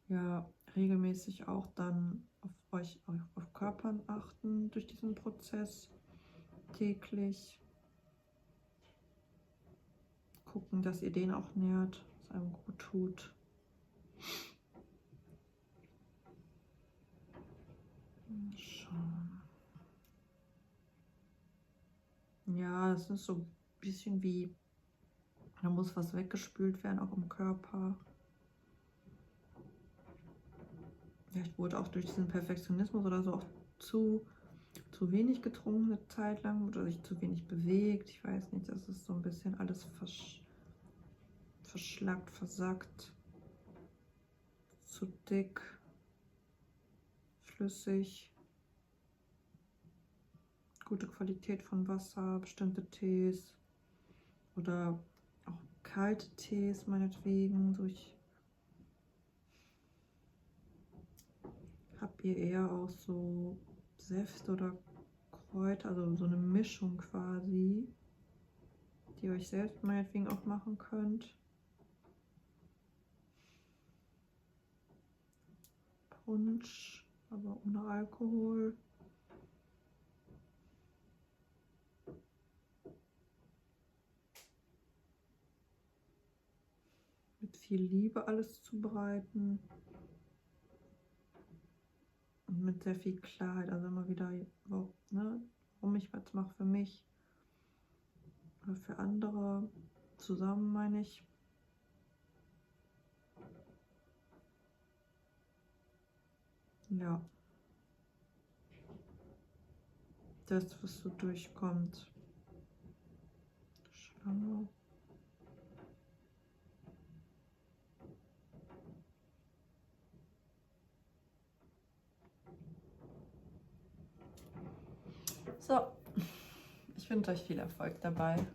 S1: Ja, regelmäßig auch dann auf euch, auf Körpern achten durch diesen Prozess, täglich. Gucken, dass ihr den auch nährt, was einem gut tut. Schauen. Ja, das ist so ein bisschen wie, da muss was weggespült werden, auch im Körper. Vielleicht wurde auch durch diesen Perfektionismus oder so auch zu wenig getrunken eine Zeit lang oder sich zu wenig bewegt. Ich weiß nicht, das ist so ein bisschen alles verschlackt, versackt, zu dick, flüssig. Gute Qualität von Wasser, bestimmte Tees oder auch kalte Tees meinetwegen. Habt ihr eher auch so Säfte oder Kräuter, also so eine Mischung quasi, die ihr euch selbst meinetwegen auch machen könnt. Punsch, aber ohne Alkohol. Mit viel Liebe alles zubereiten. Und mit sehr viel Klarheit, also immer wieder, warum ich was mache für mich oder für andere, zusammen meine ich. Ja, das, was so durchkommt. Schlange. So, ich wünsche euch viel Erfolg dabei.